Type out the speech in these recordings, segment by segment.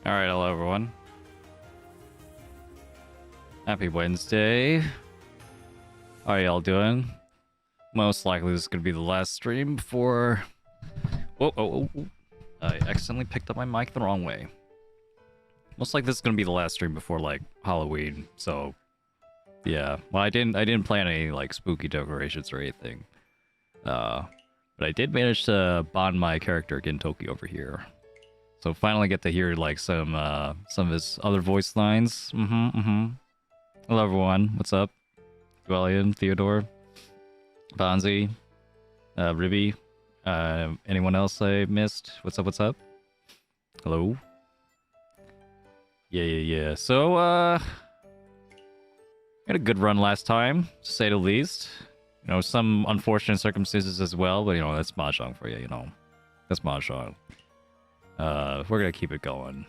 Alright, hello everyone. Happy Wednesday. How are y'all doing? Most likely this is going to be the last stream before... Oh. I accidentally picked up my mic the wrong way. Most likely this is going to be the last stream before, like, Halloween, so... Yeah, well I didn't plan any, like, spooky decorations or anything. But I did manage to bond my character Gintoki over here. So finally get to hear like some of his other voice lines. Hello everyone, what's up? Dwellian, Theodore, Bonzi, Ribby, anyone else I missed? What's up? Hello? Yeah. So had a good run last time, to say the least. You know, some unfortunate circumstances as well, but you know, that's Mahjong for you, you know. That's Mahjong. We're gonna keep it going.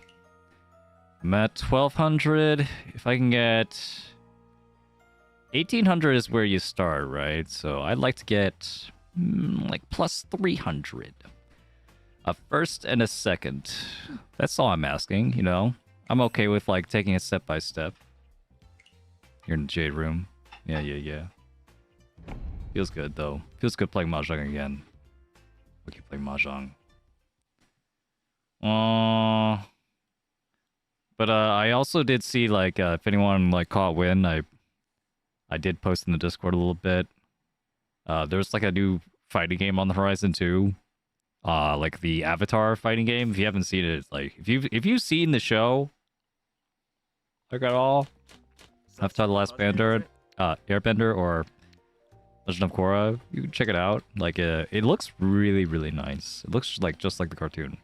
I'm at 1200. If I can get 1800 is where you start, right? So I'd like to get like plus 300. A first and a second. That's all I'm asking, you know. I'm okay with like taking it step by step. You're in the Jade room. Yeah. Feels good though. Feels good playing Mahjong again. We keep playing Mahjong. But I also did see like if anyone like caught wind, I did post in the Discord a little bit. There's like a new fighting game on the horizon too. Like the Avatar fighting game. If you haven't seen it, like if you've seen the show, like at all, Avatar: The Last Airbender or Legend of Korra, you can check it out. Like it looks really nice. It looks like just like the cartoon.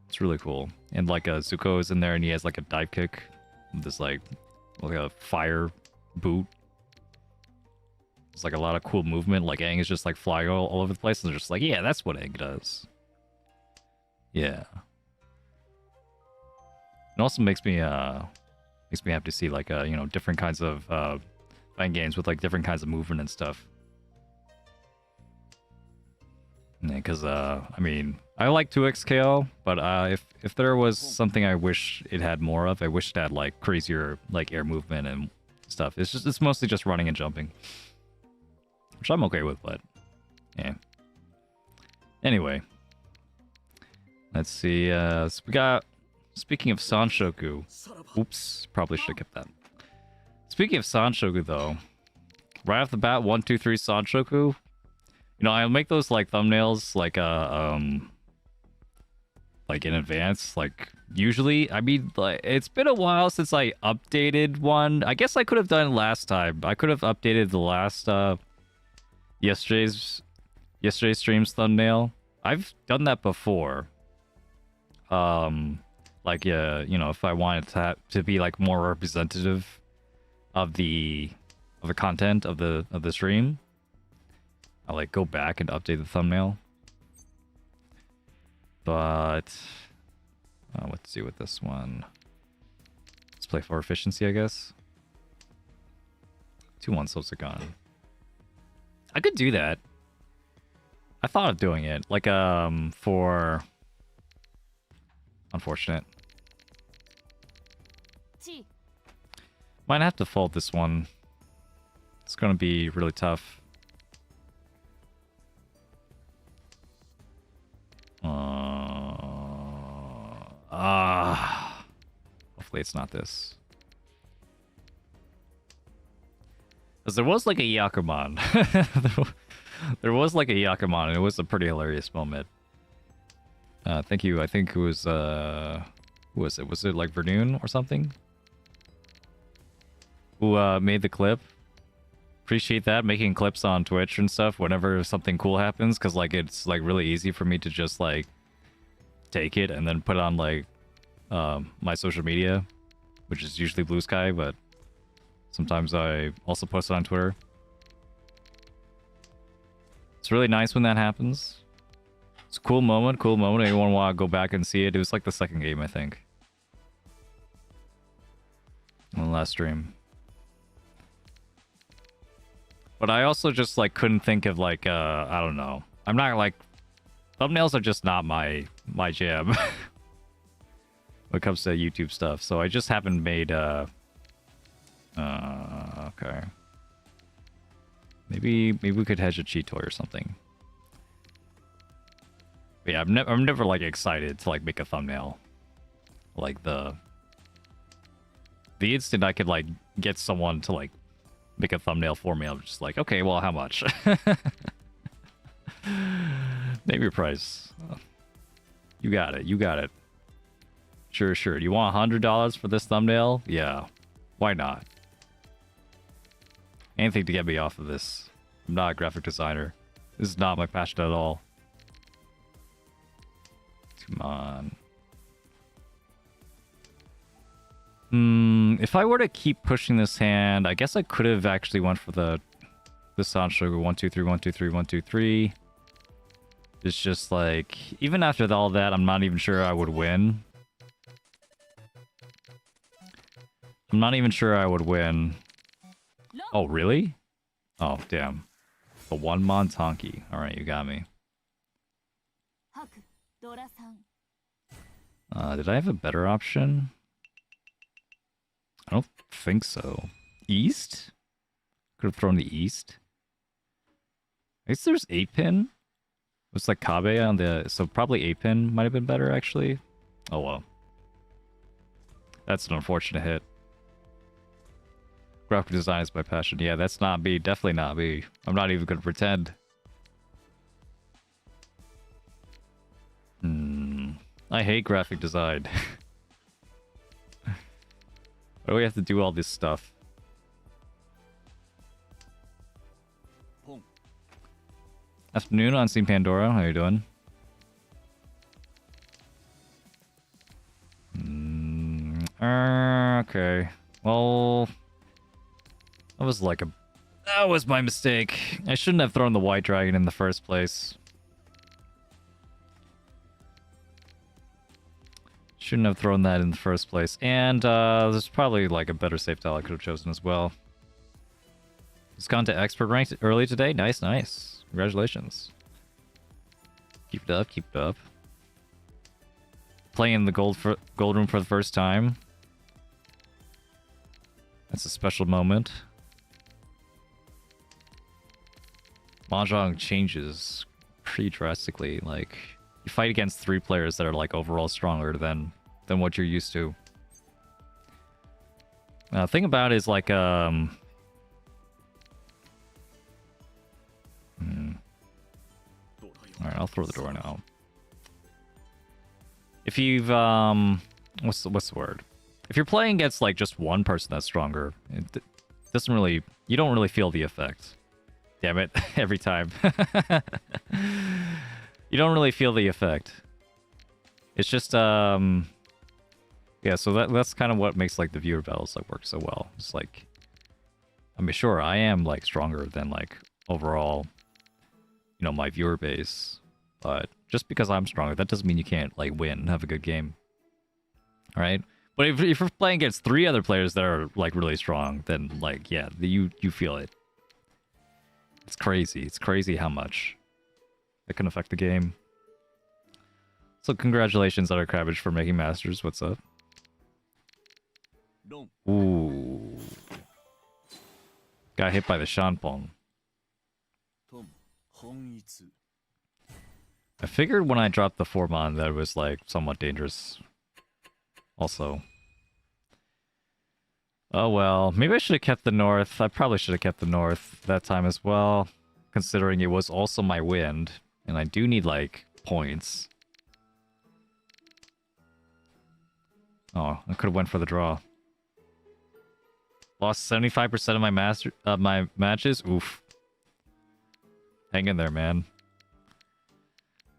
It's really cool. And like Zuko is in there and he has like a dive kick. This like a fire boot. It's like a lot of cool movement. Like Aang is just like flying all over the place and they're just like, yeah, that's what Aang does. Yeah. It also makes me happy to see like you know, different kinds of fighting games with like different kinds of movement and stuff. Because I mean, I like 2xKO, but if there was something I wish it had more of, I wish it had like crazier like air movement and stuff. It's mostly just running and jumping, which I'm okay with, but yeah. Anyway, let's see. So we got, speaking of Sanshoku, oops, probably should have kept that. Speaking of Sanshoku though, right off the bat, 1, 2, 3 Sanshoku. You know, I'll make those like thumbnails like in advance. Like usually, I mean, like it's been a while since I updated one. I guess I could have done it last time. I could have updated the last yesterday's stream's thumbnail. I've done that before. Like you know, if I wanted to be like more representative of the content of the stream. I'll like go back and update the thumbnail. But what to do with this one? Let's play for efficiency, I guess. 2-1 souls are gone. I could do that. I thought of doing it. Like for unfortunate. Might have to fold this one. It's gonna be really tough. Hopefully it's not this. Because there was like a Yakuman. There was like a Yakuman, and it was a pretty hilarious moment. Thank you. I think it was who was it? Was it like Vernoon or something? Who made the clip? Appreciate that, making clips on Twitch and stuff whenever something cool happens, because like it's like really easy for me to just like take it and then put it on like my social media, which is usually Blue Sky, but sometimes I also post it on Twitter. It's really nice when that happens. It's a cool moment. Anyone want to go back and see it? It was like the second game, I think, on the last stream. But I also just like couldn't think of like I don't know. I'm not like, thumbnails are just not my jam. when it comes to YouTube stuff. So I just haven't made okay. Maybe we could hedge a cheat toy or something. But yeah, I'm never like excited to like make a thumbnail. Like the instant I could like get someone to like make a thumbnail for me, I'm just like, okay, well, how much? Name your price. You got it. You got it. Sure, sure. Do you want $100 for this thumbnail? Yeah. Why not? Anything to get me off of this. I'm not a graphic designer. This is not my passion at all. Come on. If I were to keep pushing this hand, I guess I could have actually went for the Sanshoku 1 2 3 1 2 3 1 2 3. It's just like, even after all that, I'm not even sure I would win. I'm not even sure I would win. Oh, really? Oh, damn. The one Montonki. Alright, you got me. Did I have a better option? I don't think so. East? Could have thrown the East. I guess there's 8-pin. It's like Kabe on the... So probably 8-pin might have been better, actually. Oh, well. That's an unfortunate hit. Graphic design is my passion. Yeah, that's not me. Definitely not me. I'm not even going to pretend. I hate graphic design. Why do we have to do all this stuff? Afternoon on Steam Pandora. How you doing? Okay. Well, that was like a... That was my mistake. I shouldn't have thrown the white dragon in the first place. Shouldn't have thrown that in the first place. And there's probably like a better save tile I could have chosen as well. It's gone to expert ranked early today. Nice, nice. Congratulations. Keep it up, keep it up. Playing the gold room for the first time. That's a special moment. Mahjong changes pretty drastically. Like, you fight against 3 players that are like overall stronger than what you're used to. Thing about it is like Alright, I'll throw the door now. If you've what's the word? If you're playing against like just one person that's stronger, it doesn't really, you don't really feel the effect. Damn it, every time. You don't really feel the effect. It's just yeah, so that's kind of what makes like the viewer battles like work so well. It's like, I mean, sure, I am like stronger than like overall, you know, my viewer base, but just because I'm stronger, that doesn't mean you can't like win and have a good game. All right? But if you're playing against 3 other players that are like really strong, then like, yeah, you feel it. It's crazy. It's crazy how much it can affect the game. So congratulations, Utter Cabbage, for making Masters. What's up? Ooh. Got hit by the Shanpong. I figured when I dropped the 4-mon that it was like somewhat dangerous. Also. Oh well, maybe I should have kept the north. I probably should have kept the north that time as well, considering it was also my wind, and I do need like points. Oh, I could have went for the draw. Lost 75% of my matches. Oof. Hang in there, man.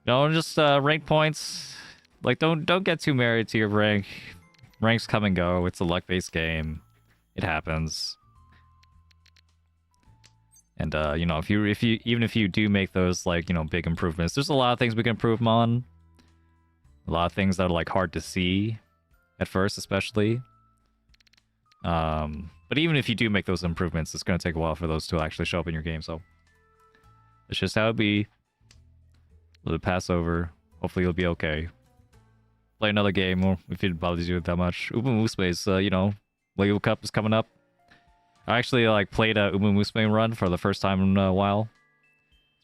No, just rank points. Like, don't get too married to your rank. Ranks come and go. It's a luck-based game. It happens. And you know, even if you do make those like, you know, big improvements, there's a lot of things we can improve on. A lot of things that are like hard to see at first, especially. But even if you do make those improvements, it's going to take a while for those to actually show up in your game, so it's just how it be. Let it pass over. Hopefully you'll be okay. play another game or if it bothers you that much. Uma Musume's, you know, Lego Cup is coming up. I actually like played a Uma Musume run for the first time in a while.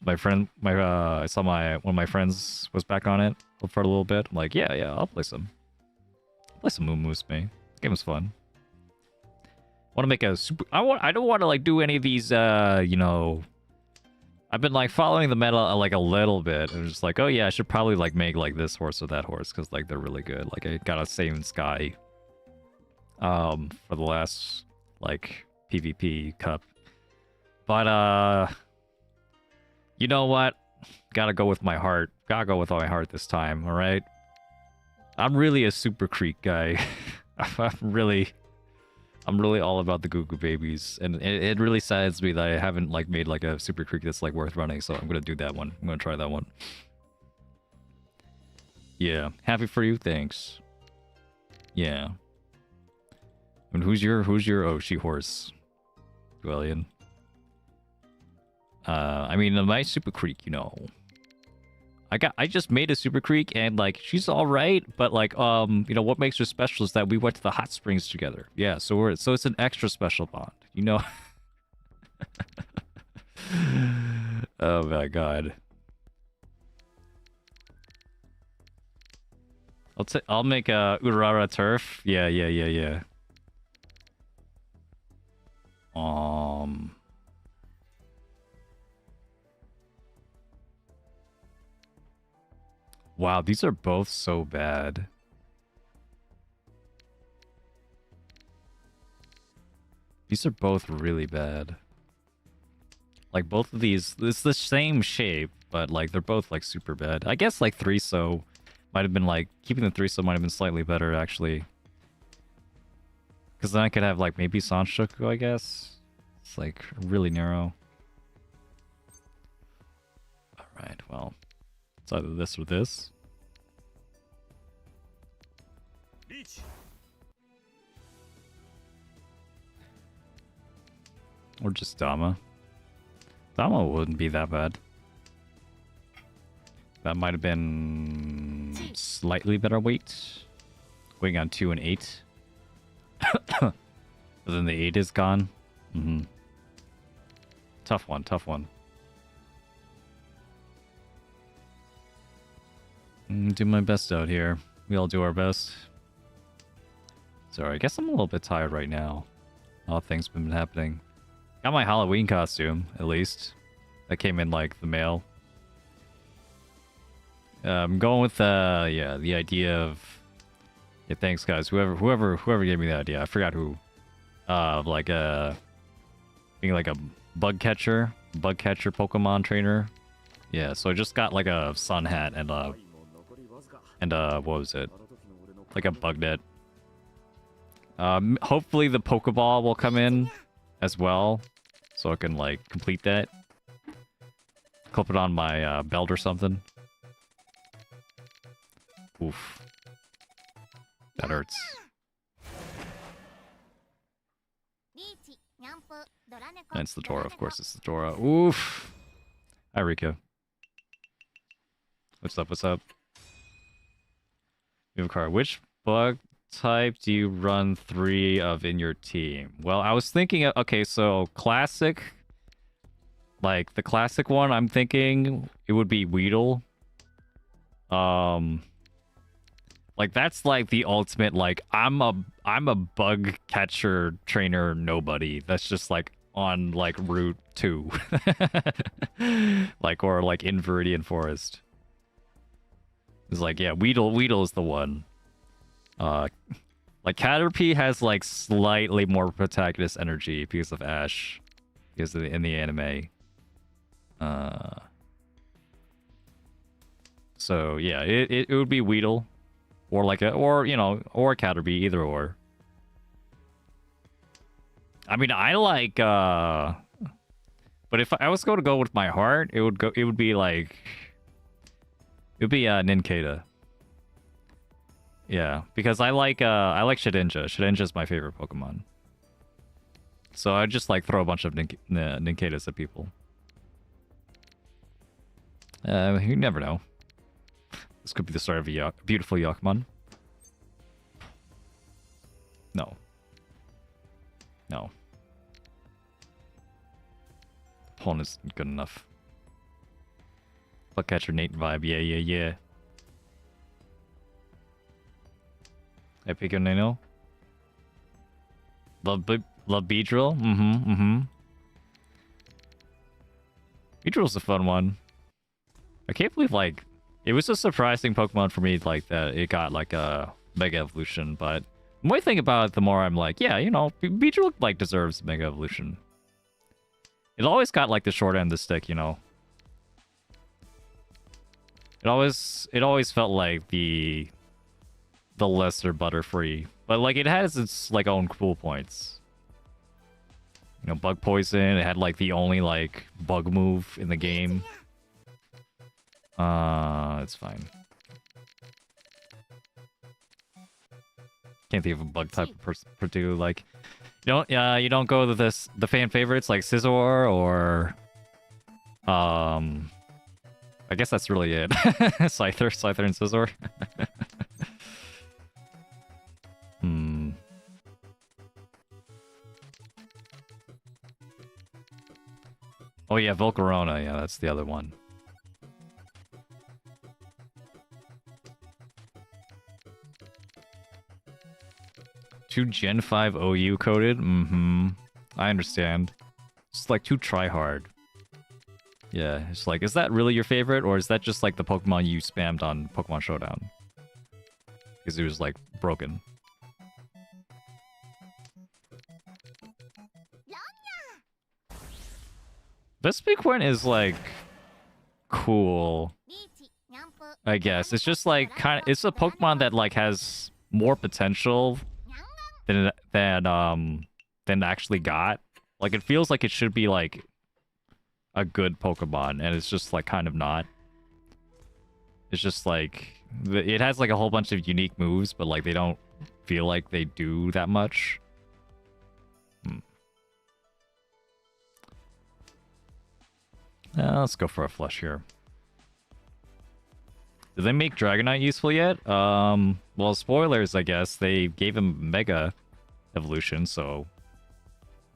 My friend, I saw one of my friends was back on it for a little bit. I'm like, yeah, I'll play some. Uma Musume. This game was fun. Want to make a super? I don't want to like do any of these. You know, I've been like following the meta like a little bit, and just like, oh yeah, I should probably like make like this horse or that horse because like they're really good. Like I got a Saiyan Sky. For the last like PvP cup, but you know what? Gotta go with my heart. Gotta go with my heart this time. All right. I'm really a Super Creek guy. I'm really all about the Goo Goo babies, and it really saddens me that I haven't like made like a Super Creek that's like worth running. So I'm gonna do that one. I'm gonna try that one. Yeah, happy for you. Thanks. Yeah. And who's your Oshi horse, Dwellian? I mean, my Super Creek, you know. I just made a Super Creek and like she's all right, but like you know what makes her special is that we went to the hot springs together. Yeah, so it's an extra special bond, you know. Oh my god. I'll make a Urara turf. Yeah. Wow, these are both so bad. These are both really bad. Like both of these, it's the same shape, but like they're both like super bad. I guess like 3-so might have been like, keeping the 3-so might have been slightly better actually. Because then I could have like maybe Sanshoku, I guess. It's like really narrow. Alright, well. It's either this or this. Or just Dama. Dama wouldn't be that bad. That might have been slightly better weight. Weighing on 2 and 8. But then the 8 is gone. Tough one. Do my best out here. We all do our best. Sorry, I guess I'm a little bit tired right now. A lot of things have been happening. Got my Halloween costume, at least. That came in, like, the mail. I'm going with, yeah, the idea of... Yeah, thanks, guys. Whoever gave me the idea. I forgot who. Like, being like a bug catcher Pokemon trainer. Yeah, so I just got, like, a sun hat and, what was it? Like a bug net. Hopefully the Pokeball will come in as well, so I can like complete that. Clip it on my belt or something. Oof. That hurts. And it's the Dora, of course it's the Dora. Oof. Hi, Rika. What's up? You have a card. Which bug type do you run 3 of in your team? Well, I was thinking of, okay, so classic, like the classic one, I'm thinking it would be Weedle. Like that's like the ultimate, like I'm a bug catcher trainer nobody. That's just like on like Route 2. Like, or like in Viridian Forest. It's like, yeah, Weedle is the one. Like Caterpie has like slightly more protagonist energy because of Ash, because of in the anime. So yeah, it would be Weedle, or like or Caterpie, either or. I mean, I like but if I was going to go with my heart, it would be Nincada. Yeah, because I like Shedinja. Shedinja is my favorite Pokemon. So I'd just like throw a bunch of Nincadas at people. You never know. This could be the start of a beautiful Yakmon. opponent's good enough. But catcher Nate vibe, yeah. Epic and Nano. Love Beedrill? Beedrill's a fun one. I can't believe, like, it was a surprising Pokemon for me, like, that it got, like, a Mega Evolution, but the more I think about it, the more I'm like, yeah, you know, Beedrill, like, deserves Mega Evolution. It always got, like, the short end of the stick, you know? It always felt like the lesser Butterfree. But, like, it has its, like, own cool points. You know, Bug Poison, it had, like, the only, like, bug move in the game. It's fine. Can't think of a bug type particularly like. You don't go to the fan favorites like Scizor or I guess that's really it. Scyther and Scizor. Oh yeah, Volcarona, yeah, that's the other one. Too Gen 5 OU coded? I understand. It's like too try hard. Yeah, it's like, is that really your favorite? Or is that just like the Pokemon you spammed on Pokemon Showdown? Because it was like broken. Vespiquen is like cool, I guess. It's just like it's a Pokemon that like has more potential than actually got. Like it feels like it should be like a good Pokemon, and it's just like kind of not. It's just like it has like a whole bunch of unique moves, but like they don't feel like they do that much. Let's go for a flush here. Did they make Dragonite useful yet? Well, spoilers, I guess. They gave him Mega Evolution, so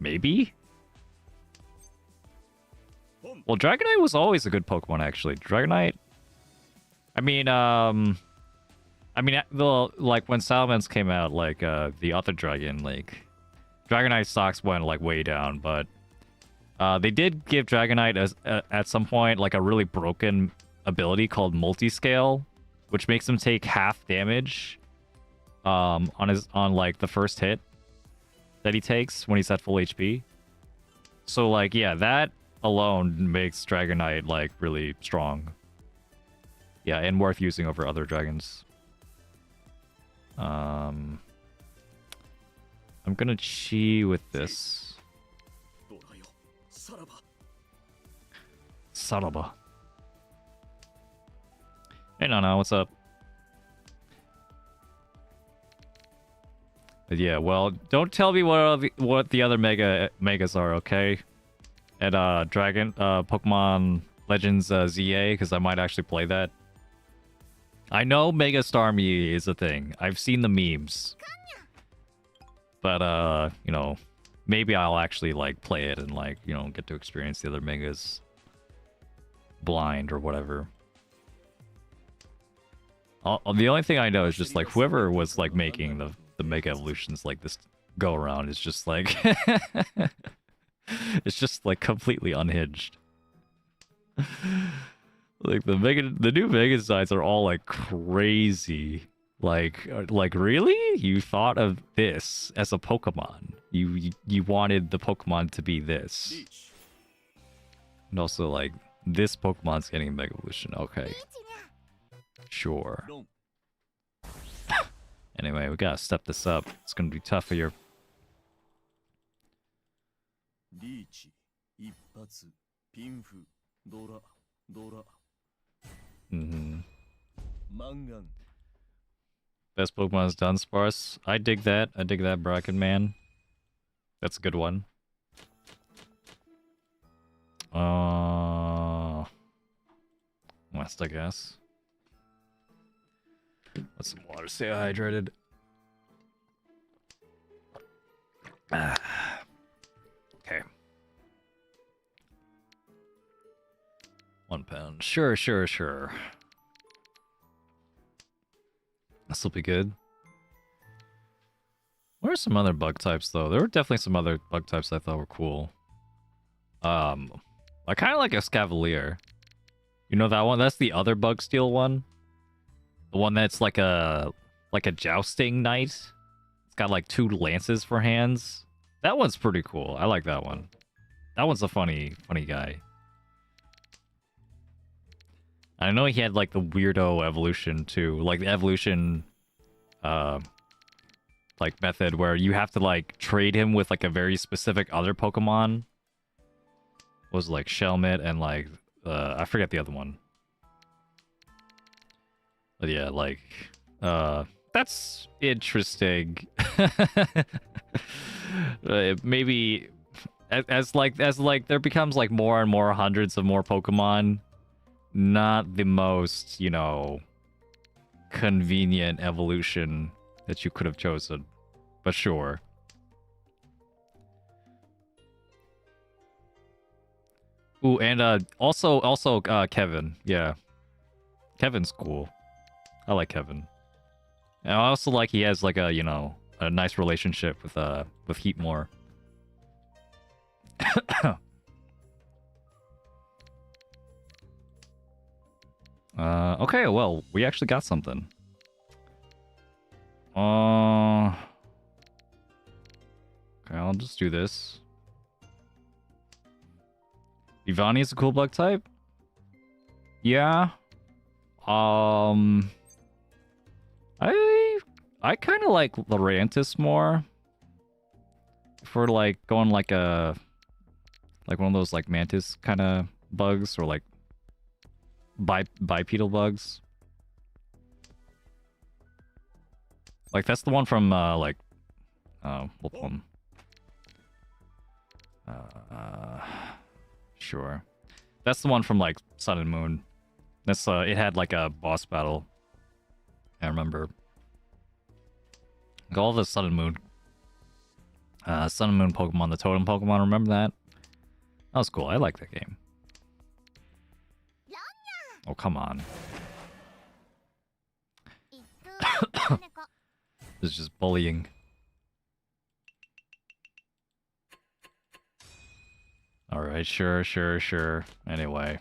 maybe? Well, Dragonite was always a good Pokemon, actually. Dragonite... I mean, like, when Salamence came out, like, the other dragon, like... Dragonite stocks went, like, way down, but... they did give Dragonite at some point like a really broken ability called Multiscale, which makes him take half damage on like the first hit that he takes when he's at full HP. So like yeah, that alone makes Dragonite like really strong. Yeah, and worth using over other dragons. I'm gonna chi with this. Saraba. Hey, Nana, what's up? But yeah, well, don't tell me what the other megas are, okay? At Pokemon Legends ZA, because I might actually play that. I know Mega Starmie is a thing. I've seen the memes. But you know, maybe I'll actually like play it and like, you know, get to experience the other megas blind or whatever. The only thing I know is just like whoever was like making the Mega Evolutions like this go around is just like it's just like completely unhinged. Like the new Mega designs are all like crazy. Like really? You thought of this as a Pokemon. You wanted the Pokemon to be this. And also like this Pokemon's getting a Mega Evolution. Okay. Sure. Anyway, we gotta step this up. It's gonna be tough here. Best Pokemon is Dunsparce. I dig that. I dig that, Bracken Man. That's a good one. West, I guess. Let some water. Stay hydrated. Okay. 1 pen. Sure, sure, sure. This'll be good. What are some other bug types, though? There were definitely some other bug types I thought were cool. I kind of like a Scavalier. You know that one? That's the other bug steel one. The one that's like a jousting knight. It's got like 2 lances for hands. That one's pretty cool. I like that one. That one's a funny guy. I know he had like the weirdo evolution too, like the evolution, like method where you have to like trade him with like a very specific other Pokemon. Was like Shelmet and like I forget the other one. But yeah, like that's interesting. Maybe as there becomes like more and more hundreds of more Pokemon, not the most, you know, convenient evolution that you could have chosen, but sure. Ooh, and also Kevin. Yeah. Kevin's cool. I like Kevin. And I also like he has like a, you know, a nice relationship with Heatmore. Okay, well, we actually got something. Okay, I'll just do this. Ivani is a cool bug type? Yeah. I kind of like Lurantis more. For like going like one of those like mantis kind of bugs or like bipedal bugs. Like that's the one from what one? Sure. That's the one from like Sun and Moon. That's it had like a boss battle. I remember. Like all the Sun and Moon Pokemon, the Totem Pokemon, remember that? That was cool. I like that game. Oh, come on. This is just bullying. Alright, sure. Anyway.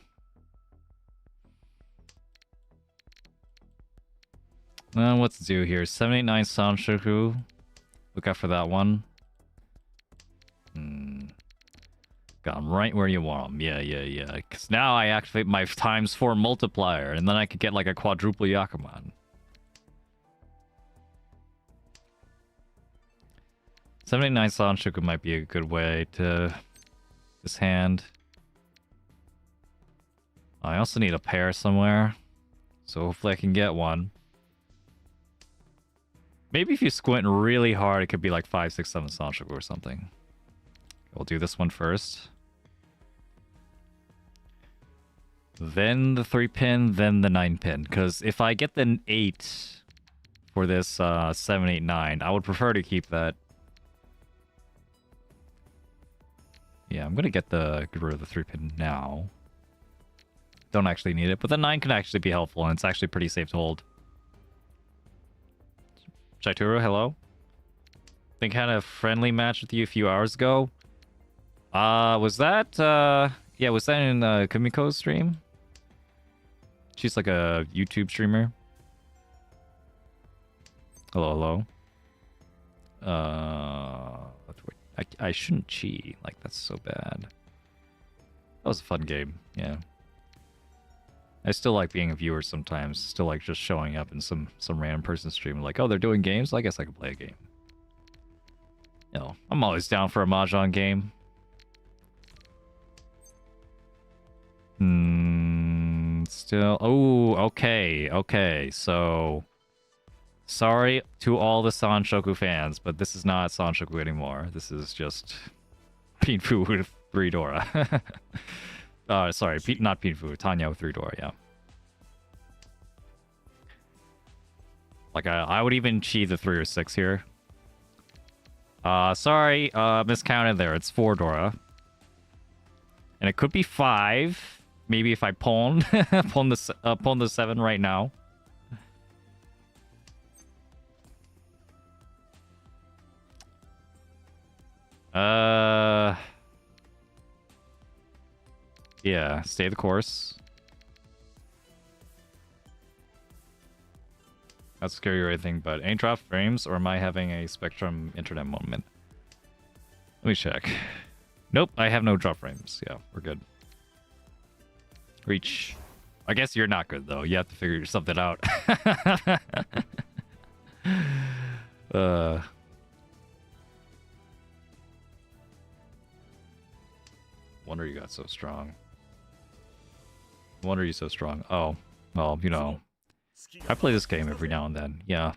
What to do here? 789 Sanshoku. Look out for that one. Got him right where you want him. Yeah. Because now I activate my ×4 multiplier, and then I could get like a quadruple Yakuman. 79 Sanshoku might be a good way to this hand. I also need a pair somewhere, so hopefully I can get one. Maybe if you squint really hard, it could be like 5, 6, 7 Sanshoku or something. We'll do this one first. Then the 3-pin, then the 9-pin. Because if I get the 8 for this 7, 8, 9, I would prefer to keep that. Yeah, I'm going to get rid of the 3-pin now. Don't actually need it, but the 9 can actually be helpful, and it's actually pretty safe to hold. Chaituru, hello? Think I had a friendly match with you a few hours ago. Was that in Kumiko's stream? She's like a YouTube streamer. Hello. I shouldn't cheat. Like, that's so bad. That was a fun game, yeah. I still like being a viewer sometimes. Still like just showing up in some random person's stream. Like, oh, they're doing games? I guess I could play a game. You know, I'm always down for a Mahjong game. Still... Oh, okay. So... Sorry to all the Sanshoku fans, but this is not Sanshoku anymore. This is just... Pinfu with 3 Dora. Sorry, not Pinfu. Tanya with 3 Dora, yeah. Like, I would even cheat the 3 or 6 here. Sorry, miscounted there. It's 4 Dora. And it could be 5. Maybe if I pawn pawn the 7 right now. Yeah, stay the course. Not scary or anything, but any drop frames, or am I having a Spectrum internet moment? Let me check. Nope, I have no drop frames. Yeah, we're good. Reach. I guess you're not good, though. You have to figure something out. Wonder you got so strong. Wonder you so strong. Oh, well, you know. I play this game every now and then. Yeah.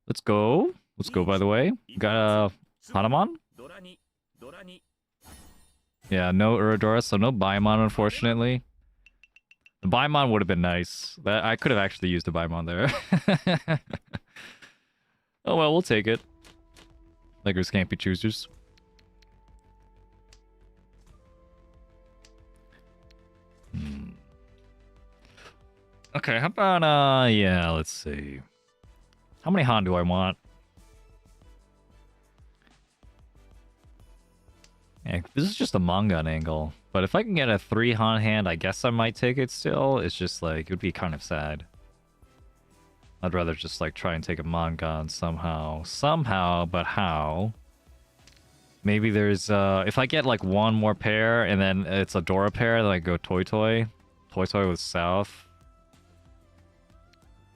Let's go. Let's go, by the way. Got a Hanuman? Yeah, no Uradora, so no Baimon, unfortunately. The Baimon would have been nice. I could have actually used a Baimon there. Oh well, we'll take it. Beggars can't be choosers. Okay, how about, yeah, let's see. How many Han do I want? Yeah, this is just a Mongun angle. But if I can get a 3 Han hand, I guess I might take it still. It's just like, it would be kind of sad. I'd rather just like try and take a Mongun somehow. Somehow, but how? Maybe there's, if I get like one more pair and then it's a Dora pair, then I go Toy Toy. Toy Toy with South.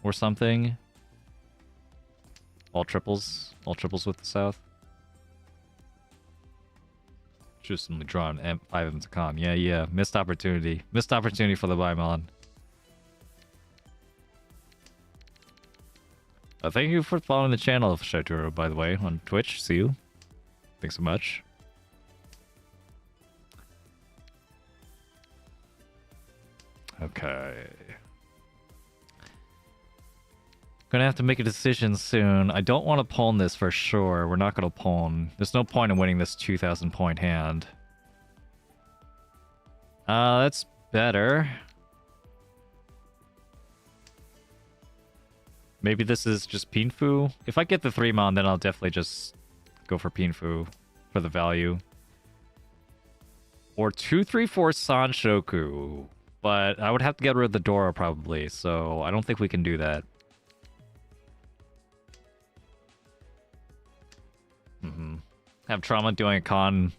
Or something. All triples with the South. Just drawn M5 into con. Yeah. Missed opportunity. Missed opportunity for the Baimon. Thank you for following the channel of Shaituro, by the way, on Twitch. See you. Thanks so much. Okay. Gonna have to make a decision soon. I don't want to pawn this for sure. We're not gonna pawn. There's no point in winning this 2,000 point hand. That's better. Maybe this is just Pinfu. If I get the 3-mon, then I'll definitely just go for Pinfu for the value. Or 2-3-4 Sanshoku. But I would have to get rid of the Dora probably, so I don't think we can do that. Have trauma doing a con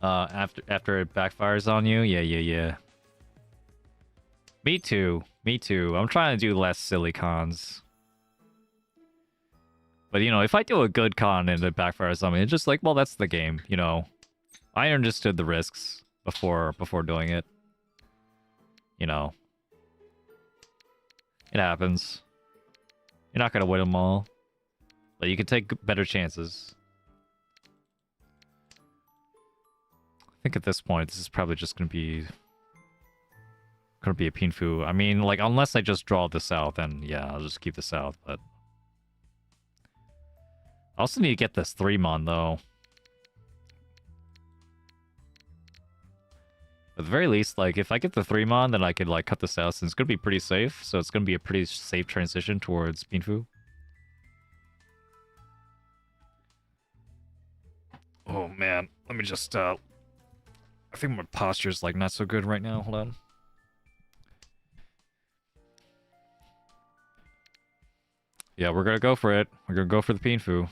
after it backfires on you? Yeah. Me too. I'm trying to do less silly cons. But, you know, if I do a good con and it backfires on me, it's just like, well, that's the game, you know. I understood the risks before doing it. You know. It happens. You're not gonna win them all. But you can take better chances. I think at this point, this is probably just gonna be a Pinfu. I mean, like, unless I just draw the South, then yeah, I'll just keep the South, but I also need to get this 3-mon, though. At the very least, like, if I get the 3-mon, then I could, like, cut this out, and it's gonna be pretty safe, so it's gonna be a pretty safe transition towards Pinfu. Oh, man. Let me just, I think my posture's, like, not so good right now. Hold on. Yeah, we're gonna go for it. We're gonna go for the Pinfu.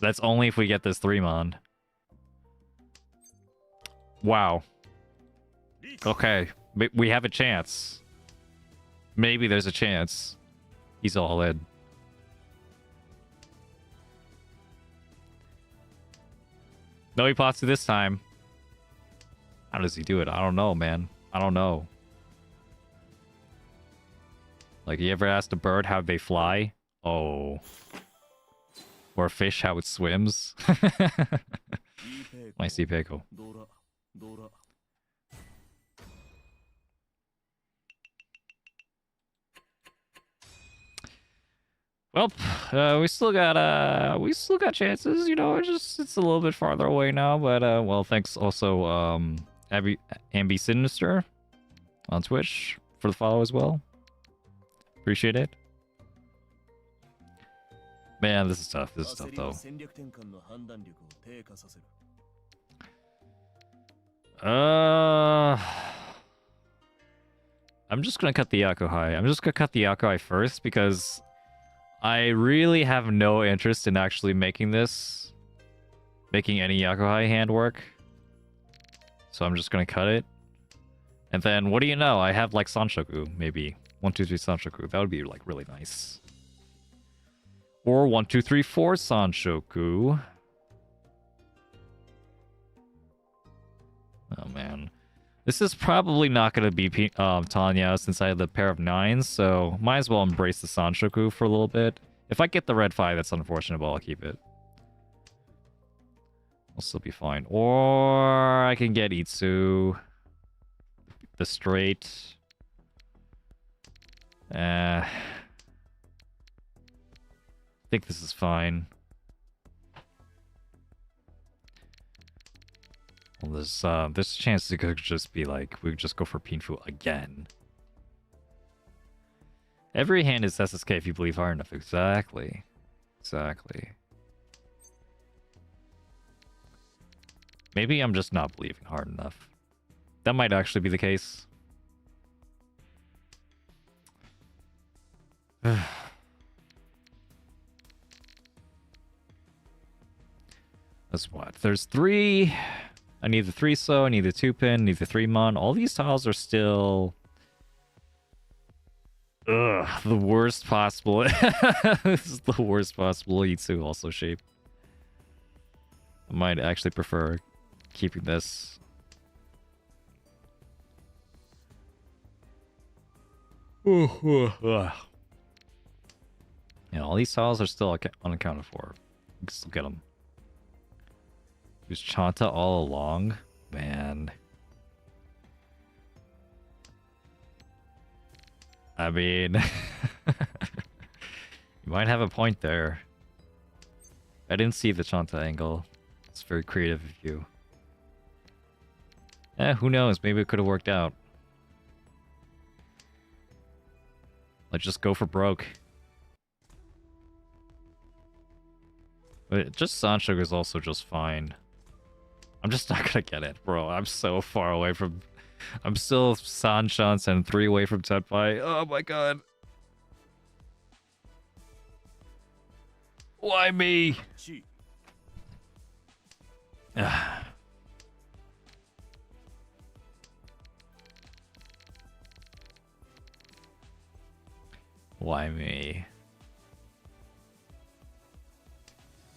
That's only if we get this 3-mon. Wow. Okay. We have a chance. Maybe there's a chance. He's all in. No Ipatsu this time. How does he do it? I don't know, man. I don't know. Like, you ever asked a bird how they fly? Oh. Or a fish how it swims? My sea Peiko. Well, we still got chances, you know. It's a little bit farther away now, but well, thanks also Ambi Sinister on Twitch for the follow as well. Appreciate it. Man, this is tough. This is tough though. I'm just gonna cut the Yakuhai. I'm just gonna cut the Yakuhai first because I really have no interest in actually making any Yakuhai hand work. So I'm just gonna cut it. And then, what do you know? I have like Sanshoku, maybe. 1, 2, 3 Sanshoku. That would be like really nice. Or 1, 2, 3, 4 Sanshoku. Oh man. This is probably not going to be Tanya since I have the pair of 9s, so might as well embrace the Sanshoku for a little bit. If I get the red 5, that's unfortunate, but I'll keep it. I'll still be fine. Or I can get Itsu. The straight. I think this is fine. Well, there's a chance it could just be like, we could just go for Pinfu again. Every hand is SSK if you believe hard enough. Exactly. Exactly. Maybe I'm just not believing hard enough. That might actually be the case. That's what? There's 3. I need the 3 so, I need the 2-pin, need the 3 mon. All these tiles are still... the worst possible. This is the worst possible Itsu also shape. I might actually prefer keeping this. Yeah, all these tiles are still unaccounted for. You can still get them. Use Chanta all along? Man. I mean... you might have a point there. I didn't see the Chanta angle. It's very creative of you. Who knows? Maybe it could have worked out. Let's just go for broke. But just Sanshoku is also just fine. I'm just not gonna get it, bro. I'm so far away from... I'm still Sanchance and 3 away from Tenpai. Oh my god. Why me? Why me?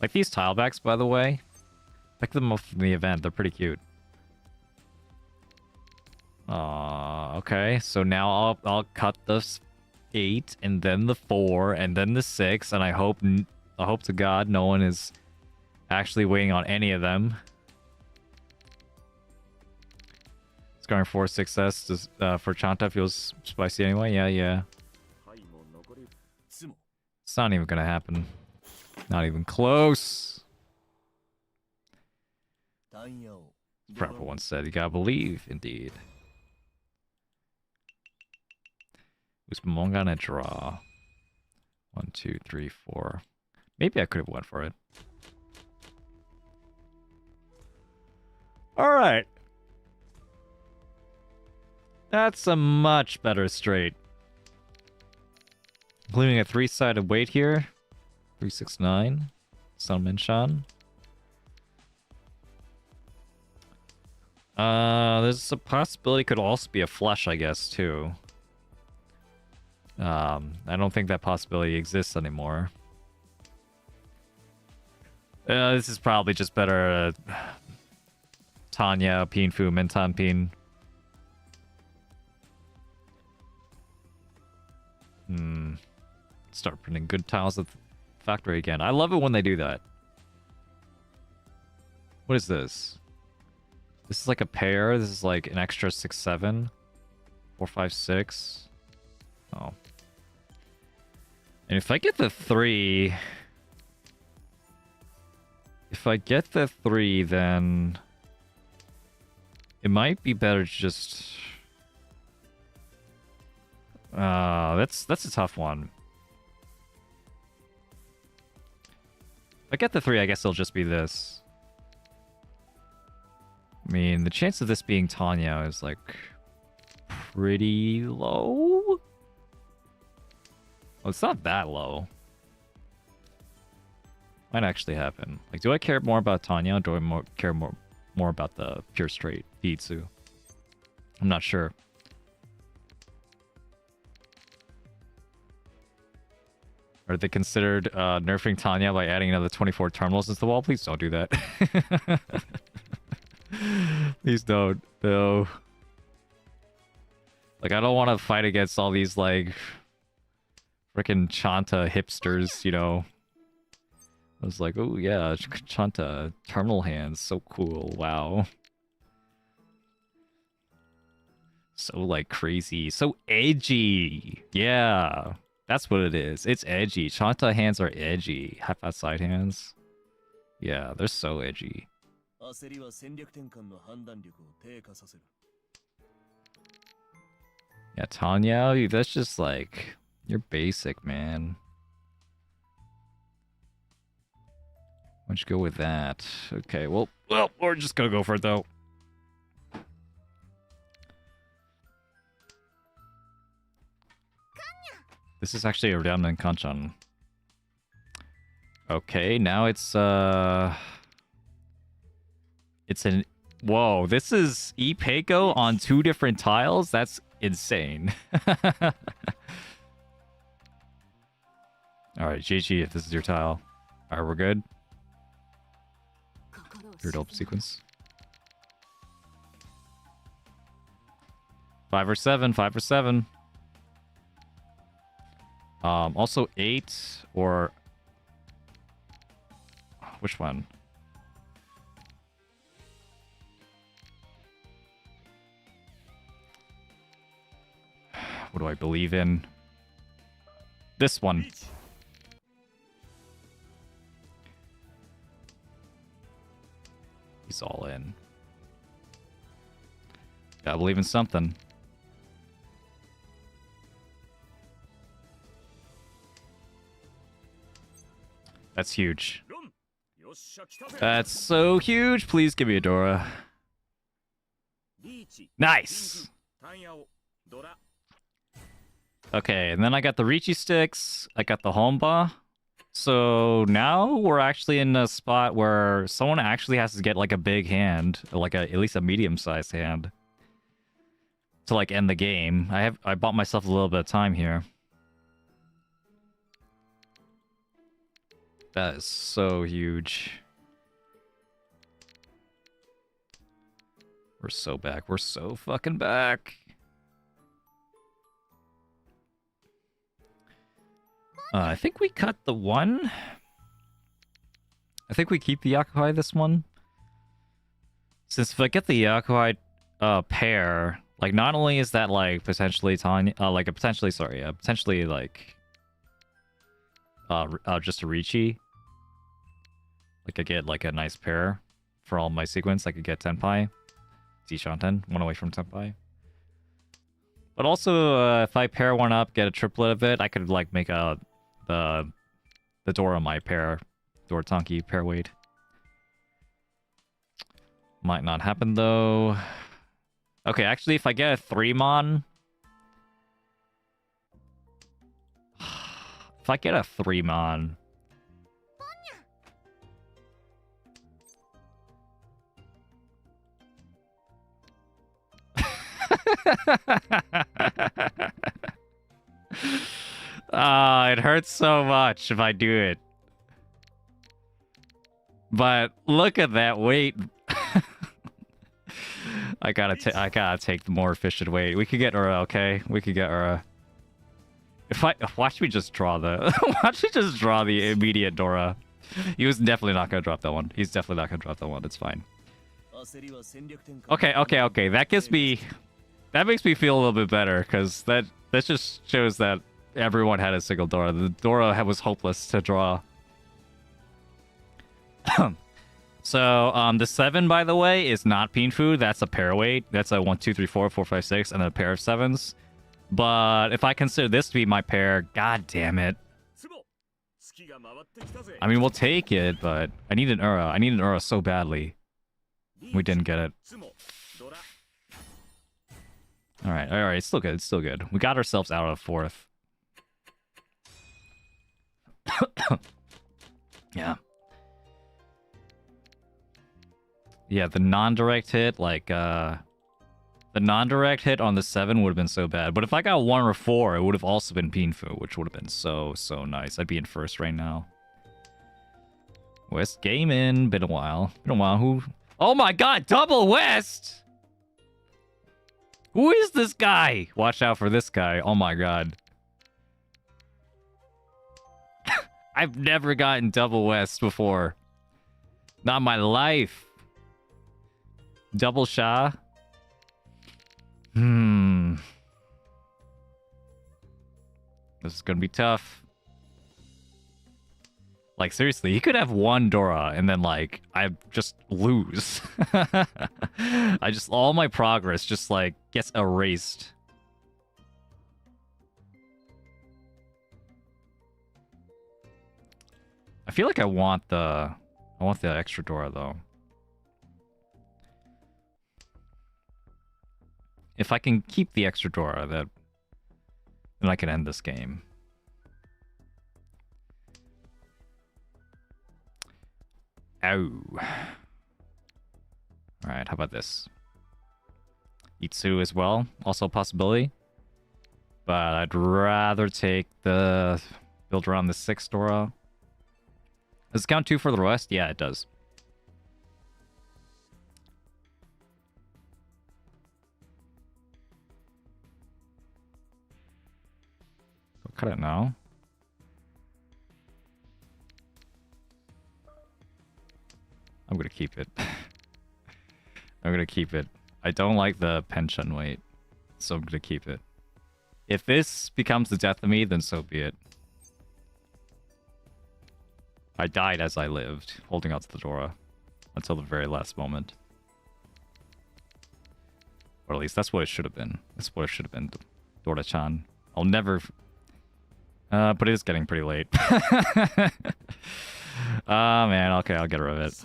Like these tilebacks, by the way. Pick them up from the event. They're pretty cute. Okay. So now I'll cut the 8 and then the 4 and then the 6, and I hope to God no one is actually waiting on any of them. Scoring 4 success for Chanta feels spicy anyway. Yeah. It's not even gonna happen. Not even close. Proper one said, you gotta believe, indeed. Who's gonna draw? 1, 2, 3, 4. Maybe I could have went for it. Alright. That's a much better straight. Including a 3-sided weight here. 369. Sunminshan. There's a possibility it could also be a flush, I guess, too. I don't think that possibility exists anymore. This is probably just better Tanya, Pinfu, Mintan Pin. Start printing good tiles at the factory again. I love it when they do that. What is this? This is like a pair. This is like an extra 6, 7. 4, 5, 6. Oh. And if I get the 3... If I get the 3, then... It might be better to just... that's a tough one. If I get the 3, I guess it'll just be this. I mean, the chance of this being Tanya is, like, pretty low? Well, it's not that low. Might actually happen. Like, do I care more about Tanya, or do I care more about the pure straight Hitsu? I'm not sure. Are they considered nerfing Tanya by adding another 24 terminals into the wall? Please don't do that. Please don't. No. Like, I don't want to fight against all these, like, frickin' Chanta hipsters, you know. I was like, oh yeah, Chanta, terminal hands, so cool, wow. So, like, crazy, so edgy. Yeah, that's what it is. It's edgy. Chanta hands are edgy. Half outside hands. Yeah, they're so edgy. Yeah, Tanya, that's just like, you're basic, man. Why don't you go with that? Okay, well, we're just gonna go for it, though. This is actually a redundant Kanchan. Okay, now it's an... Whoa, this is Ipeko on 2 different tiles? That's insane. Alright, GG if this is your tile. Alright, we're good. Weird old sequence. 5 or 7, 5 or 7. Also 8 or... Which one? What do I believe in? This one. He's all in. Gotta believe in something. That's huge. That's so huge. Please give me a Dora. Nice. Okay, and then I got the Richi sticks. I got the Homba. So now we're actually in a spot where someone actually has to get like a big hand, like at least a medium-sized hand, to like end the game. I bought myself a little bit of time here. That is so huge. We're so back. We're so fucking back. I think we cut the 1. I think we keep the Yakuhai this one. Since if I get the Yakuhai pair, like not only is that like potentially Tanya, like a potentially like just a Richi. Like I get like a nice pair for all my sequence. I could get Tenpai, Shanten, 1 away from Tenpai. But also, if I pair 1 up, get a triplet of it, I could like make a the Dora my pair, Dora Tonki pair weight. Might not happen though. Okay, actually, if I get a 3-mon, if I get a 3-mon, it hurts so much if I do it. But look at that weight. I gotta take the more efficient weight. We could get Ura, okay? We could get Ura. Watch me just draw the immediate Dora. He was definitely not gonna drop that one. He's definitely not gonna drop that one. It's fine. Okay. That makes me feel a little bit better, because that just shows that Everyone had a single Dora. The Dora was hopeless to draw. So, the 7, by the way, is not Pinfu. That's a pair weight. That's a 1, 2, 3, 4, 4, 5, 6, and then a pair of 7s. But if I consider this to be my pair, god damn it. I mean, we'll take it, but I need an Ura. I need an Ura so badly. We didn't get it. Alright, alright, it's still good, it's still good. We got ourselves out of 4th. Yeah. Yeah, the non-direct hit, like, the non-direct hit on the 7 would have been so bad. But if I got 1 or 4, it would have also been Pinfu, which would have been so nice. I'd be in 1st right now. West Gaming, been a while. Who? Oh my god, Double West! Who is this guy? Watch out for this guy. Oh my god. I've never gotten Double West before. Not in my life. Double Sha? This is gonna be tough. Like, seriously, he could have 1 Dora and then, like, I just lose. All my progress just, like, gets erased. I feel like I want the extra Dora, though. If I can keep the extra Dora, then I can end this game. Ow. Alright, how about this? Itsu as well, also a possibility. But I'd rather take the build around the 6 Dora. Does it count 2 for the rest? Yeah, it does. I'll cut it now. I'm gonna keep it. I'm gonna keep it. I don't like the pension weight, so I'm gonna keep it. If this becomes the death of me, then so be it. I died as I lived, holding out to the Dora until the very last moment. Or at least that's what it should have been. That's what it should have been, Dora-chan. I'll never... but it is getting pretty late. Oh man, okay, I'll get rid of it.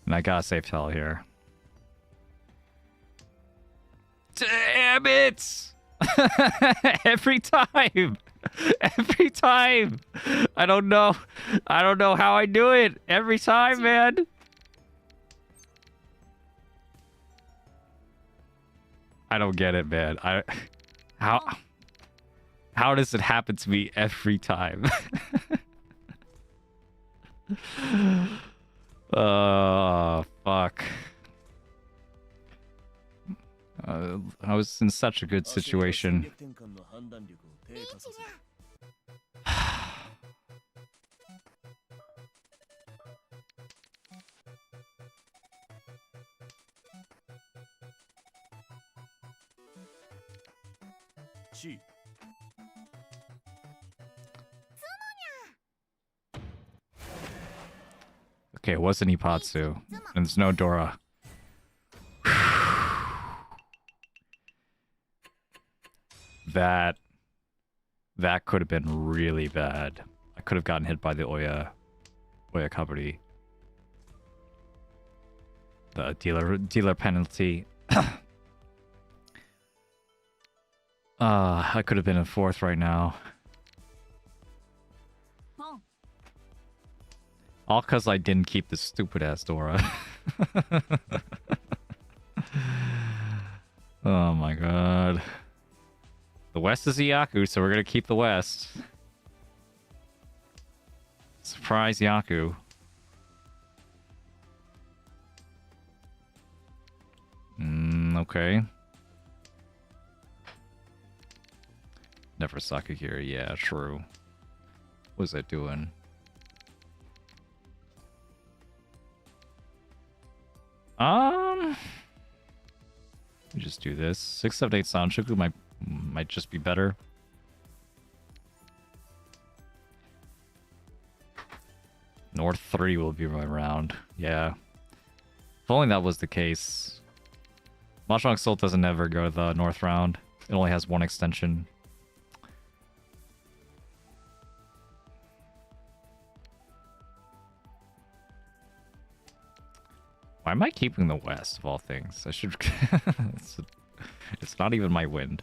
And I got a safe tell here. Damn it! Every time! Every time! I don't know how I do it! Every time, man! I don't get it, man. How does it happen to me every time? Oh, fuck. I was in such a good situation. Okay, it wasn't Ipatsu. And there's no Dora. That could have been really bad. I could have gotten hit by the Oya Kaburi. The dealer penalty. I could have been in 4th right now. All because I didn't keep this stupid-ass Dora. Oh my god. The West is Yaku, so we're gonna keep the West. Surprise Yaku. Okay. Never Sakakiri, yeah, true. What was I doing? Let me just do this. 6, 7, 8 Sanshoku might might just be better. North 3 will be my round. Yeah. If only that was the case. Mahjong Soul doesn't ever go to the North round. It only has one extension. Why am I keeping the West of all things? I should... it's not even my wind.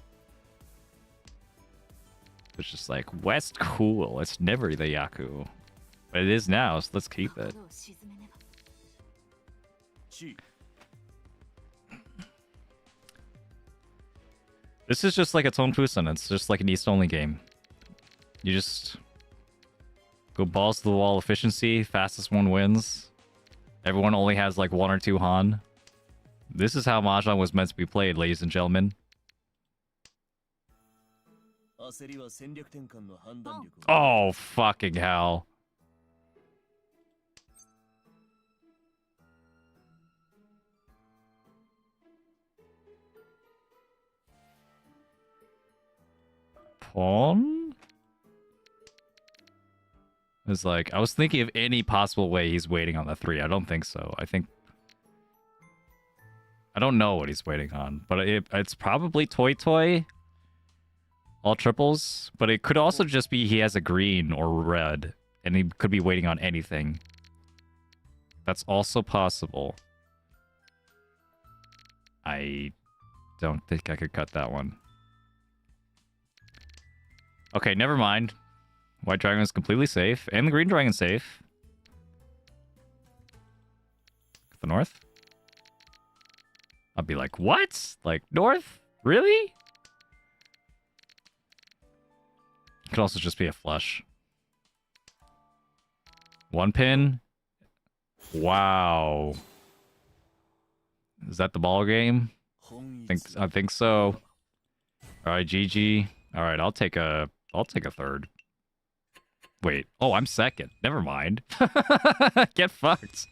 It's just like, West cool. It's never the Yaku. But it is now, so let's keep it. This is just like its own person. It's just like an East-only game. You just... go balls to the wall efficiency, fastest one wins. Everyone only has like 1 or 2 Han. This is how Mahjong was meant to be played, ladies and gentlemen. Oh, fucking hell. Pawn? It's like, I was thinking of any possible way he's waiting on the 3. I don't think so. I don't know what he's waiting on, but it's probably Toy Toy. All triples, but it could also just be he has a green or red, and he could be waiting on anything. That's also possible. I don't think I could cut that one. Okay, never mind. White Dragon is completely safe, and the Green Dragon's safe. The North? I'll be like, what? Like, North? Really? Could also just be a flush. 1 pin? Wow. Is that the ball game? I think so. Alright, GG. Alright, I'll take a third. Wait. Oh, I'm second. Never mind. Get fucked.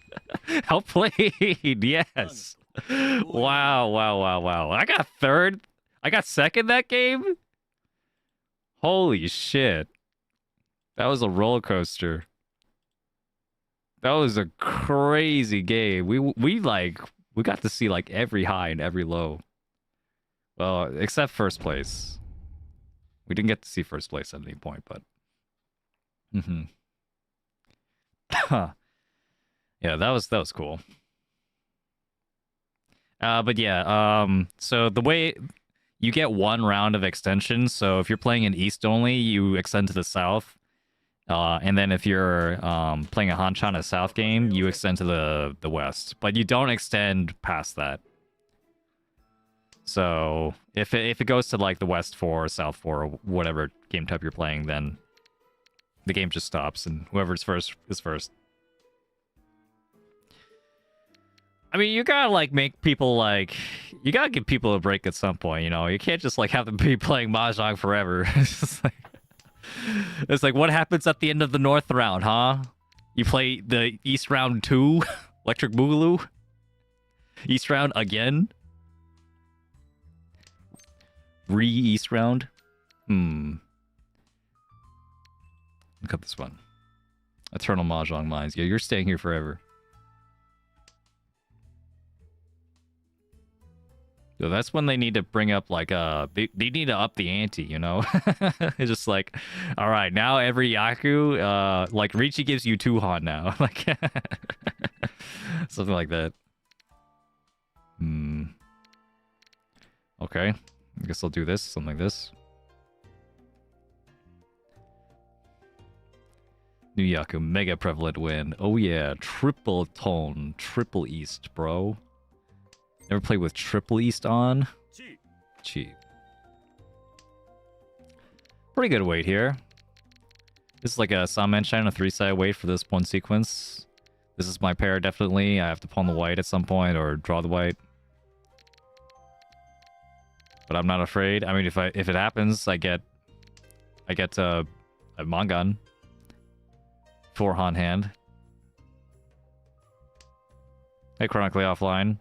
How played. Yes. Wow. I got third. I got second that game? Holy shit. That was a roller coaster. That was a crazy game. We got to see like every high and every low. Well, except first place. We didn't get to see first place at any point, but yeah, that was cool. But yeah, so the way you get 1 round of extension, so if you're playing in East only, you extend to the South. And then if you're playing a Hanchana South game, you extend to the West. But you don't extend past that. So if it goes to like the West 4 or South 4 or whatever game type you're playing, then the game just stops and whoever's first is first. I mean, you gotta like make people like... You gotta give people a break at some point, you know? You can't just like have them be playing Mahjong forever. It's like, what happens at the end of the North round, huh? You play the East round 2? Electric Boogaloo? East round again? Re-East round? Look at this one. Eternal Mahjong Mines. Yeah, you're staying here forever. So that's when they need to bring up, like, they need to up the ante, you know? It's just like, all right, now every Yaku, like, Richi gives you 2 Han now. Like, something like that. Okay. I guess I'll do this, something like this. New Yaku, mega prevalent win. Oh yeah, triple tone, triple East, bro. Never played with triple East on? Cheap. Pretty good weight here. This is like a Sanmenshine, a 3-side weight for this one sequence. This is my pair, definitely. I have to pawn the white at some point or draw the white. But I'm not afraid. I mean, if it happens, I get a Mongon. 4 Han hand. Hey, Chronically Offline.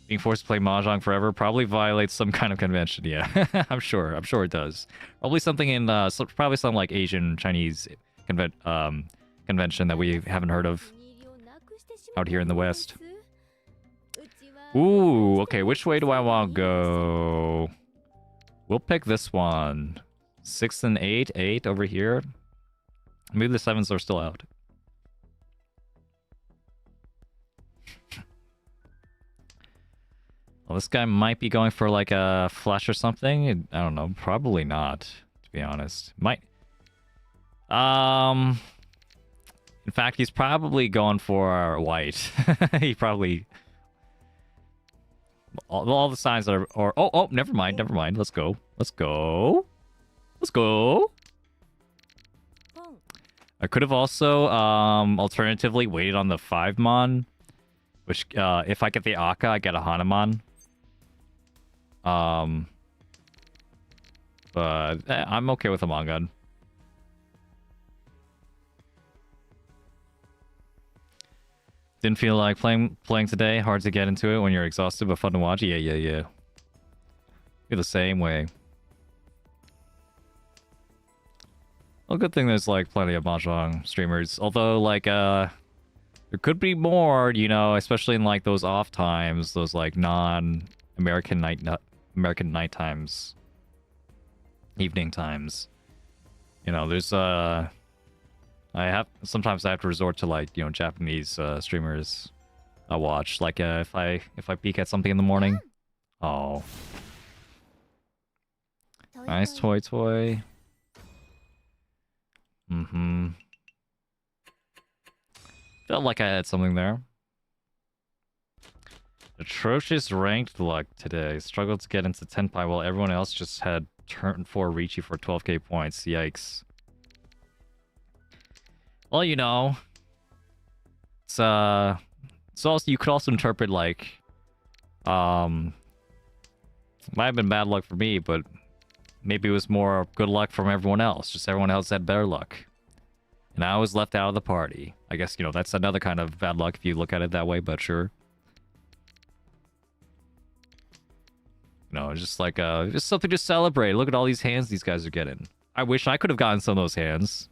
Being forced to play Mahjong forever probably violates some kind of convention. Yeah, I'm sure. I'm sure it does. Probably something in probably some like Asian Chinese convention that we haven't heard of out here in the West. Ooh, okay. Which way do I want to go? We'll pick this one. 6 and 8. 8 over here. Maybe the 7s are still out. Well, this guy might be going for like a flash or something. I don't know. Probably not, to be honest. Might. In fact, he's probably going for white. He probably. All the signs are. Oh, never mind. Never mind. Let's go. Let's go. Let's go. I could have also, alternatively, waited on the 5-mon. Which, if I get the Akka, I get a Hanuman. But I'm okay with a Mongun. Didn't feel like playing today. Hard to get into it when you're exhausted, but fun to watch. Yeah. You're the same way. Well, good thing there's like plenty of Mahjong streamers. Although, like, there could be more, you know, especially in like those off times, those like non-American night times, evening times. You know, there's sometimes I have to resort to like, you know, Japanese streamers I watch. Like if I peek at something in the morning. Oh. Nice toy. Felt like I had something there. Atrocious ranked luck today. Struggled to get into Tenpai while everyone else just had turn 4 Ricci for 12k points. Yikes. Well, you know, it's also, you could also interpret like, might have been bad luck for me, but maybe it was more good luck from everyone else. Just everyone else had better luck. And I was left out of the party. I guess, you know, that's another kind of bad luck if you look at it that way, but sure. No, it's just like, just something to celebrate. Look at all these hands these guys are getting. I wish I could have gotten some of those hands.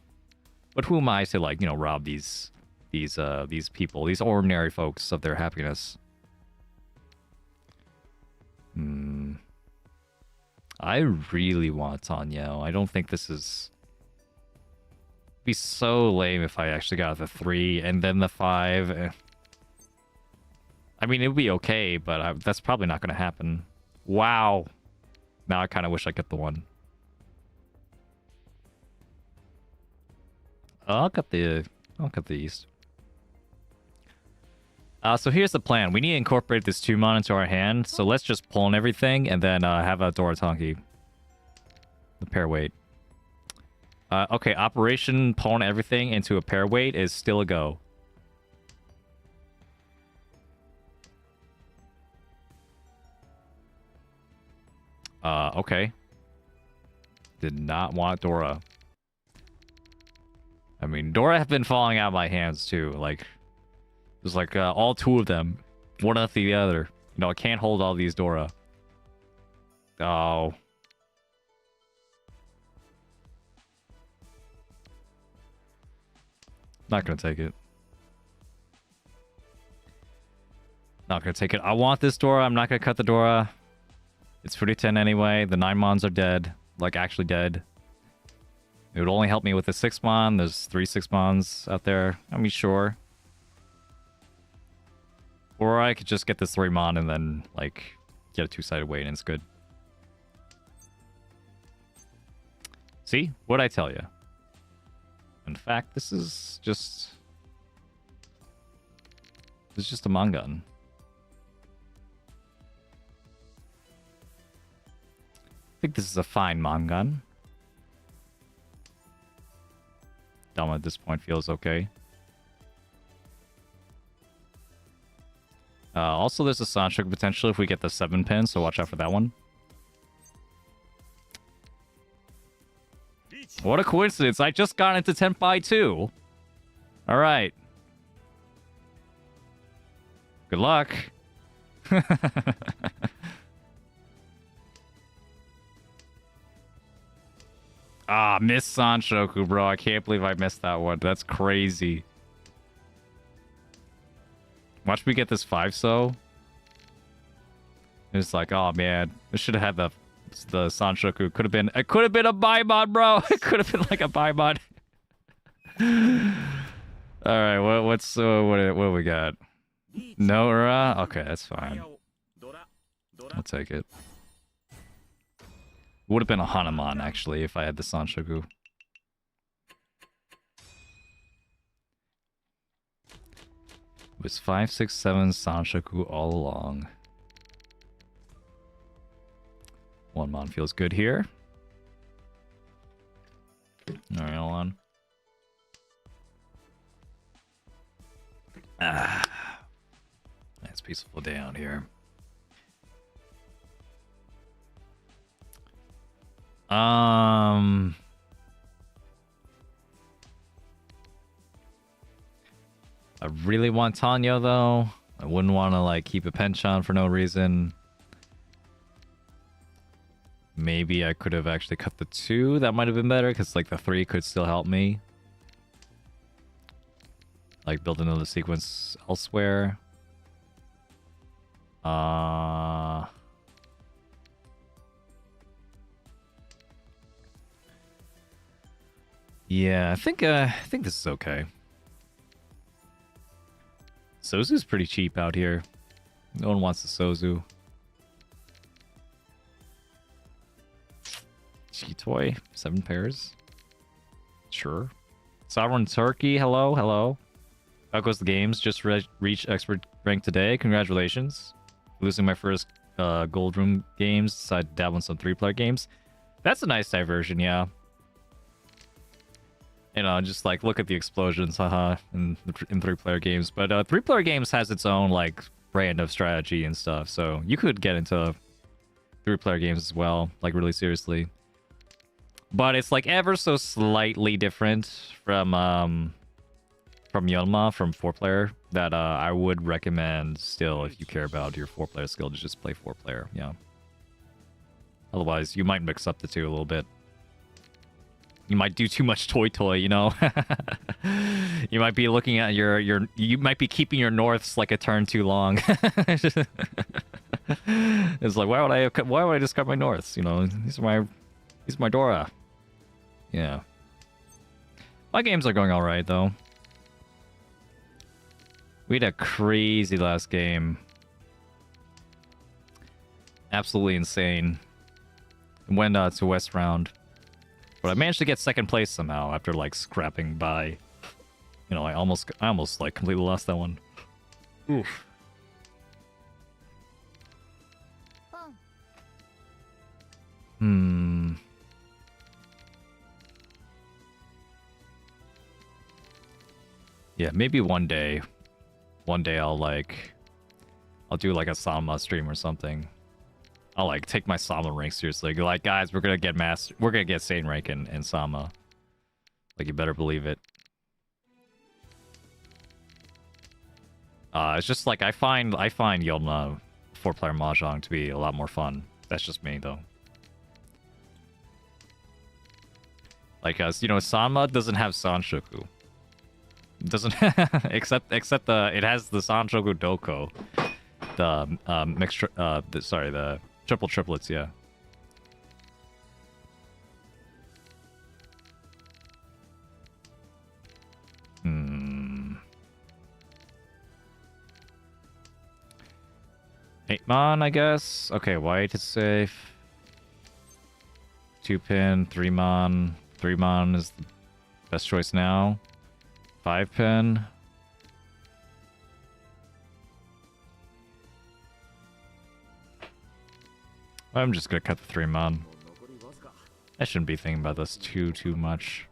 But who am I to, like, you know, rob these people, these ordinary folks of their happiness? I really want Tanyo. I don't think this is... It'd be so lame if I actually got the 3 and then the 5. I mean, it would be okay, but that's probably not going to happen. Wow. Now I kind of wish I got the 1. I'll cut the east. So here's the plan. We need to incorporate this 2-mon into our hand. So let's just pull in everything and then have a Doratanki. The pair weight. Okay, Operation Pawn everything into a pair weight is still a go. Okay. Did not want Dora. I mean, Dora have been falling out of my hands too. Like, there's like all 2 of them, one after the other. You know, I can't hold all these Dora. Oh. Not gonna take it. Not gonna take it. I want this Dora. I'm not gonna cut the Dora. It's 10 anyway. The 9-mons are dead. Like, actually dead. It would only help me with the 6-mon. There's 3 6-mons out there. I mean, sure. Or I could just get this 3-mon and then, like, get a 2-sided weight and it's good. See? What'd I tell you? In fact, this is just... It's just a Mongun. I think this is a fine Mongun. Dama at this point feels okay. Also, there's a Sanshoku potential if we get the 7-pin, so watch out for that one. What a coincidence. I just got into Tenpai 2. Alright. Good luck. Ah, missed Sanshoku, bro. I can't believe I missed that one. That's crazy. Watch me get this 5-so. It's like, oh man, I should have had the Sanshoku. Could have been. It could have been a Baimon, bro. It could have been like a Baimon. All right, what we got? Nora. Okay, that's fine. I'll take it. Would have been a Hanuman actually if I had the Sanshoku. It was 5, 6, 7 Sanshoku all along. 1 mon feels good here. All right, hold on. Ah, nice peaceful day out here. I really want Tanya though. I wouldn't want to like keep a penchant for no reason. Maybe I could have actually cut the 2. That might have been better because like the 3 could still help me. Like build another sequence elsewhere. Yeah, I think this is okay. Sozu's pretty cheap out here. No one wants the Sozu. Cheetoy, 7 pairs. Sure. Sovereign Turkey, hello, hello. How goes the games? Just reached expert rank today. Congratulations. Losing my first gold room games. Decided to dabble in some 3-player games. That's a nice diversion, yeah. You know, just like look at the explosions, haha, in 3-player games. But 3-player games has its own like brand of strategy and stuff. So you could get into 3-player games as well, like really seriously. But it's like ever so slightly different from Yonma, from 4-player, that I would recommend still if you care about your 4-player skill to just play 4-player, yeah. Otherwise, you might mix up the 2 a little bit. You might do too much toy, you know? You might be looking at you might be keeping your norths like a turn too long. It's like, why would I discard my norths? You know, these are my Dora. Yeah. My games are going alright though. We had a crazy last game. Absolutely insane. Went to West round. But I managed to get 2nd place somehow after like scrapping by. You know, I almost like completely lost that one. Oof. Yeah, maybe one day I'll do like a Sama stream or something. I'll like take my Sama rank seriously. Like, guys, we're gonna get Sane rank in Sama. Like, you better believe it. It's just like I find Yolna 4-player Mahjong to be a lot more fun. That's just me though. Like, you know, Sama doesn't have Sanshoku. It doesn't except it has the Sanshoku Doko. The mixture the triplets, yeah. Eight mon, I guess. Okay, white is safe. 2-pin, 3 mon. 3 mon is the best choice now. 5-pin. I'm just gonna cut the 3 mon. I shouldn't be thinking about this too much.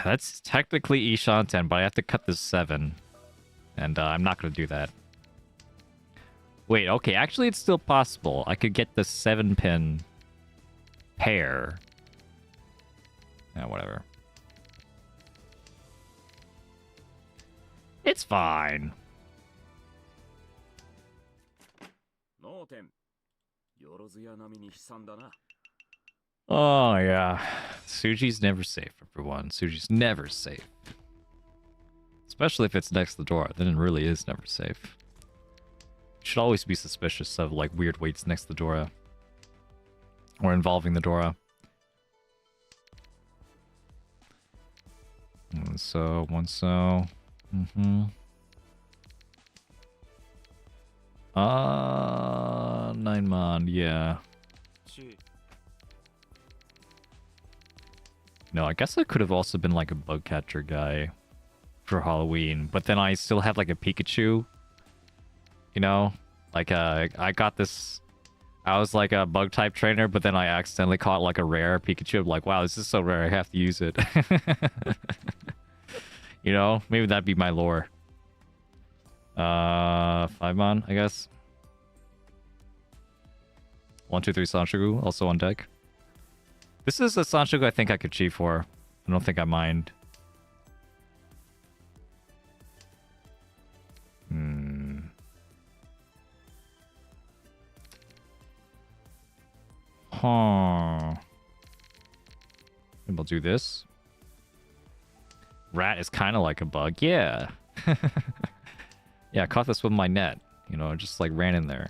That's technically Ishan 10, but I have to cut this 7. And I'm not gonna do that. Wait, okay, actually it's still possible. I could get the 7-pin pair. Yeah, whatever. It's fine. Oh, yeah. Suji's never safe, everyone. Suji's never safe. Especially if it's next to the door. Then it really is never safe. You should always be suspicious of, like, weird weights next to the Dora. Or involving the Dora. One so. 9 mon, yeah. No, I guess I could have also been like a bug catcher guy for Halloween, but then I still have like a Pikachu. You know? Like I got this, I was like a bug type trainer, but then I accidentally caught like a rare Pikachu. I'm like, wow, this is so rare, I have to use it. You know? Maybe that'd be my lore. 5 mon, I guess. 1, 2, 3 Sanshoku, also on deck. This is a Sanshoku I think I could cheat for. I don't think I mind. Huh. Maybe I'll do this. Rat is kind of like a bug. Yeah. Yeah, I caught this with my net. You know, I just like ran in there.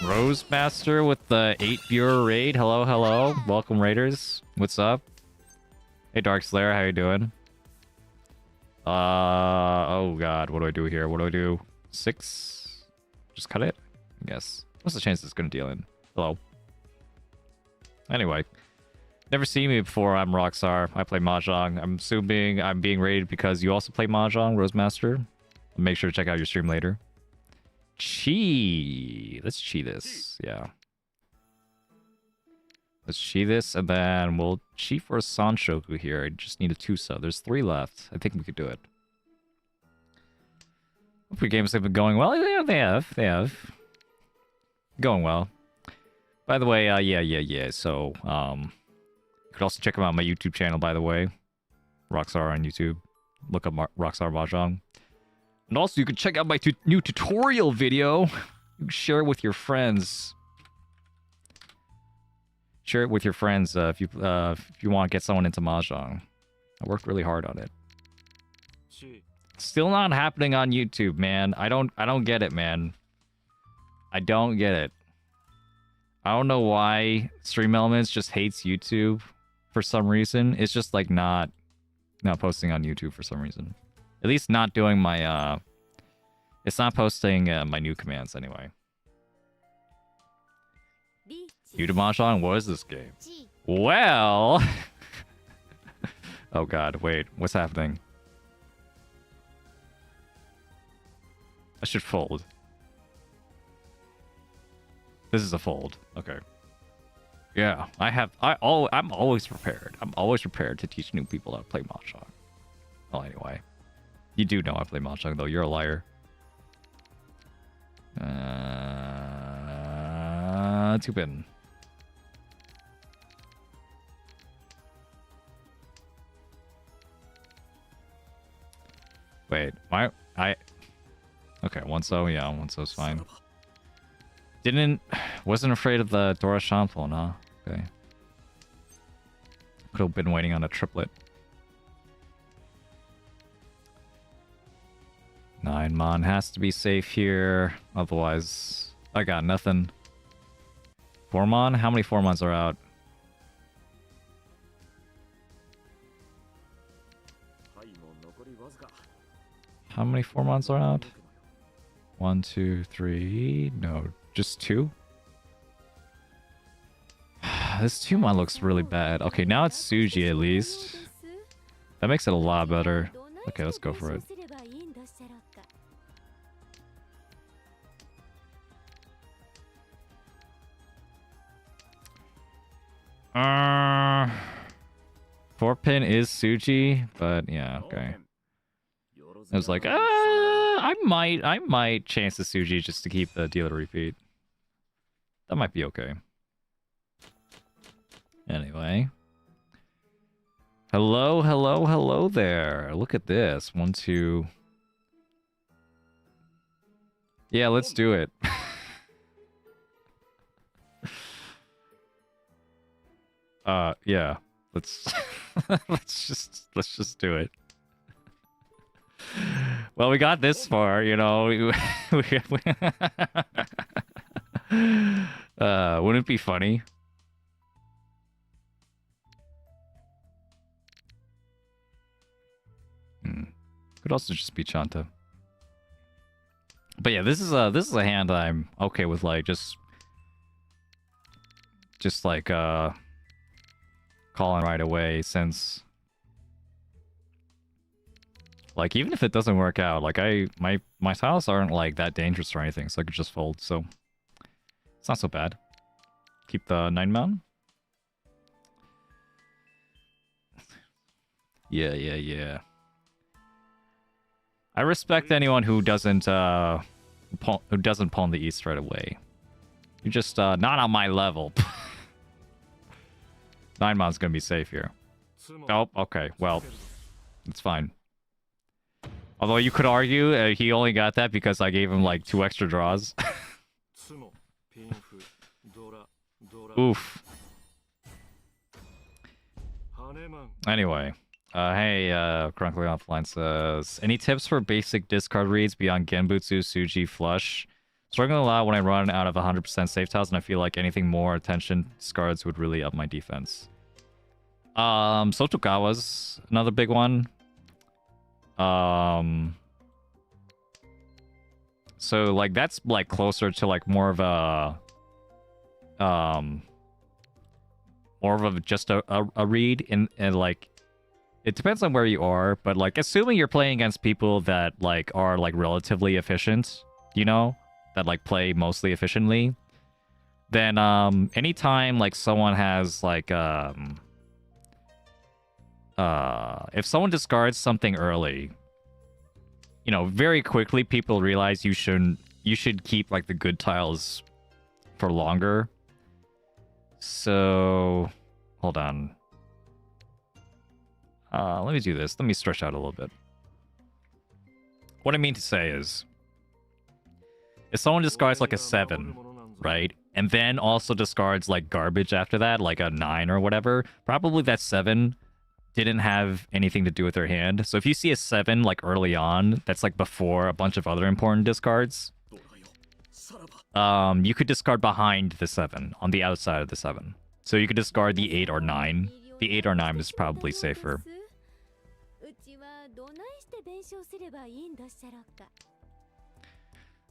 Rose Master with the 8 viewer raid. Hello, hello. Welcome, raiders. What's up? Hey, Dark Slayer, how you doing? Oh god, what do I do here? What do I do? 6? Just cut it? I guess. What's the chance it's gonna deal in? Hello. Anyway. Never seen me before. I'm Rockstar. I play Mahjong. I'm assuming I'm being raided because you also play Mahjong, Rose Master. Make sure to check out your stream later. Chi. Let's chi this. Yeah. Let's chi this, and then we'll chi for a Sanshoku here. I just need a 2-sub. There's 3 left. I think we could do it. Hopefully games have been going well. Yeah, they have. They have. Going well. By the way, yeah. So, you could also check out my YouTube channel, by the way. Rockstar on YouTube. Look up Rockstar Mahjong. And also, you can check out my new tutorial video. You can share it with your friends. Share it with your friends if you want to get someone into Mahjong. I worked really hard on it. Still not happening on YouTube, man. I don't get it, man. I don't get it. I don't know why Stream Elements just hates YouTube for some reason. It's just like not posting on YouTube for some reason. At least not doing my it's not posting my new commands anyway. YouTube Mahjong, what is this game? Well, oh god, wait, what's happening? I should fold. This is a fold. Okay. Yeah, I'm always prepared. I'm always prepared to teach new people how to play Mahjong. Well, anyway. You do know I play Mahjong, though. You're a liar. 2-pin. Wait, okay, 1-so, yeah, 1-so's fine. Wasn't afraid of the Dora Shampoo, huh? Okay. Could have been waiting on a triplet. 9 mon has to be safe here. Otherwise, I got nothing. 4 mon? How many 4 mons are out? How many 4 mons are out? 1, 2, 3. No, just 2? This 2 mon looks really bad. Okay, now it's Suji at least. That makes it a lot better. Okay, let's go for it. Uh, 4-pin is Suji, but yeah, okay. I was like, I might chance the Suji just to keep the dealer repeat. That might be okay. Anyway. Hello, hello, hello there. Look at this. 1, 2. Yeah, let's do it. Yeah. Let's let's just do it. Well, we got this far, you know. Wouldn't it be funny? Could also just be Chanta. But yeah, this is a hand that I'm okay with, like just like calling right away, since like even if it doesn't work out, like my tiles aren't like that dangerous or anything, so I could just fold, so it's not so bad. Keep the 9 mount. Yeah. I respect anyone who doesn't pawn the east right away. You're just not on my level. 9 mount's gonna be safe here. Oh, okay. Well, it's fine. Although you could argue he only got that because I gave him like 2 extra draws. Oof. Anyway. Hey, Chronically Offline says, any tips for basic discard reads beyond Genbutsu, Suji, Flush? Struggling a lot when I run out of 100% safe tiles, and I feel like anything more attention discards would really up my defense. Sotogawa's another big one. So like that's like closer to like more of a just a read in, and like it depends on where you are, but like assuming you're playing against people that like are like relatively efficient, you know, that like play mostly efficiently, then anytime like someone has like if someone discards something early, you know, very quickly people realize you should keep like the good tiles for longer. So hold on. Let me do this. Let me stretch out a little bit. What I mean to say is, if someone discards like a 7, right? And then also discards like garbage after that, like a 9 or whatever, probably that 7 didn't have anything to do with their hand. So if you see a 7 like early on, that's like before a bunch of other important discards, you could discard behind the 7, on the outside of the 7. So you could discard the 8 or 9. The 8 or 9 is probably safer.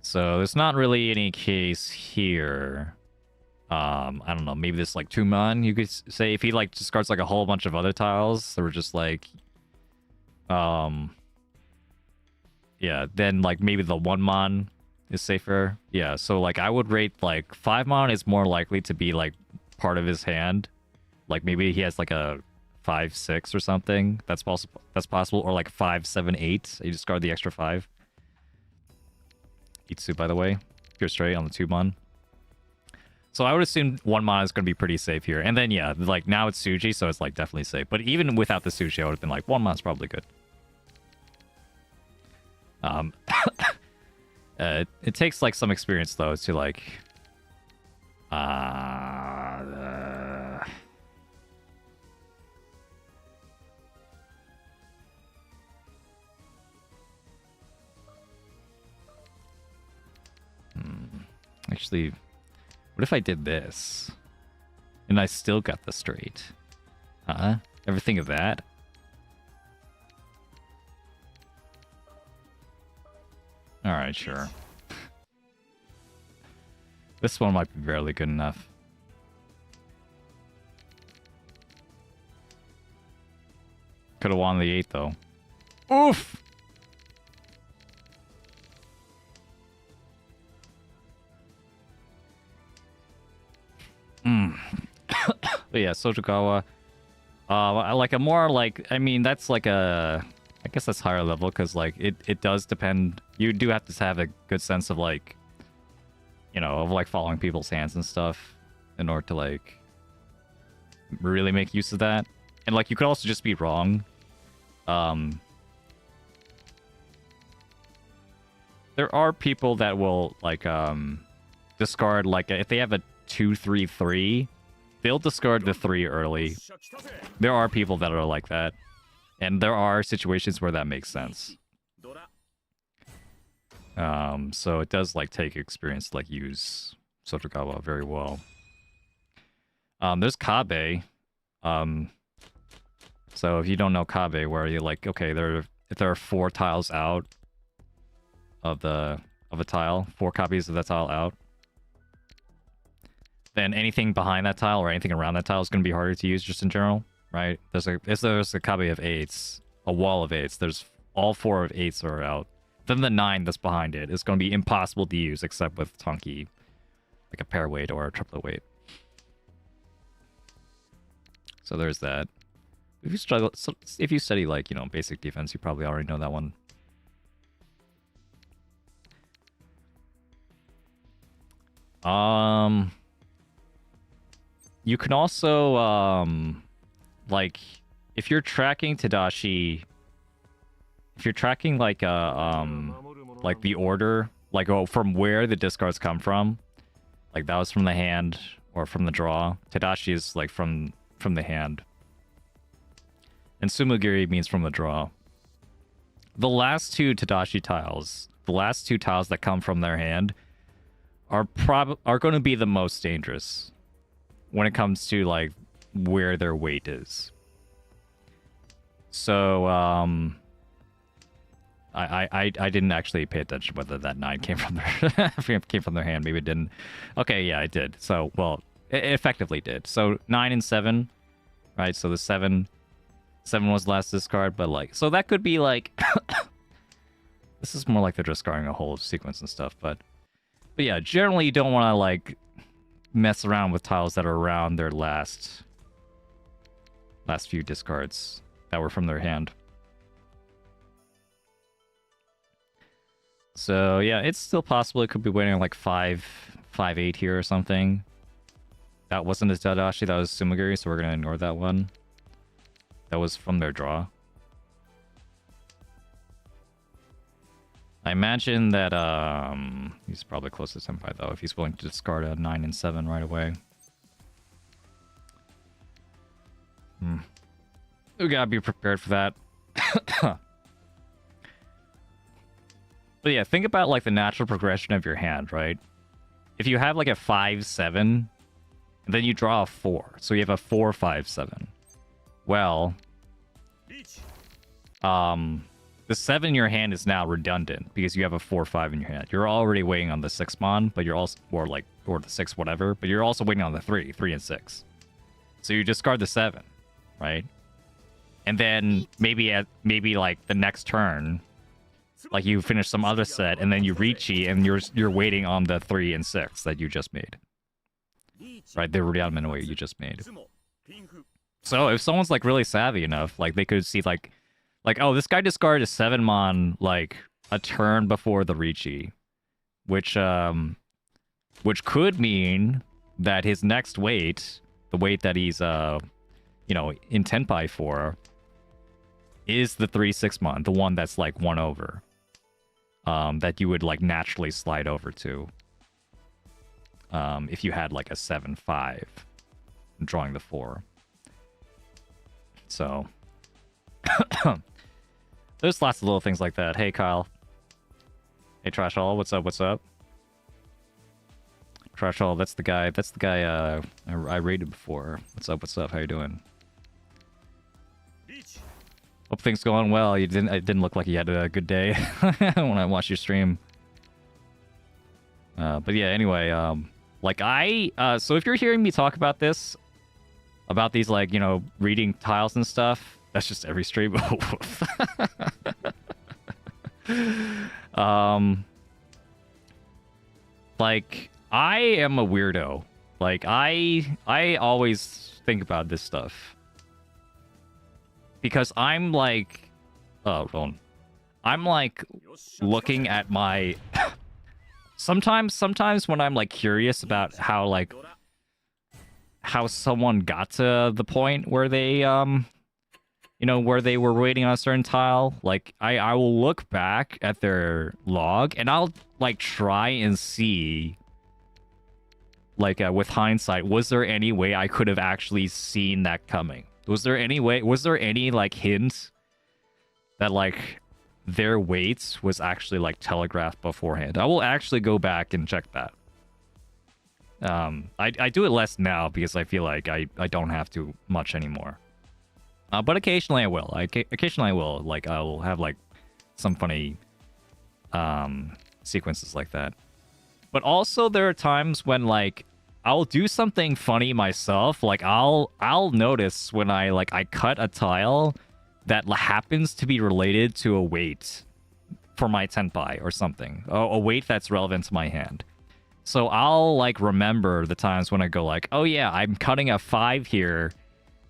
So there's not really any case here. I don't know, maybe this like 2-mon, you could say, if he like discards like a whole bunch of other tiles that were just like yeah, then like maybe the 1-mon is safer. Yeah, so like I would rate like 5-mon is more likely to be like part of his hand. Like maybe he has like a 5-6 or something. That's possible. Or like 5-7-8. You discard the extra 5. Itsu, by the way. You're straight on the 2-mon. So I would assume 1-mon is going to be pretty safe here. And then yeah, like now it's Suji, so it's like definitely safe. But even without the Suji, I would have been like 1-mon is probably good. It takes like some experience though to like actually, what if I did this and I still got the straight? Ever think of that? Alright, sure. This one might be barely good enough. Could have won the 8 though. Oof! But yeah, Sotogawa. Like a more like, I mean, that's like a, I guess that's higher level because like it does depend. You do have to have a good sense of like, you know, of like following people's hands and stuff in order to like really make use of that. And like you could also just be wrong. There are people that will like discard like if they have a 2-3-3, they'll discard the 3 early. There are people that are like that, and there are situations where that makes sense. So it does like take experience to like use Sotogawa very well. There's Kabe. So if you don't know Kabe, where you're like, okay, if there are 4 tiles out of a tile, 4 copies of that tile out, then anything behind that tile or anything around that tile is going to be harder to use just in general, right? There's a Kabe of 8s, a wall of 8s. There's all 4 of 8s are out. Then the 9 that's behind it is going to be impossible to use except with Tonki, like a pair weight or a triplet weight. So there's that. If you study like, you know, basic defense, you probably already know that one. You can also like if you're tracking Tadashi, if you're tracking like the order, like from where the discards come from, like that was from the hand or from the draw. Tadashi is like from the hand. And Sumogiri means from the draw. The last 2 Tadashi tiles, the last 2 tiles that come from their hand are going to be the most dangerous when it comes to like where their weight is. So I didn't actually pay attention whether that 9 came from their hand. Maybe it didn't. Okay, yeah, it did. So well, it effectively did. So 9 and 7, right? So the 7 was last discard, but like, so that could be like this is more like they're discarding a whole sequence and stuff, but yeah, generally you don't want to like mess around with tiles that are around their last few discards that were from their hand. So yeah, it's still possible it could be waiting on like 5-8 here or something. That wasn't a Tadashi, that was Sumogiri, so we're gonna ignore that one. That was from their draw. I imagine that he's probably close to Senpai though, if he's willing to discard a 9 and 7 right away. We gotta be prepared for that. But yeah, think about like the natural progression of your hand, right? If you have like a 5-7, then you draw a 4, so you have a 4-5-7. Well, the 7 in your hand is now redundant because you have a 4-5 in your hand. You're already waiting on the 6 mon, but you're also or the 6 whatever, but you're also waiting on the 3 and 6. So you discard the 7, right? And then maybe like the next turn, like you finish some other set, and then you Richi, and you're waiting on the 3 and 6 that you just made, right? The Ryumen you just made. So if someone's like really savvy enough, like they could see like oh, this guy discarded a 7 mon like a turn before the Richi, which could mean that his next weight, the weight that he's you know, in Tenpai for, is the 3-6 mon, the one that's like 1 over, that you would like naturally slide over to, if you had like a 7-5, drawing the 4. So there's lots of little things like that. Hey Kyle. Hey Trash All, what's up? What's up? Trash All, that's the guy I raided before. What's up? What's up? How you doing? Hope things going well. It didn't look like you had a good day when I watched your stream. But yeah, anyway, so if you're hearing me talk about this, about these like, you know, reading tiles and stuff, that's just every stream. Like I am a weirdo. Like I always think about this stuff because I'm like, I'm like looking at my sometimes when I'm like curious about how like how someone got to the point where they where they were waiting on a certain tile. Like I will look back at their log and I'll like try and see like with hindsight, was there any way I could have actually seen that coming? Was there any like hint that like their weights was actually like telegraphed beforehand? I will actually go back and check that. I do it less now because I feel like I don't have to much anymore. But occasionally I will. Occasionally I will. Like I'll have like some funny sequences like that. But also there are times when like I'll do something funny myself. Like I'll notice when I cut a tile that happens to be related to a weight for my tenpai or something. A weight that's relevant to my hand. So I'll like remember the times when I go like, oh yeah, I'm cutting a 5 here,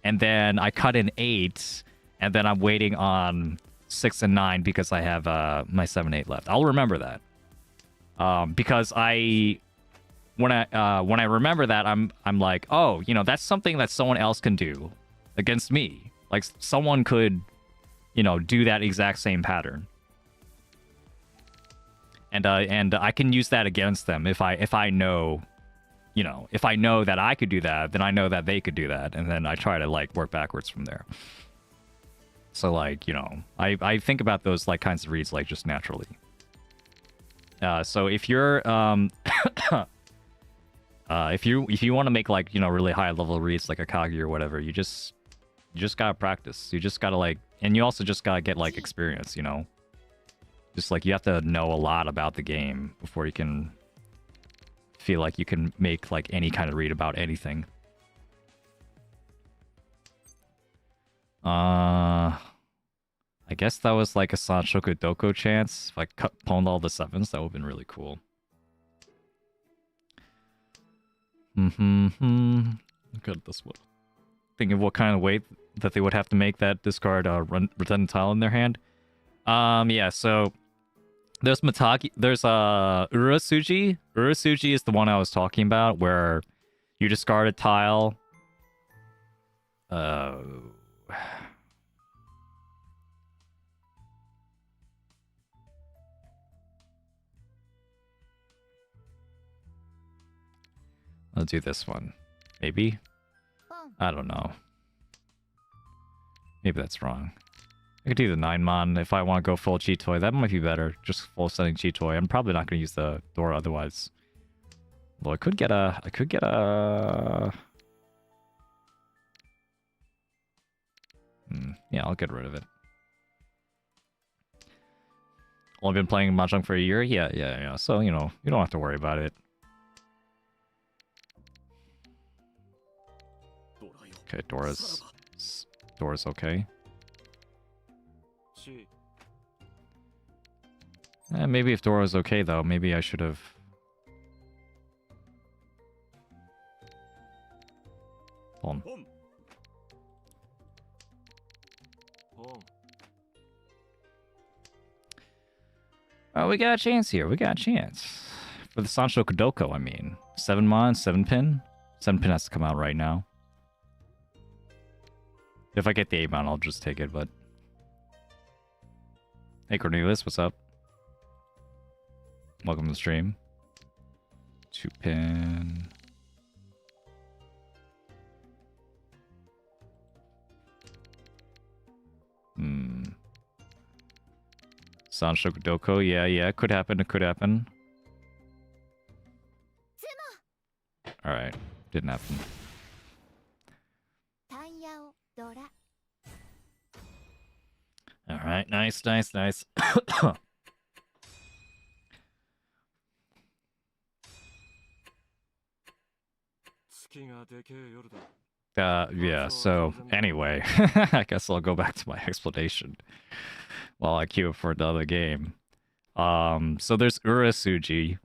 and then I cut an 8, and then I'm waiting on 6 and 9 because I have my 7, 8 left. I'll remember that. Because when I remember that, I'm like, oh, that's something that someone else can do against me. Like someone could, do that exact same pattern. And I can use that against them if I know, if I know that I could do that, then I know that they could do that, and then I try to like work backwards from there. So like, I think about those like kinds of reads like just naturally. So if you're if you want to make like really high level reads like Akagi or whatever, you just gotta practice. You just gotta like, and you also just gotta get like experience. Just like you have to know a lot about the game before you can feel like you can make like any kind of read about anything. I guess that was like a Sanshoku Doko chance. If I pwned all the 7s, that would have been really cool. Look at this one. Think of what kind of weight that they would have to make that discard redundant tile in their hand. Yeah, so there's Urasuji. Urasuji is the one I was talking about, where you discard a tile. I'll do this one. Maybe? I don't know. Maybe that's wrong. I could do the 9-mon if I want to go full Cheetoy. That might be better. Just full setting Cheetoy. I'm probably not going to use the door otherwise. Well, I could get a... Yeah, I'll get rid of it. Only been playing Mahjong for a year? Yeah. So, you don't have to worry about it. Okay, Dora's okay. Maybe if Dora's okay, though, maybe I should have... Hold on. Oh, we got a chance here. We got a chance. For the Sanshoku Doko, I mean. 7-mon, 7-pin. 7-pin has to come out right now. If I get the 8-mon, I'll just take it, but... Hey, Cornelius, what's up? Welcome to the stream. 2-pin... Sanshoku Doko, yeah, could happen, it could happen. Alright, didn't happen. Alright, nice. Yeah, so anyway, I guess I'll go back to my explanation while I queue up for another game. So there's Urasuji,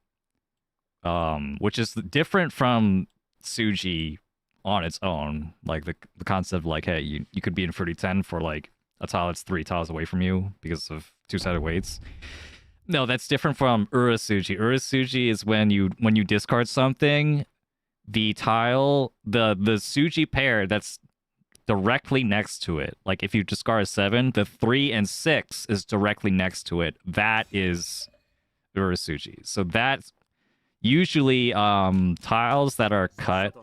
which is different from Suji on its own. Like the concept of like, hey, you could be in 30-10 for like a tile that's 3 tiles away from you because of 2-sided weights. No, that's different from Urasuji. Urasuji is when you discard something, the tile, the Suji pair that's directly next to it. Like if you discard a 7, the 3 and 6 is directly next to it. That is Urasuji. So that's usually tiles that are cut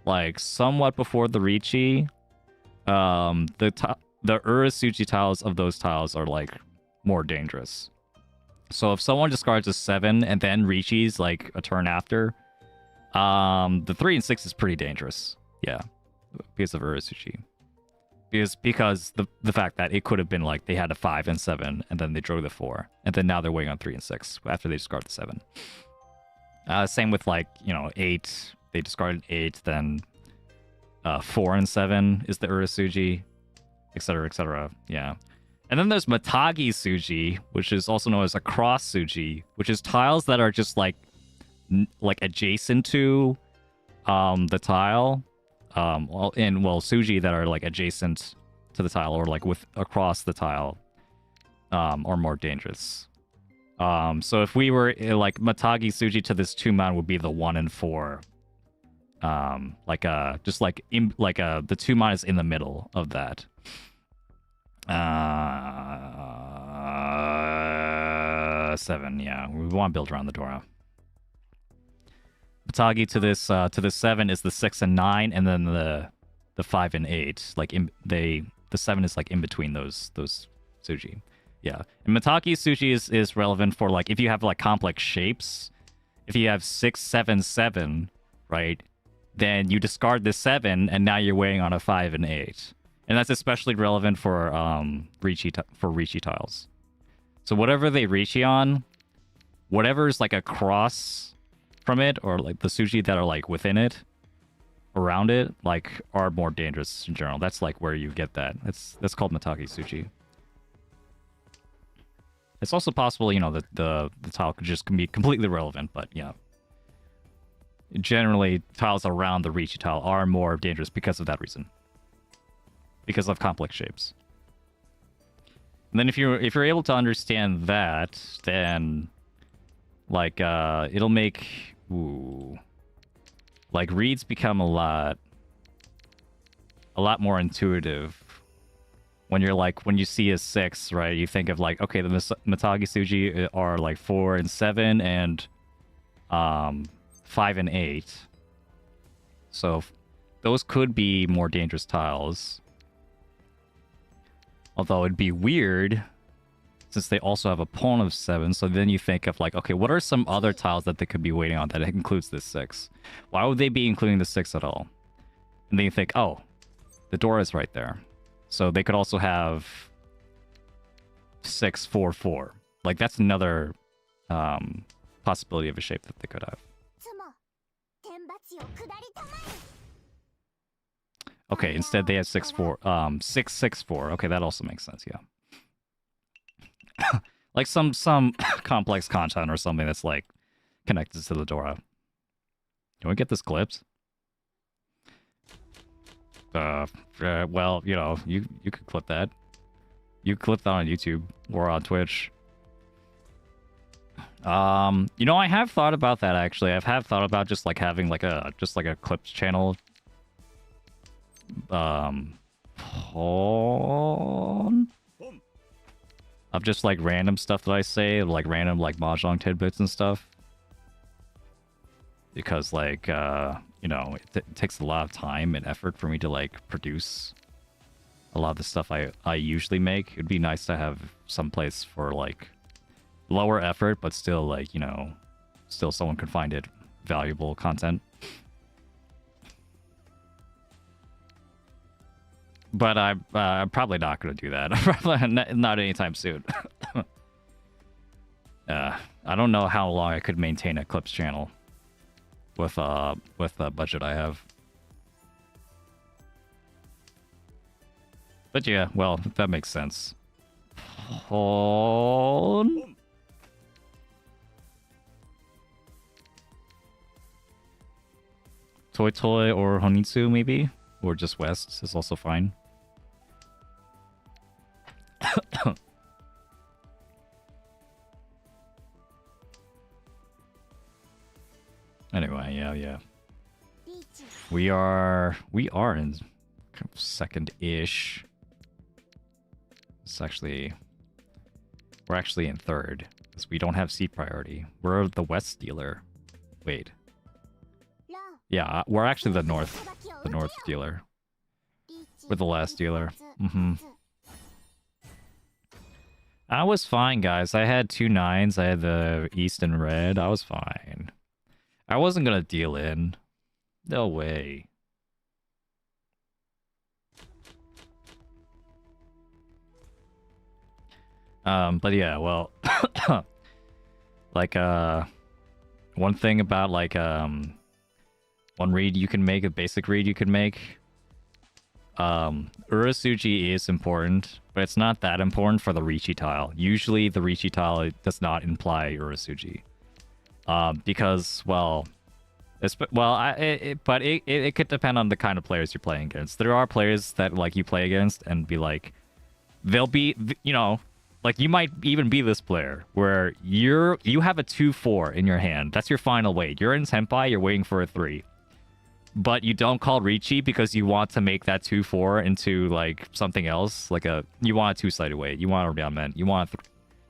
like somewhat before the Richi. The Urasuji tiles of those tiles are like more dangerous. So if someone discards a 7 and then Richi's like a turn after, the 3 and 6 is pretty dangerous. Yeah. Because of Urasuji. Because the fact that it could have been like they had a 5 and 7 and then they drew the 4 and then now they're waiting on 3 and 6 after they discard the 7. Same with like, 8. They discarded 8, then 4 and 7 is the Urasuji, etc., etc. Yeah. And then there's Matagi Suji, which is also known as a cross Suji, which is tiles that are just like adjacent to the tile. Suji that are like adjacent to the tile or like with across the tile are more dangerous. So if we were like Matagi Suji to this 2-man would be the 1 and 4. The 2-man is in the middle of that. 7, yeah. We want to build around the Dora. Matagi to this 7 is the 6 and 9, and then the 5 and 8. Like the 7 is like in between those Suji. Yeah. And Matagi Suji is relevant for like if you have like complex shapes. If you have 6, 7, 7, right? Then you discard the 7 and now you're waiting on a 5 and 8. And that's especially relevant for Richi tiles. So whatever they Richi on, whatever's like across from it, or like the Suji that are like within it, around it, like are more dangerous in general. That's like where you get that. That's called Matagi Suji. It's also possible, that the tile could just be completely irrelevant, but yeah. Generally, tiles around the Richi tile are more dangerous because of that reason. Because of complex shapes. And then if you're able to understand that, then like it'll make like reads become a lot more intuitive. When you see a 6, right? You think of like, okay, the Matagi Suji are like 4 and 7 and 5 and 8. So those could be more dangerous tiles. Although it'd be weird since they also have a pawn of 7. So then you think of like, okay, what are some other tiles that they could be waiting on that includes this 6? Why would they be including the 6 at all? And then you think, oh, the door is right there. So they could also have 6, 4, 4. Like that's another possibility of a shape that they could have. Okay, instead they have 6, 4, 6, 6, 4. Okay, that also makes sense, yeah. Like some complex content or something that's like connected to the Dora. Can we get this clipped? Well, you could clip that. You could clip that on YouTube or on Twitch. I have thought about that actually. I've thought about just like having like a clips channel. Of just like random stuff that I say, like random like Mahjong tidbits and stuff. Because like it takes a lot of time and effort for me to like produce a lot of the stuff I usually make. It'd be nice to have some place for like lower effort, but still like, still someone could find it valuable content. But I'm probably not going to do that. Probably not anytime soon. I don't know how long I could maintain a clips channel with the budget I have. But yeah, well, that makes sense. Toy Toy or Honitsu maybe, or just West is also fine. Anyway, yeah. We are in kind of second-ish. We're actually in third because we don't have seat priority. We're the West dealer. Wait. Yeah, we're actually the North dealer. We're the last dealer. I was fine, guys. I had 2 9s. I had the East and Red. I was fine. I wasn't gonna deal in. No way. But yeah, well, like, one thing about, like, one read you can make, a basic read you can make, Urasugi is important, but it's not that important for the Riichi tile. Usually the Riichi tile does not imply Urasugi. Because, well, it could depend on the kind of players you're playing against. There are players that, like, you play against and be like, they'll be, you know, like, you might even be this player where you have a 2-4 in your hand. That's your final weight. You're in Senpai, you're waiting for a 3. But you don't call Riichi because you want to make that 2-4 into, like, something else. Like you want a 2-sided weight. You want a Ryomen. You want a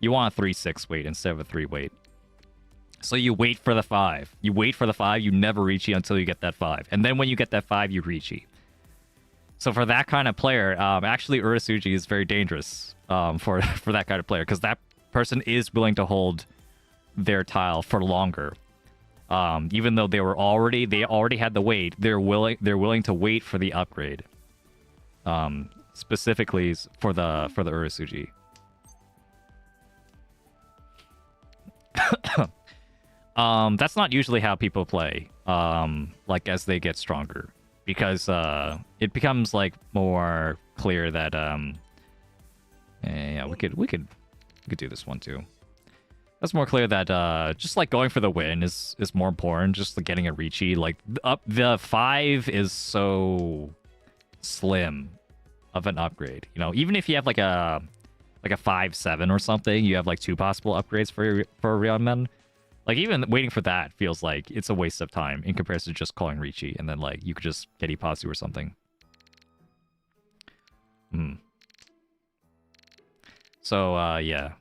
3-6 weight instead of a 3 weight. So you wait for the 5. You wait for the 5, you never Riichi until you get that 5. And then when you get that 5, you Riichi. So for that kind of player, actually Urasugi is very dangerous for that kind of player, because that person is willing to hold their tile for longer. Even though they already had the weight, they're willing to wait for the upgrade. Specifically for the Urasugi. That's not usually how people play, like, as they get stronger, because it becomes, like, more clear that yeah, we could do this one too. That's more clear that just, like, going for the win is more important. Just, like, getting a Riichi, like, the 5 is so slim of an upgrade. You know, even if you have like a 5-7 or something, you have like 2 possible upgrades for Ryomen. Like, even waiting for that feels like it's a waste of time in comparison to just calling Riichi, and then, like, you could just get Ipatsu or something. So, yeah.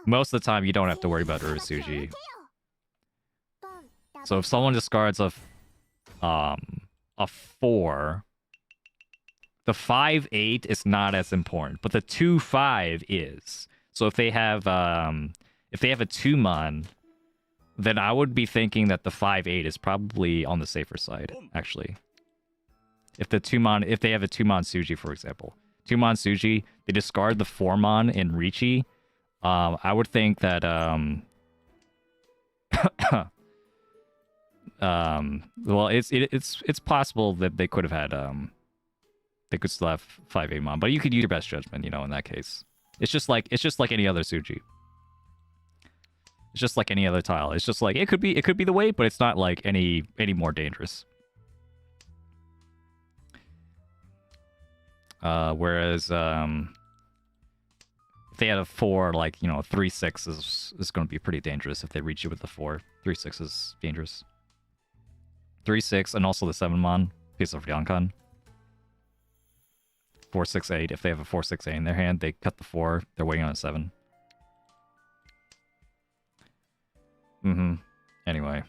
Most of the time, you don't have to worry about Urasugi. So if someone discards a 4, the 5-8 is not as important, but the 2-5 is. So if they have a 2-mon, then I would be thinking that the 5-8 is probably on the safer side, actually. If they have a 2-mon Suji, for example. 2-mon Suji, they discard the 4-mon in Riichi. I would think that well, it's possible that they could have had they could still have 5-8 mon, but you could use your best judgment, you know, in that case. It's just like any other Suji. It's just like any other tile. It's just like it could be the weight, but it's not like any more dangerous. Whereas if they had a 4, like, you know, 3-6 is going to be pretty dangerous if they reach you with the 4. 3-6 is dangerous. 3-6 and also the 7-mon piece of Ryankan. 4-6-8. If they have a 4-6-8 in their hand, they cut the 4. They're waiting on a 7. Anyway.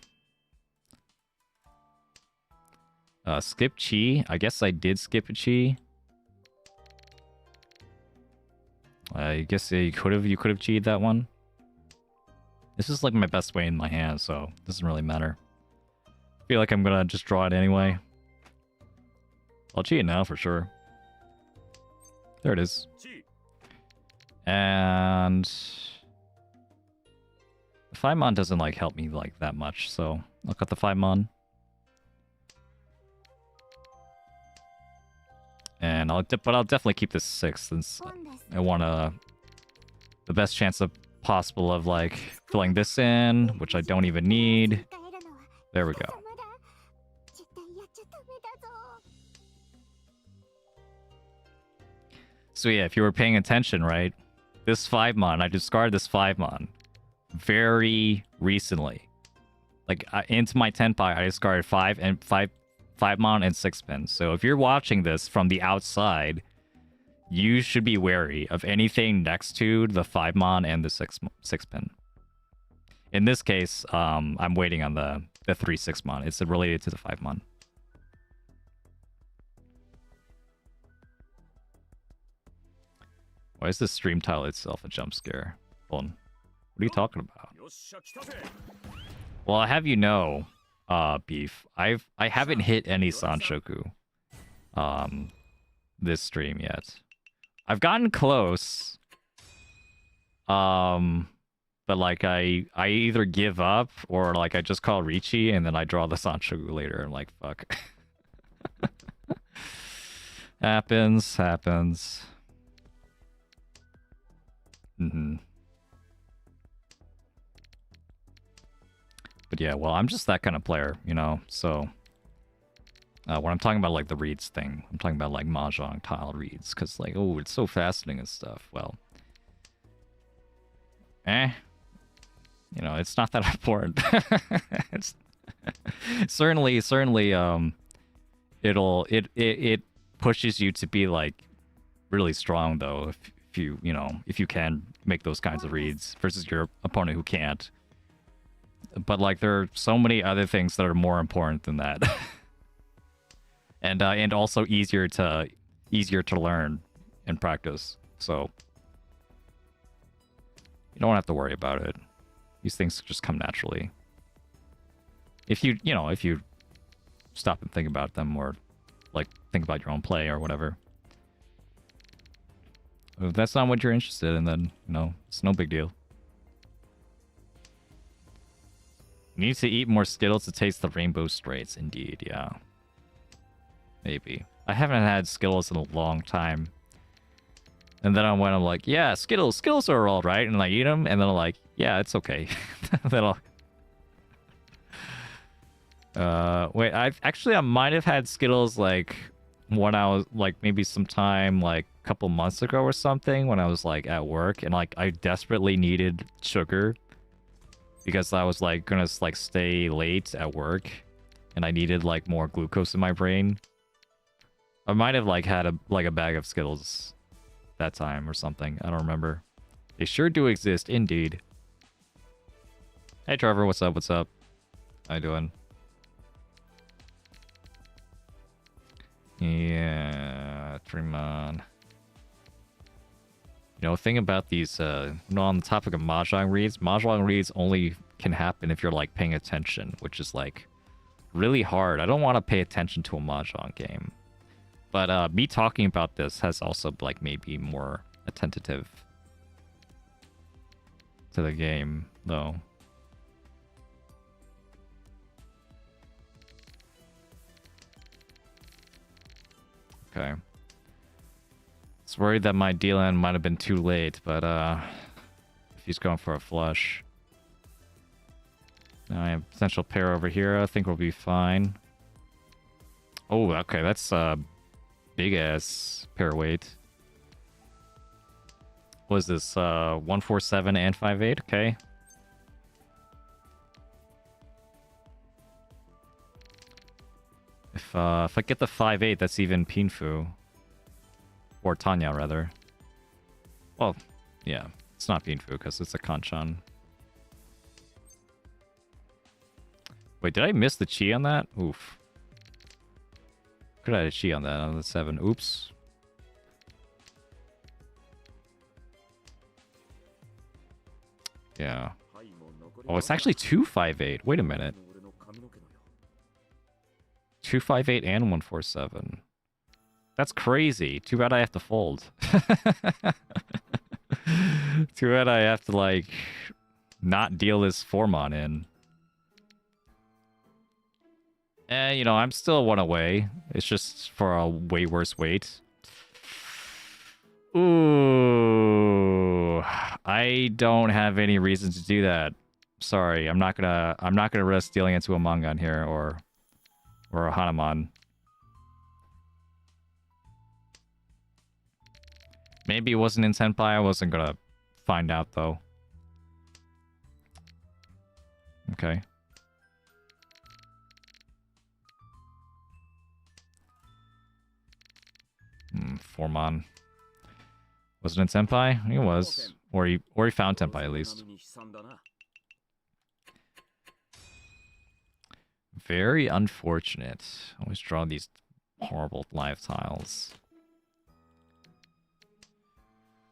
Skip Chi. I guess I did skip a Chi. I guess you could have cheated that one. This is like my best way in my hand, so it doesn't really matter. I feel like I'm gonna just draw it anyway. I'll cheat it now for sure. There it is. And the 5-mon doesn't like help me like that much, so I'll cut the 5-mon. And I'll definitely keep this 6 since I want the best chance possible of, like, filling this in, which I don't even need. There we go. So yeah, if you were paying attention, right? This 5-mon, I discarded this 5-mon very recently. Like into my Tenpai, I discarded 5 mon and 6 pins. So if you're watching this from the outside, you should be wary of anything next to the 5 mon and the 6 pin. In this case, I'm waiting on the 3/6 mon. It's related to the 5 mon. Why is the stream title itself a jump scare? Hold on. What are you talking about? Well, I have you know, Beef. I haven't hit any Sanshoku this stream yet. I've gotten close. But like I either give up or like I just call Ricci and then I draw the Sanshoku later. I'm like, fuck. Happens. But yeah, well, I'm just that kind of player, you know. So when I'm talking about like the reads thing, I'm talking about like Mahjong tile reads, because like, oh, it's so fascinating and stuff. Well, you know, it's not that important. It's certainly it pushes you to be like really strong though, if you can make those kinds of reads versus your opponent who can't. But like there are so many other things that are more important than that. And also easier to learn and practice. So you don't have to worry about it. These things just come naturally. If you stop and think about them, or like think about your own play or whatever. If that's not what you're interested in, then it's no big deal. You need to eat more Skittles to taste the rainbow straights. Indeed, yeah. Maybe. I haven't had Skittles in a long time. And then I'm like, yeah, Skittles are all right, and I eat them, and then I'm like, yeah, it's okay. Then wait, I might have had Skittles like when I was like maybe sometime like a couple months ago or something, when I was like at work and like I desperately needed sugar because I was like gonna like stay late at work and I needed like more glucose in my brain. I might have like had a bag of Skittles that time or something. I don't remember. They sure do exist, indeed. Hey Trevor, what's up? How you doing? Yeah, Tremon. Thing about these, on the topic of Mahjong reads only can happen if you're like paying attention, which is like really hard. I don't want to pay attention to a Mahjong game. But me talking about this has also like made me more attentive to the game, though. Okay. I was worried that my D-land might have been too late, but if he's going for a flush. Now I have potential pair over here. I think we'll be fine. Oh, okay, that's big ass pair weight. What is this? 147 and 58. Okay. If I get the 5/8, that's even Pinfu. Or Tanya, rather. Well, yeah. It's not Pinfu, because it's a Kanchan. Wait, did I miss the chi on that? Oof. Could I have a chi on that on the 7? Oops. Yeah. Oh, it's actually 2/58. Wait a minute. 2/58 and 147. That's crazy. Too bad I have to fold. Too bad I have to, like, not deal this 4-mon in. I'm still one away. It's just for a way worse weight. Ooh. I don't have any reason to do that. Sorry, I'm not gonna risk dealing into a Mangan here or a Hanuman. Maybe it wasn't in Senpai. I wasn't gonna find out though. Okay. Formon. Wasn't it Senpai? He was. Or he found Senpai at least. Very unfortunate. Always draw these horrible live tiles.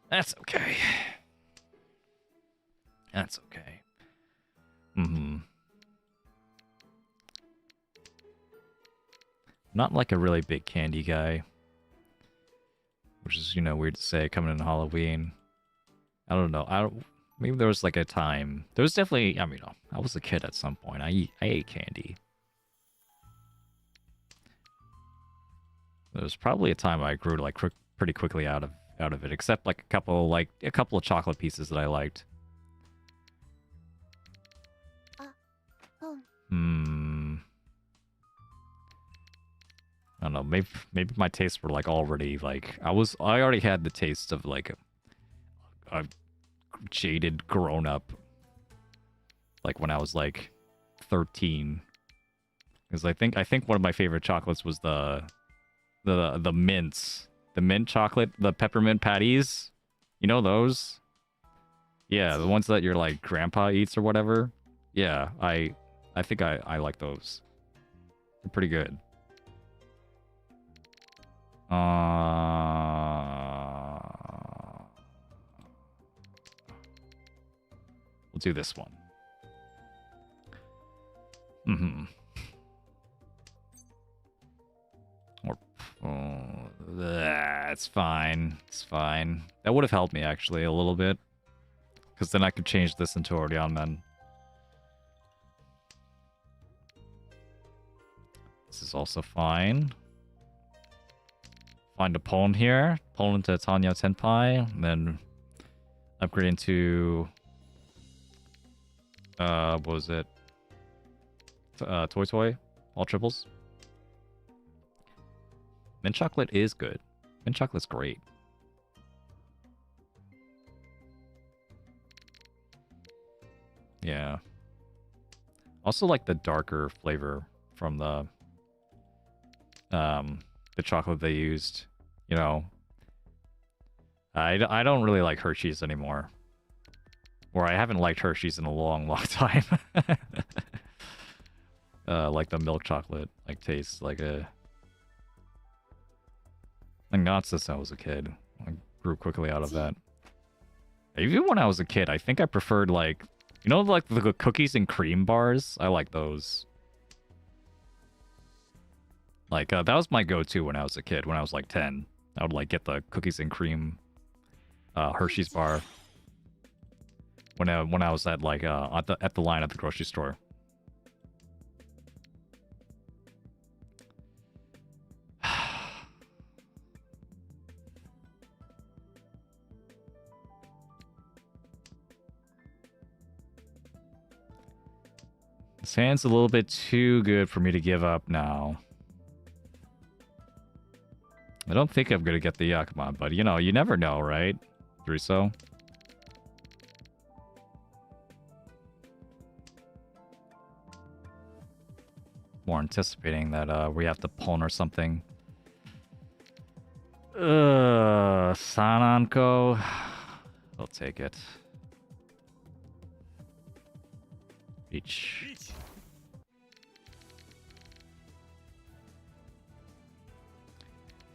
That's okay. That's okay. Not like a really big candy guy. Which is, you know, weird to say coming in Halloween. I don't know. Maybe there was like a time. There was definitely, I mean, I was a kid at some point. I ate candy. There was probably a time I grew like pretty quickly out of it, except like a couple of chocolate pieces that I liked. I don't know, maybe my tastes were like already like I already had the taste of like a jaded grown up, like when I was like 13. Because I think one of my favorite chocolates was the mints, the mint chocolate, the peppermint patties. You know those? Yeah, the ones that your like grandpa eats or whatever. Yeah, I think I like those. They're pretty good. We'll do this one. It's fine. It's fine. That would have helped me actually a little bit, because then I could change this into Orionmen. This is also fine. Find a pawn here. Pawn into Tanya Senpai. And then upgrade into... what was it? Toy. All triples. Mint chocolate is good. Mint chocolate's great. Yeah. Also like the darker flavor from the chocolate they used, you know. I don't really like Hershey's anymore. Or I haven't liked Hershey's in a long time. Like the milk chocolate, like tastes like a... Like not since I was a kid. I grew quickly out of that. Even when I was a kid, I think I preferred like... You know, like the cookies and cream bars? I like those. Like, that was my go-to when I was a kid, when I was like 10. I would like get the cookies and cream Hershey's bar when I was at like at the line at the grocery store. This hand's a little bit too good for me to give up now. I don't think I'm gonna get the Yakuman, but you know, you never know, right? Druso? More anticipating that we have to pawn or something. Sananko. I'll take it. Each.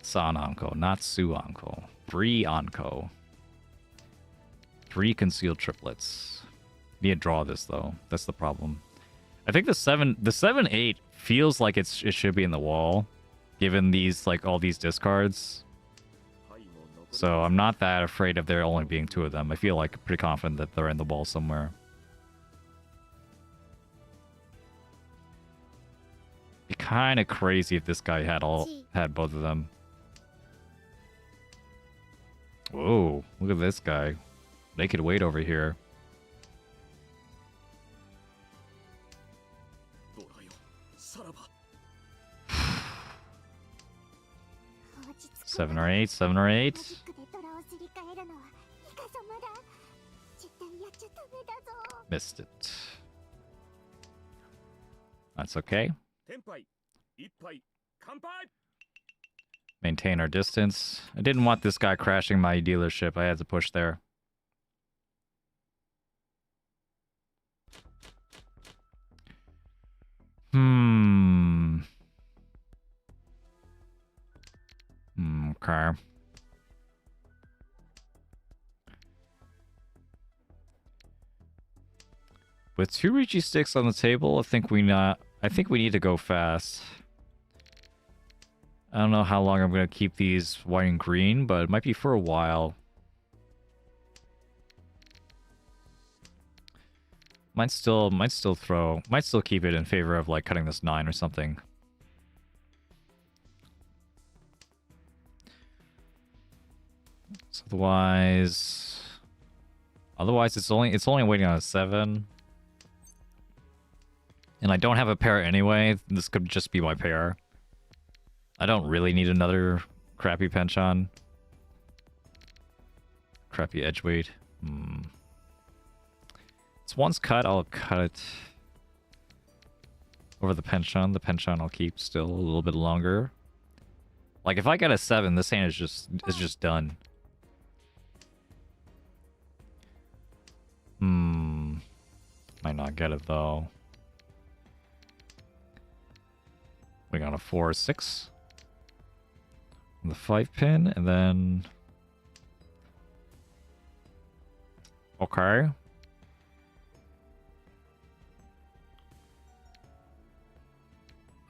Sananko, not Suanko. 3 Anko. 3 concealed triplets. Need to draw this though. That's the problem. I think the 7-8 feels like it should be in the wall, given these like all these discards. So I'm not that afraid of there only being 2 of them. I feel like pretty confident that they're in the wall somewhere. Be kind of crazy if this guy had both of them. Whoa, look at this guy. Naked weight over here. Seven or eight. Missed it. That's okay. Maintain our distance. I didn't want this guy crashing my dealership. I had to push there. Okay. With 2 Ricci sticks on the table, I think we need to go fast. I don't know how long I'm gonna keep these white and green, but it might be for a while. Might still keep it in favor of like cutting this 9 or something. So otherwise it's only waiting on a 7. And I don't have a pair anyway. This could just be my pair. I don't really need another crappy penchant. Crappy edge weight. It's once cut, I'll cut it over the penchant. The penchant I'll keep still a little bit longer. Like if I get a 7, this hand is just done. Might not get it though. We got a 4 or 6. The 5 pin, and then okay.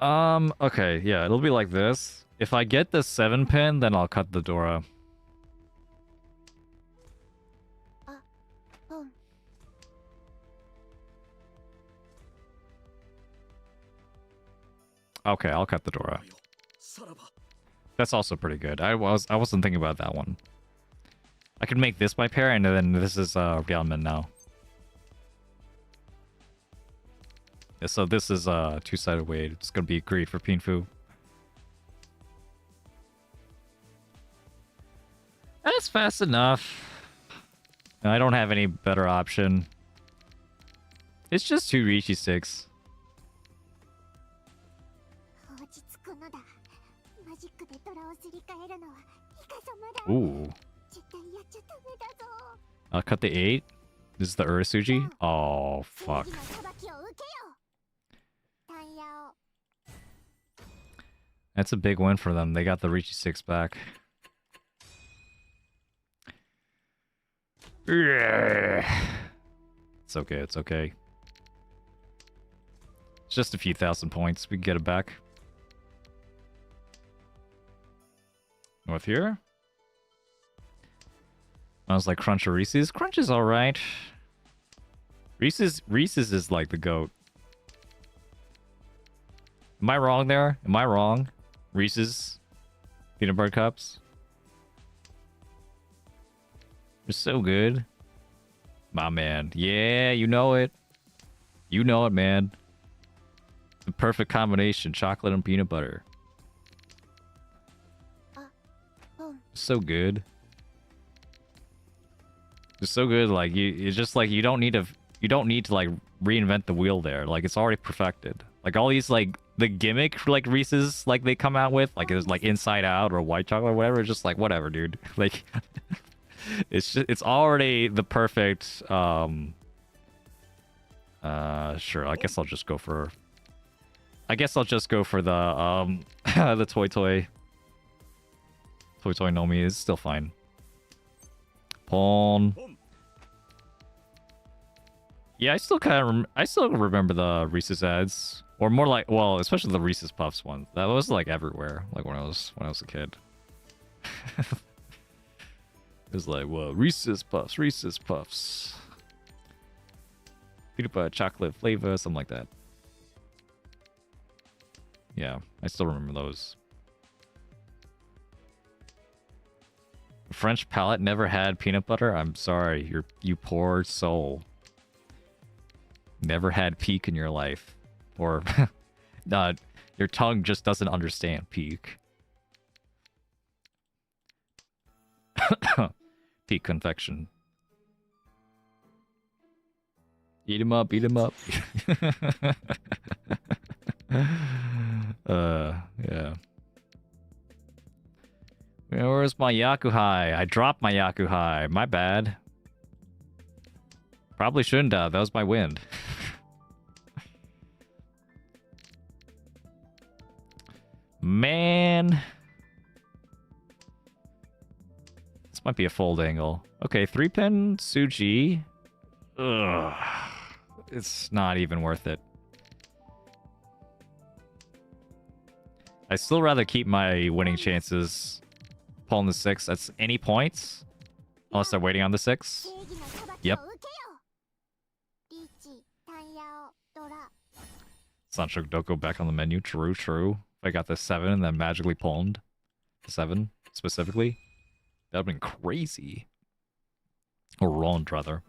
Okay, yeah, it'll be like this. If I get the 7 pin, then I'll cut the Dora. Okay, I'll cut the Dora. That's also pretty good. I wasn't thinking about that one. I could make this my pair, and then this is Realman now. Yeah, so this is two-sided weight. It's gonna be great for Pinfu. That's fast enough. I don't have any better option. It's just 2 Ricci sticks. Ooh. I'll cut the 8. This is the Urasuji. Oh, fuck. That's a big win for them. They got the Ricci 6 back. It's okay, it's okay. It's just a few thousand points. We can get it back. North here. I was like, Crunch or Reese's? Crunch is alright. Reese's is like the GOAT. Am I wrong there? Am I wrong? Reese's peanut butter cups. They're so good. My man. Yeah, you know it. You know it, man. The perfect combination. Chocolate and peanut butter. So good. It's so good, like it's just like you don't need to like reinvent the wheel there. Like it's already perfected. Like all these like the gimmick like Reese's like they come out with, like it's like Inside Out or white chocolate or whatever, it's just like whatever, dude. Like it's already the perfect sure, I guess I'll just go for the the Toy Nomi is still fine. Pawn. Yeah, I still remember the Reese's ads, or more like, well, especially the Reese's Puffs one. That was like everywhere, like when I was a kid. It was like, well, Reese's Puffs, peanut butter chocolate flavor, something like that. Yeah, I still remember those. French palate never had peanut butter? I'm sorry, you poor soul. Never had peak in your life. Or your tongue just doesn't understand peak. Peak confection. Eat him up, eat him up. Yeah. Where's my Yakuhai? I dropped my Yakuhai. My bad. Probably shouldn't have. That was my wind. Man. This might be a fold angle. Okay, 3-pin Suji. Ugh. It's not even worth it. I still rather keep my winning chances pulling the 6 at any points. Unless they're waiting on the 6. Yep. Sanshoku Doko back on the menu. True, true. If I got the 7 and then magically pwned the 7 specifically, that would have been crazy. Or wronged, rather.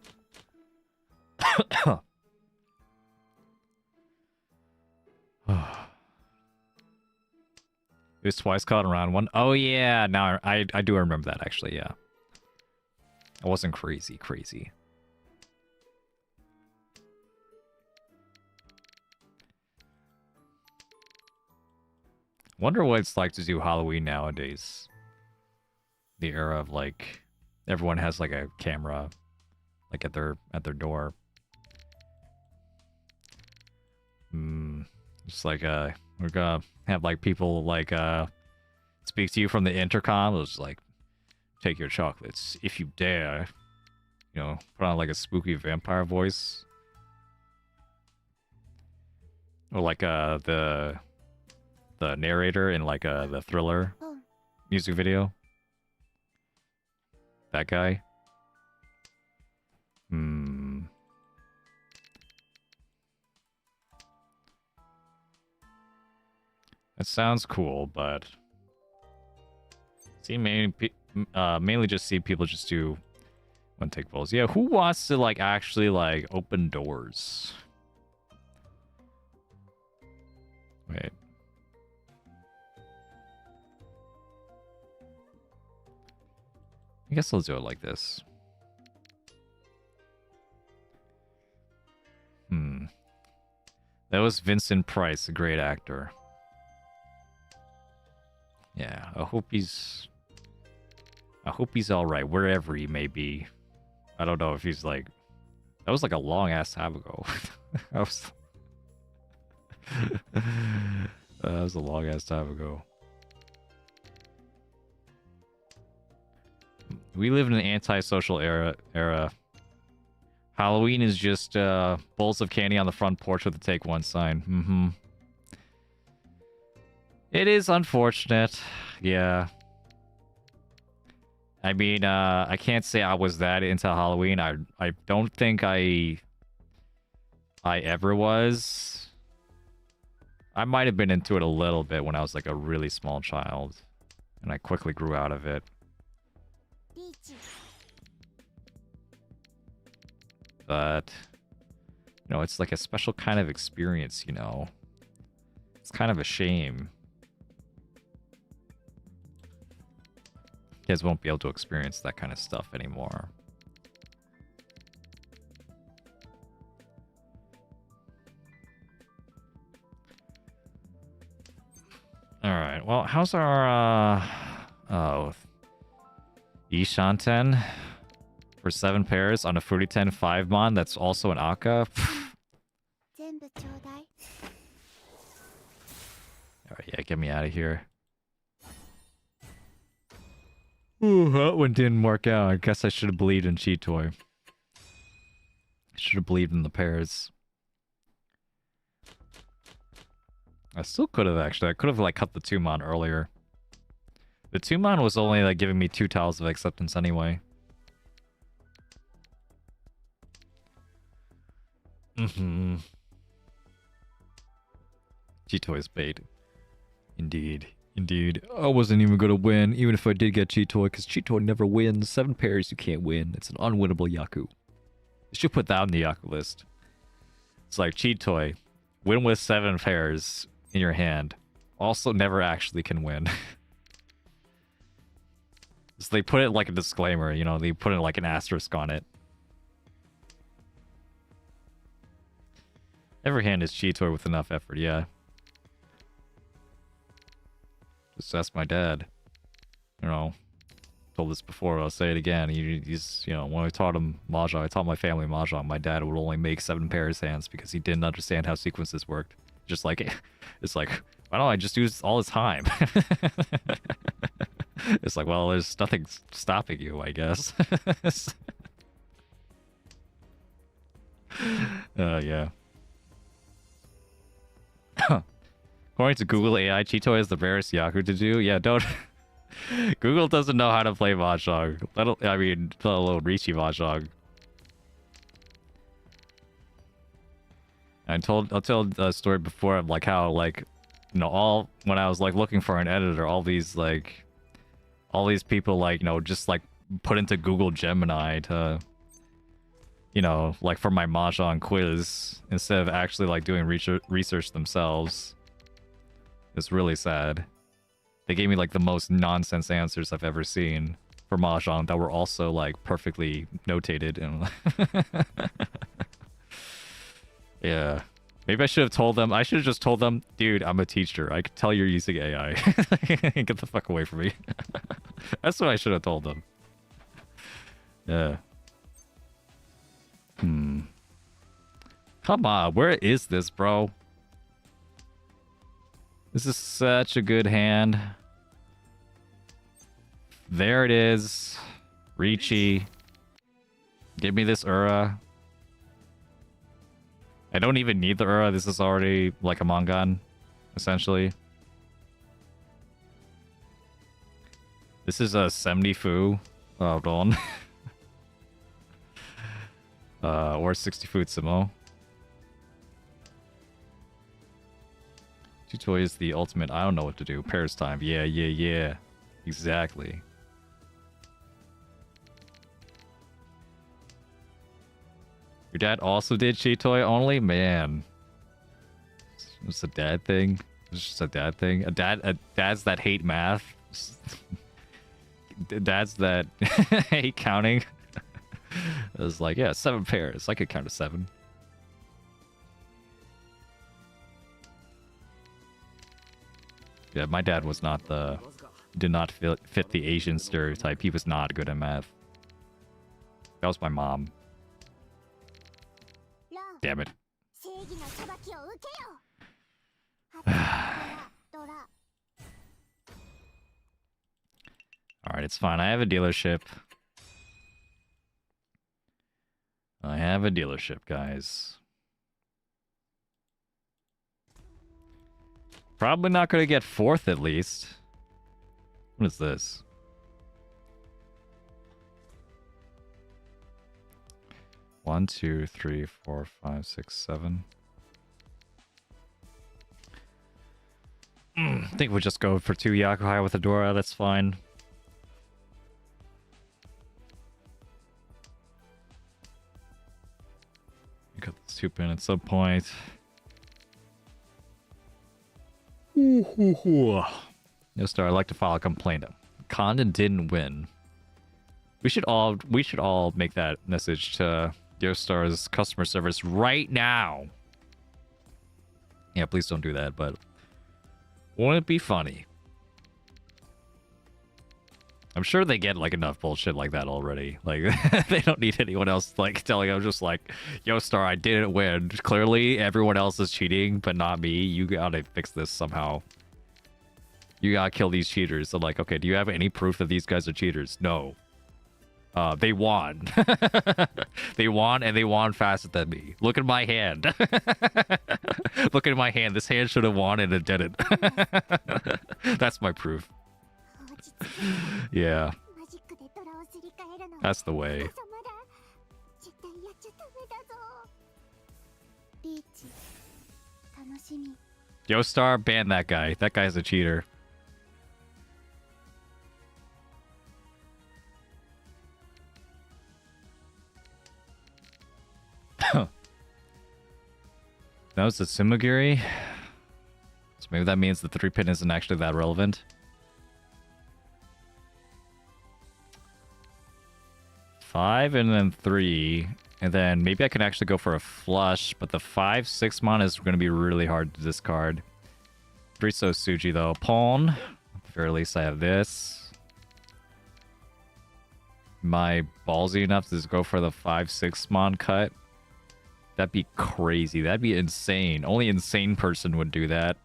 It was twice caught in round 1. Oh yeah, now I do remember that actually, yeah. It wasn't crazy. Wonder what it's like to do Halloween nowadays. The era of like everyone has like a camera like at their door. Just like we're gonna have like people like speak to you from the intercom. It was like, take your chocolates if you dare. You know, put on like a spooky vampire voice. Or like the narrator in like the Thriller music video. That guy. That sounds cool, but see, mainly just see people just do one take pulls. Yeah, who wants to like actually like open doors? Wait. I guess I'll do it like this. That was Vincent Price, a great actor. Yeah, I hope he's all right wherever he may be. I don't know if he's like. That was like a long ass time ago. That was a long ass time ago. We live in an antisocial era. Halloween is just bowls of candy on the front porch with a take one sign. It is unfortunate. Yeah. I mean, I can't say I was that into Halloween. I don't think I ever was. I might have been into it a little bit when I was like a really small child. And I quickly grew out of it. But, you know, it's like a special kind of experience, you know. It's kind of a shame. You guys won't be able to experience that kind of stuff anymore. Alright, well, how's our, Ishanten for 7 pairs on a Fruity 10 5-mon that's also an Akka? Alright, yeah, get me out of here. Ooh, that one didn't work out. I guess I should have believed in Cheat Toy. I should have believed in the pairs. I still could have, actually. I could have, like, cut the 2-mon earlier. The 2-mon was only, like, giving me 2 tiles of acceptance anyway. Cheat Toy's bait. Indeed. Indeed. I wasn't even gonna win, even if I did get Cheat Toy, because Cheat Toy never wins. 7 pairs, you can't win. It's an unwinnable Yaku. You should put that on the Yaku list. It's like Cheat Toy. Win with 7 pairs in your hand. Also never actually can win. So they put it like a disclaimer, you know, they put it like an asterisk on it. Every hand is Cheat Toy with enough effort, yeah. Just ask my dad. You know, told this before, I'll say it again. He's, you know, when I taught him Mahjong, I taught my family Mahjong, my dad would only make 7 pairs hands because he didn't understand how sequences worked. Just like, it's like, why don't I just use all the time? It's like, well, there's nothing stopping you, I guess. Yeah. According to Google AI, Cheeto is the rarest Yaku to do. Yeah, don't... Google doesn't know how to play Mahjong. Let alone Rishi Mahjong. I'll tell a story before of like how, like, you know, when I was like looking for an editor, all these people, like, you know, just like put into Google Gemini to, you know, like for my Mahjong quiz instead of actually like doing research themselves. It's really sad. They gave me like the most nonsense answers I've ever seen for Mahjong that were also like perfectly notated and yeah. Maybe I should have told them. I should have just told them, dude, I'm a teacher. I can tell you're using AI. Get the fuck away from me. That's what I should have told them. Yeah. Come on, where is this, bro? This is such a good hand. There it is. Ricci. Give me this Ura. I don't even need the Ura. This is already like a Mongan, essentially. This is a 70 Fu. Oh, hold on. Or 60 Fu Sumo. Tutoy is the ultimate. I don't know what to do. Pairs time. Yeah. Exactly. Your dad also did Cheetoy only? Man. It's a dad thing. It's just a dad thing. Dads that hate math. Dads that hate counting. It was like, yeah, 7 pairs. I could count to 7. Yeah, my dad was not did not fit the Asian stereotype. He was not good at math. That was my mom. Damn it. Alright, it's fine. I have a dealership. Guys. Probably not going to get 4th, at least. What is this? One, 2, 3, 4, 5, 6, 7. I think we'll just go for 2 Yakuhai with Adora. That's fine. You got this 2 pin at some point. No star, I'd like to file a complaint. Condon didn't win. We should all make that message to Yoastar's customer service right now. Yeah, please don't do that, but won't it be funny? I'm sure they get like enough bullshit like that already. Like they don't need anyone else like telling them just like, Yoastar, I didn't win. Clearly everyone else is cheating, but not me. You gotta fix this somehow. You gotta kill these cheaters. So like, okay, do you have any proof that these guys are cheaters? No. They won. They won, and they won faster than me. Look at my hand. Look at my hand. This hand should have won, and it didn't. That's my proof. Yeah. That's the way. Yoastar, ban that guy. That guy's a cheater. That was the Sumagiri. So maybe that means the 3-pin isn't actually that relevant. 5 and then 3. And then maybe I can actually go for a flush, but the 5-6 mana is going to be really hard to discard. 3 so Suji though. Pawn. At the very least I have this. Am I ballsy enough to just go for the 5-6 mon cut? That'd be crazy. That'd be insane. Only insane person would do that.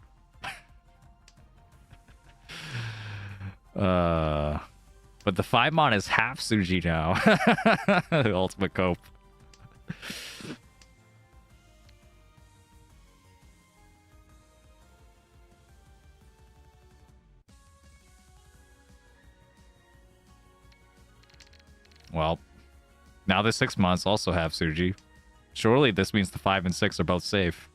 But the 5 mon is half Suji now. The ultimate cope. Well, now the 6 months also have Suji. Surely this means the 5 and 6 are both safe.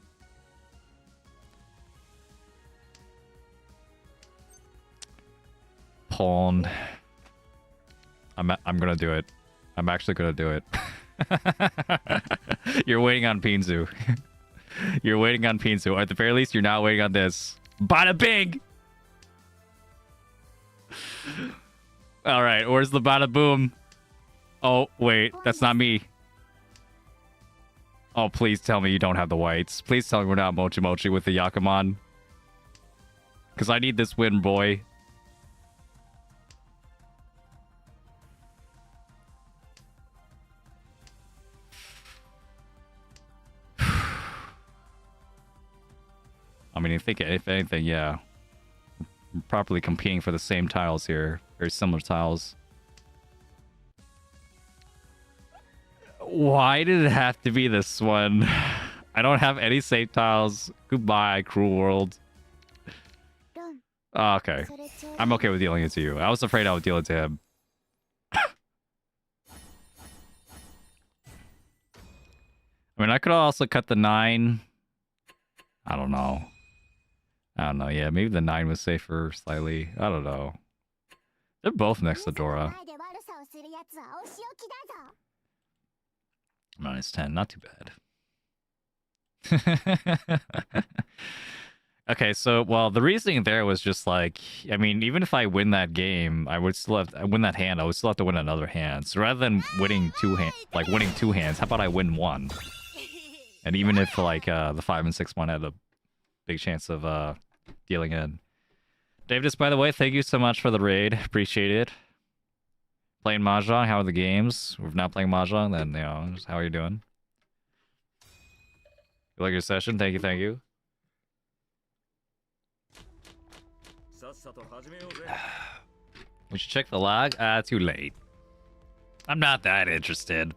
Pawn. I'm gonna do it. I'm actually gonna do it. You're waiting on Pinzu. You're waiting on Pinzu. Or at the very least, you're not waiting on this. Bada bing! Alright, where's the bada boom? Oh, wait, that's not me. Oh, please tell me you don't have the whites. Please tell me we're not Mochi Mochi with the Yakuman. Because I need this win, boy. I mean, I think if anything, yeah. We're properly competing for the same tiles here. Very similar tiles. Why did it have to be this one? I don't have any safe tiles. Goodbye, cruel world. Oh, okay. I'm okay with dealing it to you. I was afraid I would deal it to him. I mean, I could also cut the 9. I don't know. Yeah, maybe the 9 was safer slightly. I don't know. They're both next to Dora. -10, not too bad. Okay, so, well, the reasoning there was just like, I mean, even if I win that game, I would still have, I win that hand, I would still have to win another hand. So rather than winning two hands, how about I win one? And even if, like, the 5 and 6 one had a big chance of, dealing in. Davis, by the way, thank you so much for the raid. Appreciate it. Playing Mahjong, how are the games? If not playing Mahjong, then, you know, just how are you doing? You like your session? Thank you, thank you. We should check the log. Too late. I'm not that interested.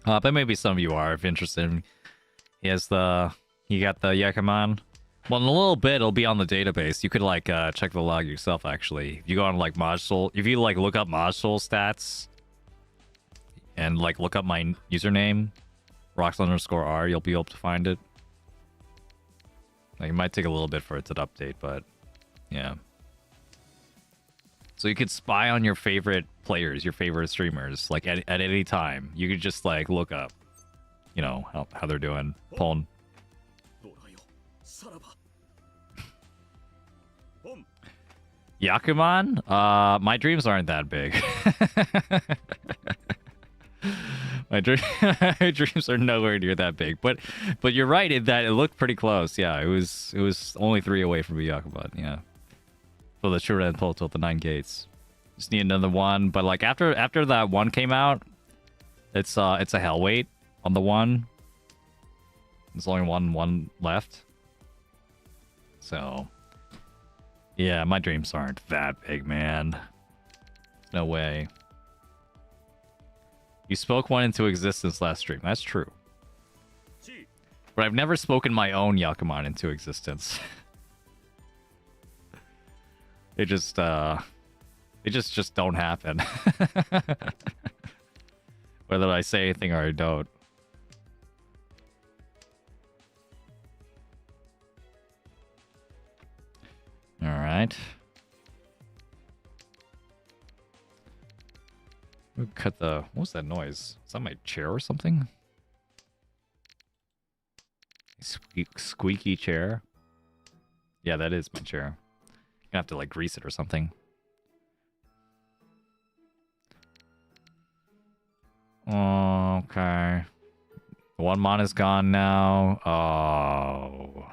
But maybe some of you are if interested. He got the Yakuman. Well, in a little bit, it'll be on the database. You could, like, check the log yourself, actually. If you go on, like, Mahjong Soul... If you, like, look up Mahjong Soul stats... And, like, look up my username... Rox_R, you'll be able to find it. Like, it might take a little bit for it to update, but... Yeah. So you could spy on your favorite players, your favorite streamers, like, at any time. You could just, like, look up... You know, how they're doing. Pon. Yakuman? My dreams aren't that big. my dreams are nowhere near that big. But you're right in that it looked pretty close. Yeah, it was only 3 away from a Yakuman. Yeah, for the Shuren Portal, the 9 gates. Just need another one. But like after that one came out, it's a hell wait on the one. There's only one left. So. Yeah, my dreams aren't that big, man. No way. You spoke one into existence last stream. That's true. But I've never spoken my own Yakuman into existence. They just don't happen. Whether I say anything or I don't. All right. We'll cut the... What was that noise? Is that my chair or something? Squeaky chair? Yeah, that is my chair. Gonna have to, like, grease it or something. Okay. One mon is gone now. Oh...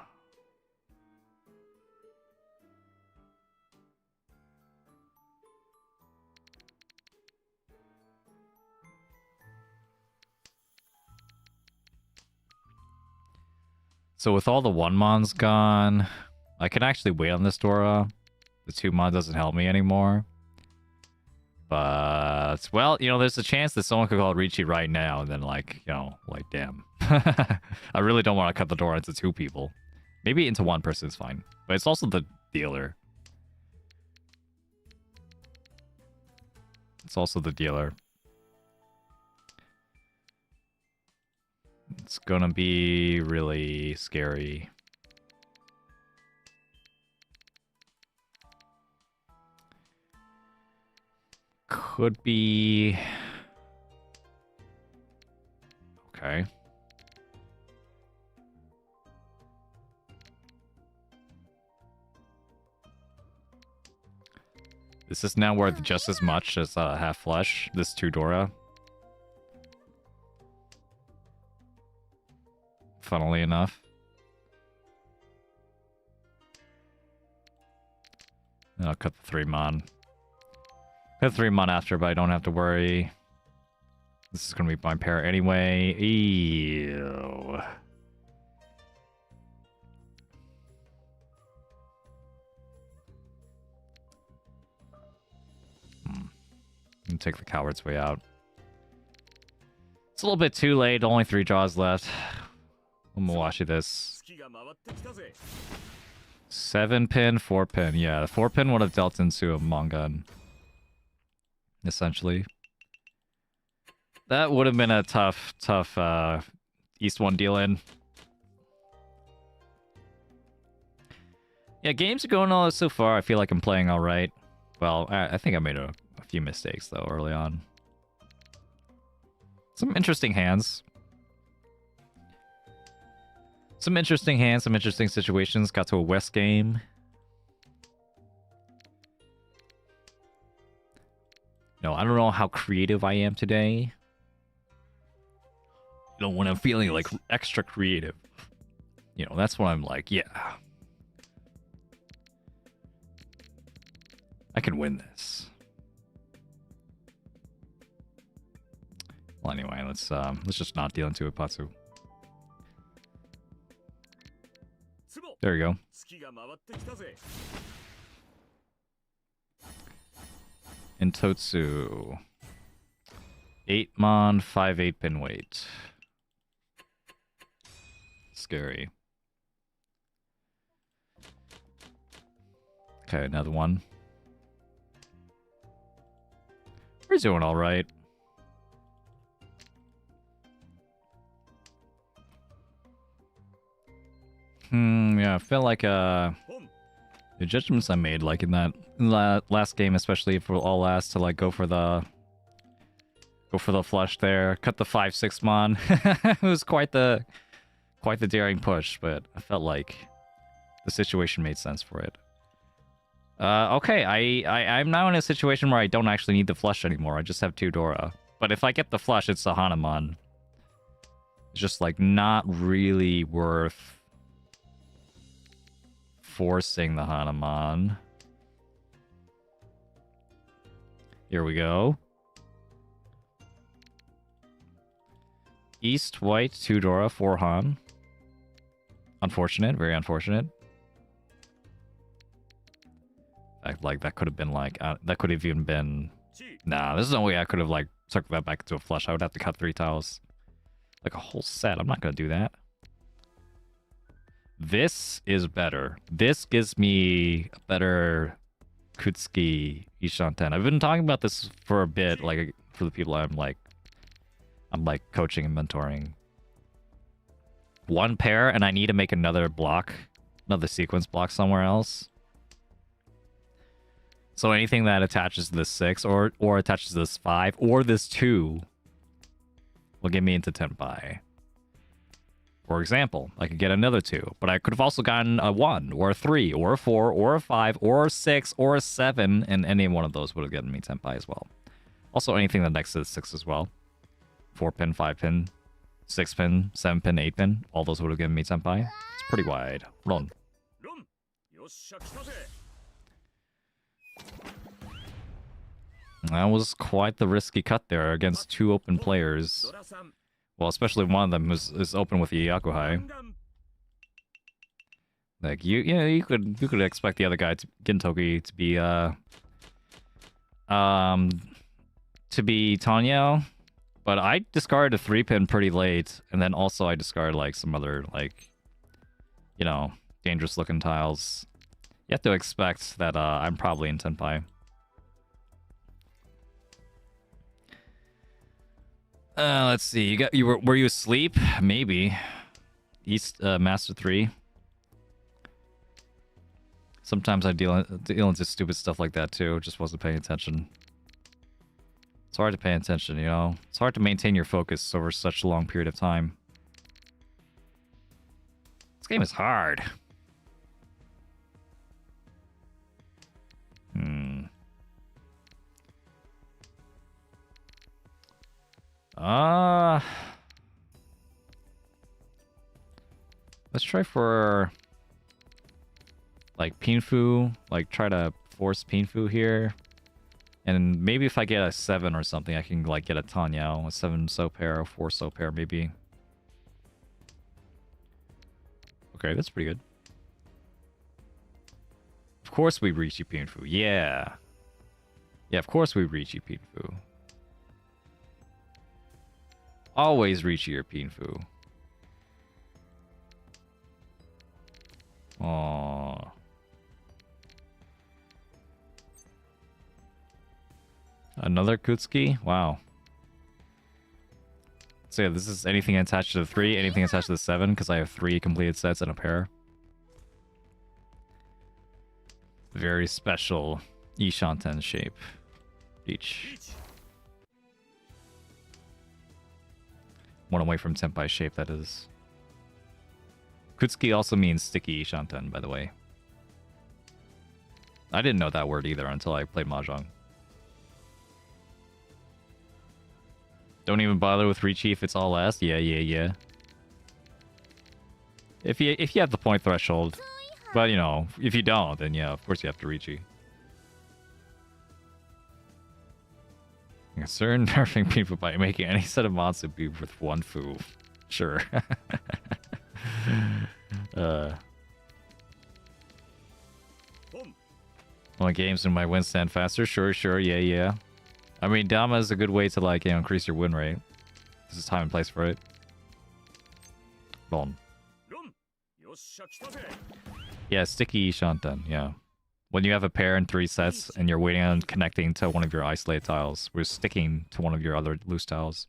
So with all the 1-mons gone, I can actually wait on this Dora. The 2-mon doesn't help me anymore. But, well, you know, there's a chance that someone could call Ricci right now, and then, like, you know, like, damn. I really don't want to cut the door into 2 people. Maybe into 1 person is fine. But it's also the dealer. It's also the dealer. It's gonna be really scary. Could be... Okay. This is now worth just as much as half flush, this 2 Dora. Funnily enough. And I'll cut the 3-mon. Cut 3-mon after, but I don't have to worry. This is gonna be my pair anyway. Ew. And take the coward's way out. It's a little bit too late. Only 3 draws left. I'm gonna wash you this. 7-pin, 4-pin. Yeah, the 4-pin would have dealt into a Mongun. Essentially. That would have been a tough East 1 deal in. Yeah, games are going all so far. I feel like I'm playing alright. Well, I think I made a few mistakes, though, early on. Some interesting hands. Some interesting hands, some interesting situations. Got to a West game. No, I don't know how creative I am today. You know, when I'm feeling like extra creative. You know, that's when I'm like, yeah. I can win this. Well, anyway, let's just not deal into it, Patsu. There you go. In Totsu. 8-mon, 5 8-pin weight. Scary. Okay, another one. We're doing alright. Yeah, I feel like the judgments I made, like in that last game, especially for all last, to like go for the flush there, cut the 5-6-mon. It was quite the daring push, but I felt like the situation made sense for it. Okay, I'm now in a situation where I don't actually need the flush anymore. I just have 2 Dora. But if I get the flush, it's a Hanamon. It's just like not really worth forcing the Hanamon. Here we go. East white, 2 Dora, 4 Han. Unfortunate, very unfortunate. Like that could have been like that could have even been. Nah, there's no way I could have like circled that back into a flush. I would have to cut 3 tiles, like a whole set. I'm not gonna do that. This is better. This gives me a better Kutsuki Ishanten. I've been talking about this for a bit, like for the people I'm like coaching and mentoring. 1 pair, and I need to make another block, another sequence block somewhere else. So anything that attaches to this 6 or attaches to this 5 or this 2 will get me into Tenpai. For example, I could get another 2, but I could have also gotten a 1 or a 3 or a 4 or a 5 or a 6 or a 7, and any one of those would have gotten me Tenpai as well. Also, anything that next to the 6 as well. 4-pin, 5-pin, 6-pin, 7-pin, 8-pin. All those would have given me Tenpai. It's pretty wide. Ron. That was quite the risky cut there against 2 open players. Well, especially one of them is open with Yakuhai. Like you could expect the other guy to Gintoki to be Tanyo, but I discarded a 3-pin pretty late, and then also I discarded like some other like, you know, dangerous looking tiles. You have to expect that I'm probably in Tenpai. Let's see. Were you asleep? Maybe. East Master 3. Sometimes I deal into stupid stuff like that too. Just wasn't paying attention. It's hard to pay attention, you know? It's hard to maintain your focus over such a long period of time. This game is hard. Let's try for like Pinfu, like try to force Pinfu here. And maybe if I get a 7 or something, I can like get a Tanyao, a 7 so pair, a 4 so pair maybe. Okay, that's pretty good. Of course we reach you, Pinfu. Yeah. Yeah, of course we reach you, Pinfu. Always reach your Pinfu. Aww. Another Kutsuki? Wow. So yeah, this is anything attached to the 3, anything attached to the 7, because I have 3 completed sets and a pair. Very special Ishanten shape. Each. One away from Tenpai shape, that is. Kutsuki also means sticky Ishanten, by the way. I didn't know that word either until I played Mahjong. Don't even bother with Richi if it's all last. Yeah. If you have the point threshold, but you know, if you don't, then yeah, of course you have to Richi. A certain nerfing people by making any set of monster be with 1 foo. Sure. Want games in my win stand faster? Sure, yeah. I mean, Dama is a good way to, like, you know, increase your win rate. This is time and place for it. Bon. Yeah, sticky Shanten, yeah. When you have a pair in 3 sets and you're waiting on connecting to one of your isolated tiles, we're sticking to one of your other loose tiles.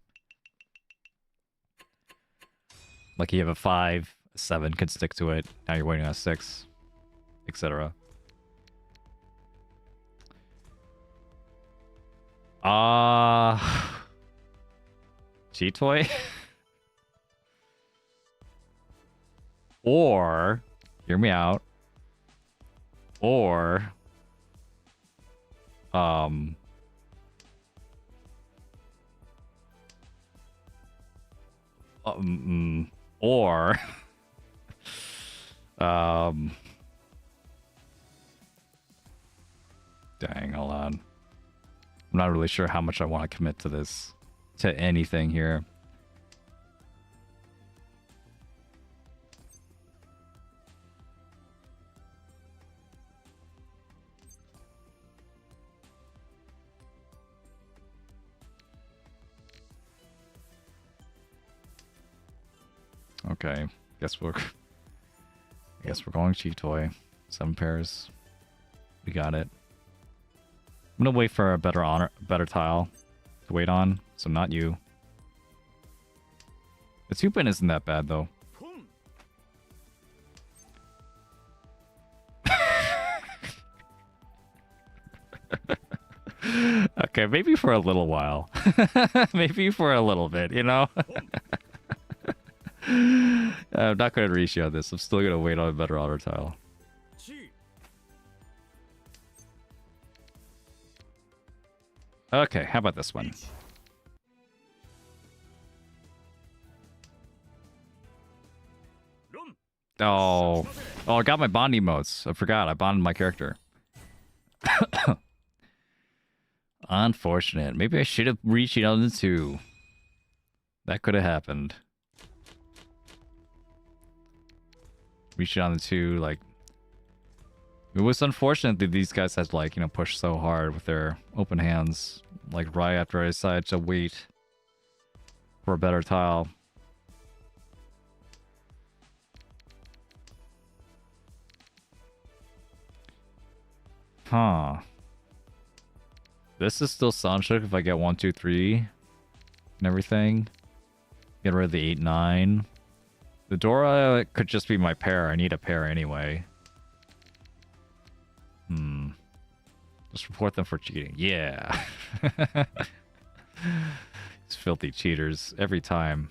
Like you have a 5, a 7 could stick to it. Now you're waiting on a 6, etc. Cheat toy? Or, hear me out. Or, or, dang, hold on. I'm not really sure how much I want to commit to this, to anything here. Okay, guess we're going cheat toy. 7 pairs. We got it. I'm gonna wait for a better tile to wait on, so not you. The 2-pin isn't that bad though. Okay, maybe for a little while. Maybe for a little bit, you know? I'm not gonna reach you on this. I'm still gonna wait on a better honor tile. Okay, how about this one? Oh, I got my bond emotes. I forgot. I bonded my character. Unfortunate. Maybe I should have reached on the 2. That could have happened. Rishi on the 2, like... It was unfortunate that these guys had, like, you know, pushed so hard with their open hands. Like, right after I decided to wait for a better tile. Huh. This is still Sanshoku if I get 1, 2, 3 and everything. Get rid of the 8, 9. The Dora could just be my pair. I need a pair anyway. Just report them for cheating. Yeah. These filthy cheaters every time.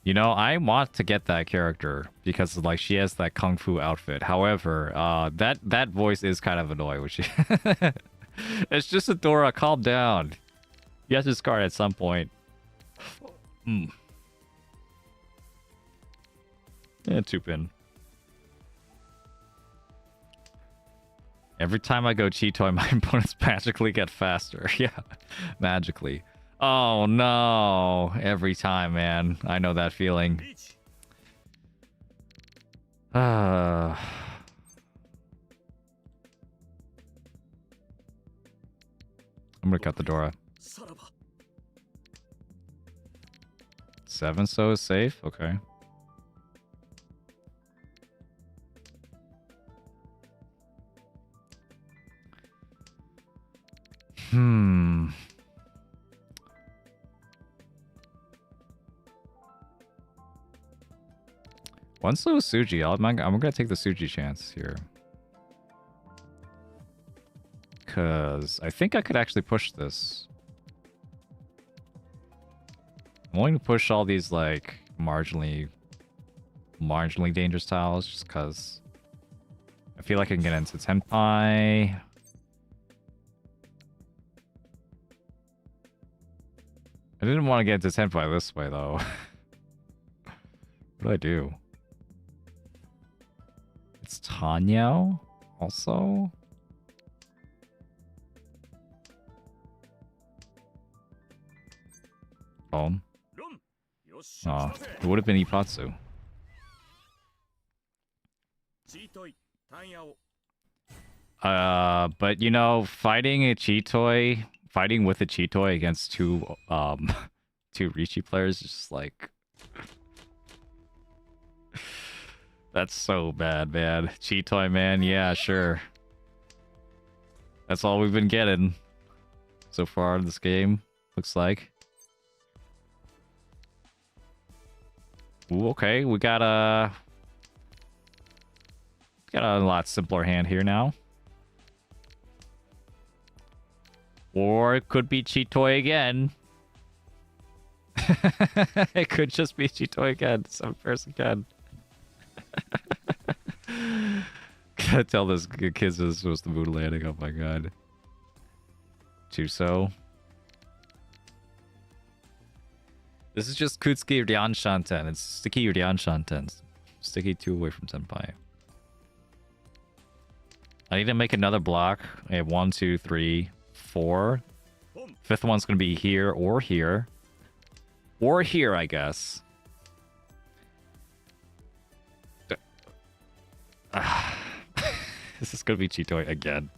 You know, I want to get that character because like she has that kung fu outfit. However, that voice is kind of annoying when she It's just a Dora, calm down. You have to discard at some point. Yeah, 2-pin. Every time I go Cheetoy, my opponents magically get faster. Yeah, magically. Oh no! Every time, man. I know that feeling. I'm gonna cut the Dora. 7 so is safe? Okay. One slow Suji. I'm gonna take the Suji chance here. Because I think I could actually push this. I'm willing to push all these, like, marginally dangerous tiles just because I feel like I can get into Tenpai. I didn't want to get into Tenpai this way, though. What do I do? It's Tanyao also? Bone. Oh, it would have been Ipatsu. But you know, fighting with a Cheetoy against two Rishi players is just like that's so bad, man. Cheetoy, man, yeah, sure. That's all we've been getting so far in this game, looks like. Ooh, okay, we got a lot simpler hand here now. Or it could be Cheetoy again. It could just be Cheetoy again. Some person can. Gotta tell this kids this was the mood landing. Oh my god. Chuso. This is just Kutsuki Ryan Shanten. It's Sticky Ryan Shanten. Sticky 2 away from Senpai. I need to make another block. I have 1, 2, 3, 4. Fifth one's gonna be here or here. Or here, I guess. This is gonna be Cheetoy again.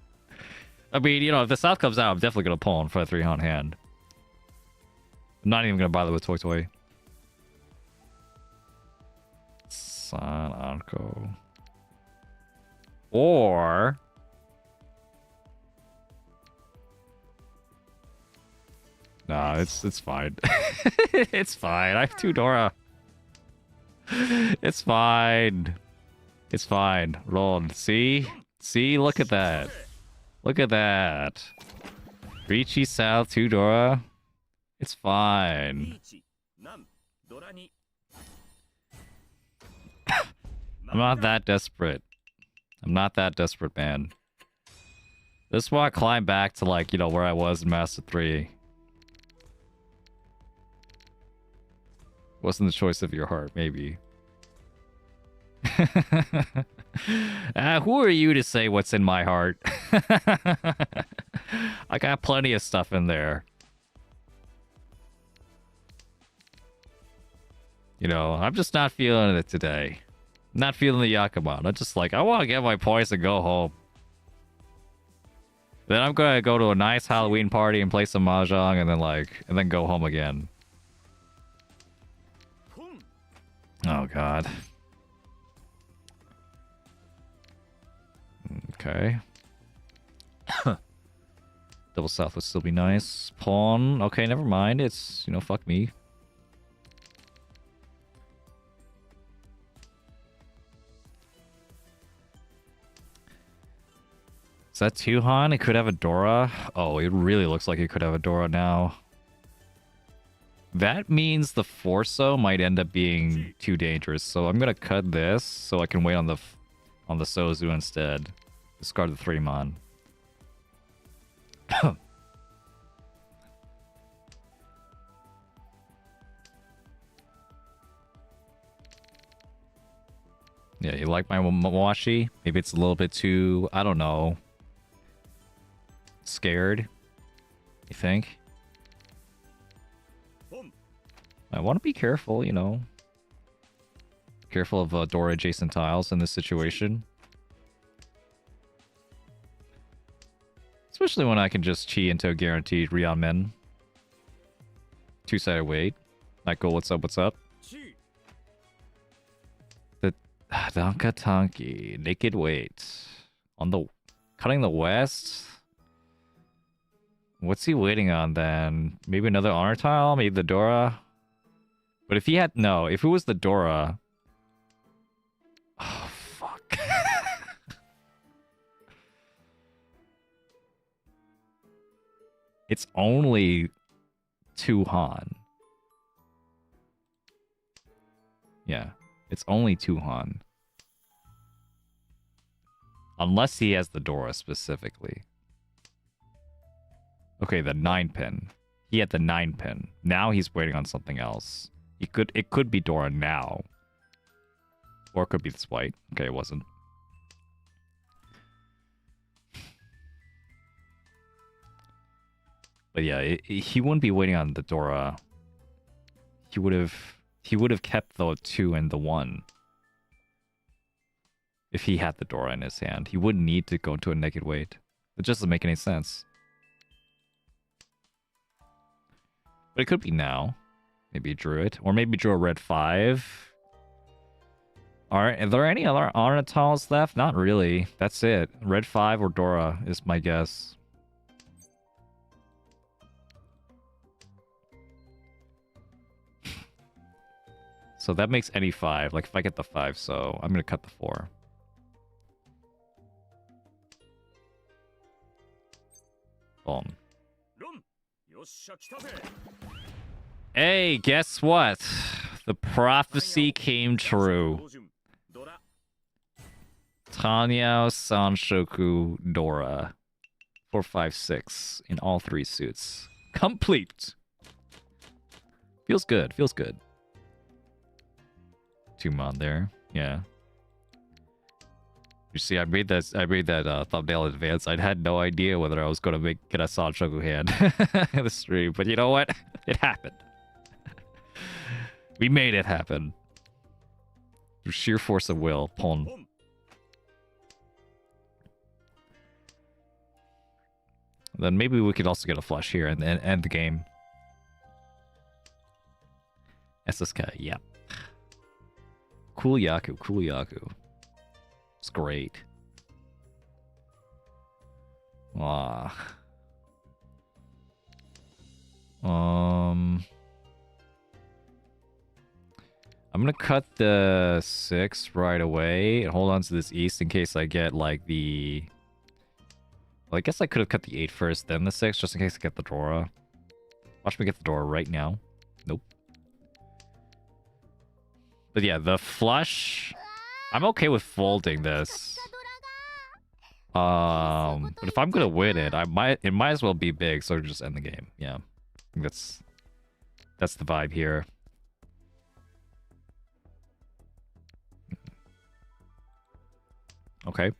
I mean, you know, if the South comes out, I'm definitely gonna pull him for a 3-hunt hand. I'm not even gonna bother with Toy Toy. San Anko. Or nah, it's fine. It's fine. I have 2 Dora. It's fine. It's fine. Roll. See? See? Look at that. Look at that. Richi, Sal, 2 Dora. It's fine. I'm not that desperate. I'm not that desperate, man. This is why I climb back to, like, you know, where I was in Master 3. Wasn't the choice of your heart, maybe. Who are you to say what's in my heart? I got plenty of stuff in there. You know, I'm just not feeling it today. Not feeling the Yakuman. I'm just like, I want to get my points and go home. Then I'm gonna go to a nice Halloween party and play some Mahjong and then go home again. Oh god. Okay. Double south would still be nice. Pawn. Okay, never mind. It's, you know, fuck me. Is that Tuhan? It could have a Dora. Oh, it really looks like it could have a Dora now. That means the Forso might end up being too dangerous. So I'm gonna cut this so I can wait on the Sozu instead. Discard the 3-mon. Yeah, you like my Mawashi? Maybe it's a little bit too, I don't know, scared, you think? I want to be careful, you know. Careful of Dora adjacent tiles in this situation. Especially when I can just chi into a guaranteed Rion Men. Two-sided wait. Like, go, what's up, what's up? The Donka Tonki. Naked wait. On the... Cutting the west? What's he waiting on then? Maybe another honor tile? Maybe the Dora? But if he had... No, if it was the Dora... Oh, fuck. It's only 2 Han. Yeah, it's only 2 Han. Unless he has the Dora specifically. Okay, the 9-pin. He had the 9-pin. Now he's waiting on something else. It could be Dora now. Or it could be this white. Okay, it wasn't. But yeah, he wouldn't be waiting on the Dora. He would have kept the 2 and the 1. If he had the Dora in his hand. He wouldn't need to go into a naked wait. It just doesn't make any sense. But it could be now. Maybe he drew it. Or maybe drew a red 5. Are there any other honor tiles left? Not really. That's it. Red 5 or Dora is my guess. So that makes any 5. Like if I get the 5, so I'm gonna cut the 4. Boom. Hey, guess what? The prophecy came true. Tanyao, Sanshoku, Dora. 4, 5, 6 in all 3 suits. Complete. Feels good. Feels good. 2 mon there. Yeah. You see, I made that thumbnail in advance. I had no idea whether I was going to get a Sanshoku hand in the stream, but you know what? It happened. We made it happen. Through sheer force of will. Pon. Then maybe we could also get a flush here and end the game. SSK, yeah. Cool Yaku, cool Yaku. It's great. Ah. I'm gonna cut the 6 right away and hold on to this east in case I get like the... Well, I guess I could have cut the 8 first, then the 6, just in case I get the Dora. Watch me get the Dora right now. Nope. But yeah, the flush... I'm okay with folding this. But if I'm gonna win it, it might as well be big, so just end the game. Yeah. I think that's the vibe here. Okay.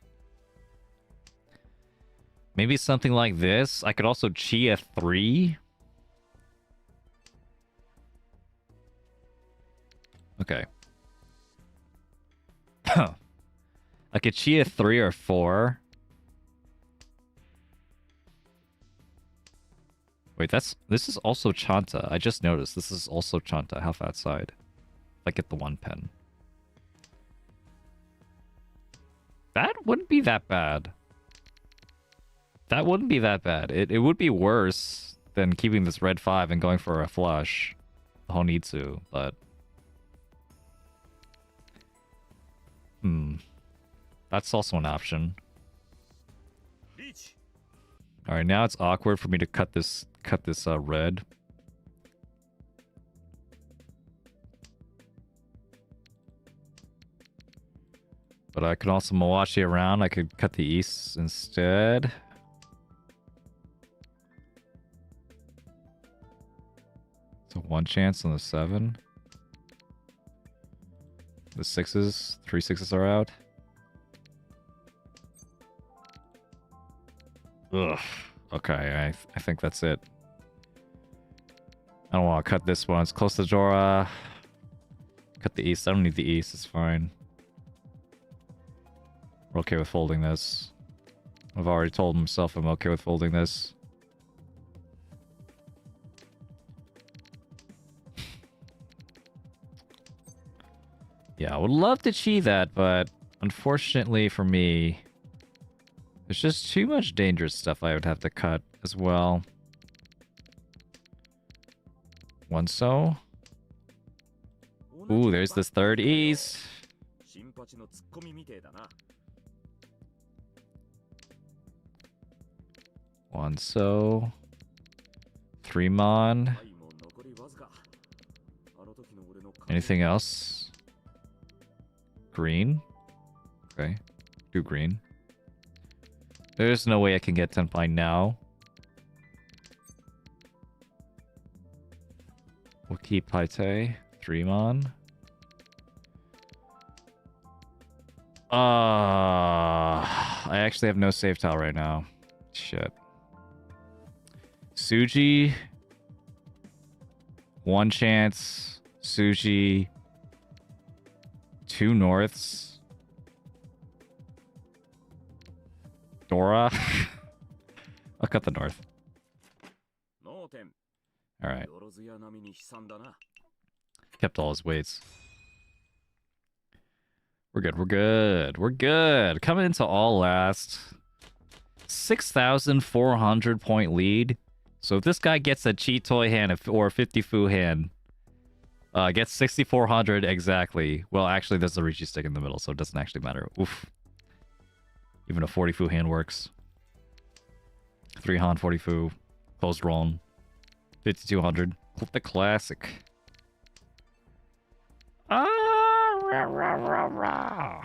Maybe something like this. I could also Chia 3. Okay. I could Chia 3 or 4. Wait, this is also Chanta. I just noticed this is also Chanta, half outside. If I get the 1 pen. That wouldn't be that bad. That wouldn't be that bad. It would be worse than keeping this red 5 and going for a flush. Honitsu, but... That's also an option. Alright, now it's awkward for me to cut this red. But I can also Mawashi around. I could cut the east instead. So 1 chance on the 7. The 6s, 3 6s are out. Ugh. Okay, I think that's it. I don't want to cut this one. It's close to Jora. Cut the east. I don't need the east. It's fine. We're okay with folding this. I've already told himself I'm okay with folding this. Yeah, I would love to cheat that, but unfortunately for me, there's just too much dangerous stuff I would have to cut as well. 1 so. Ooh, there's this third ease. 1 so. 3 mon. Anything else? Green? Okay. Do green. There's no way I can get Tenpai now. We'll keep Paite. 3 mon. I actually have no save tile right now. Shit. Suji. 1 chance. Suji. 2 norths. Dora. I'll cut the north. Alright. Kept all his weights. We're good, we're good, we're good. Coming into all last. 6,400 point lead. So if this guy gets a cheat toy hand or a 50 fu hand, gets 6,400 exactly. Well, actually, there's a Rishi stick in the middle, so it doesn't actually matter. Oof. Even a 40 fu hand works. 3 Han, 40 fu. Closed roll. 5,200. The classic. Ah, rah, rah, rah, rah.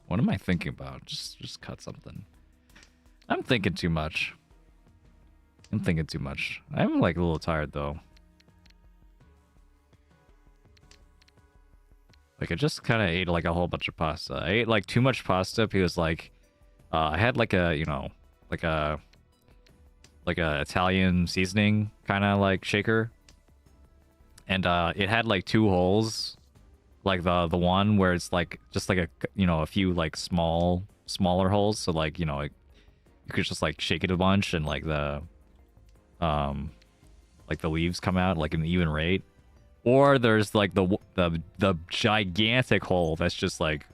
What am I thinking about? Just cut something. I'm thinking too much. I'm like a little tired though. Like I just kind of ate like a whole bunch of pasta. I ate like too much pasta because like I had like a, you know, like a Italian seasoning kind of like shaker. And it had like 2 holes. Like the one where it's like just like a, you know, a few like smaller holes, so like, you know, you could just like shake it a bunch and like the leaves come out like an even rate. Or there's like the gigantic hole that's just like,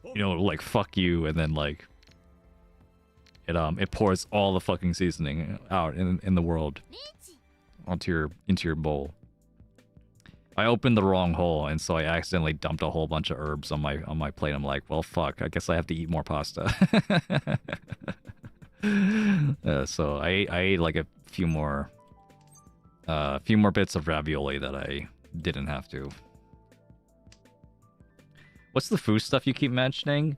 you know, like fuck you, and then like it pours all the fucking seasoning out in the world into your bowl. I opened the wrong hole, and so I accidentally dumped a whole bunch of herbs on my plate. I'm like, well, fuck. I guess I have to eat more pasta. So I ate like a few more bits of ravioli that I didn't have to. What's the food stuff you keep mentioning?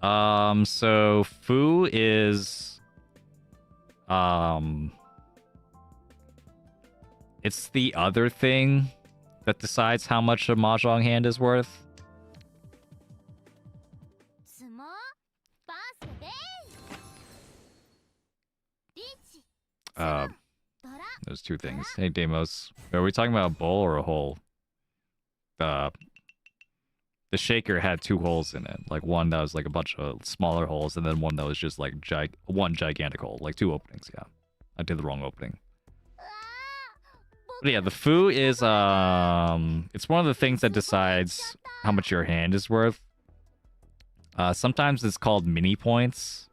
So foo is It's the other thing that decides how much a mahjong hand is worth. There's two things. Hey, Demos. Are we talking about a bowl or a hole? The shaker had two holes in it. Like one that was like a bunch of smaller holes, and then one that was just like one gigantic hole. Like two openings, yeah. I did the wrong opening. But yeah, the foo is, it's one of the things that decides how much your hand is worth. Sometimes it's called mini points.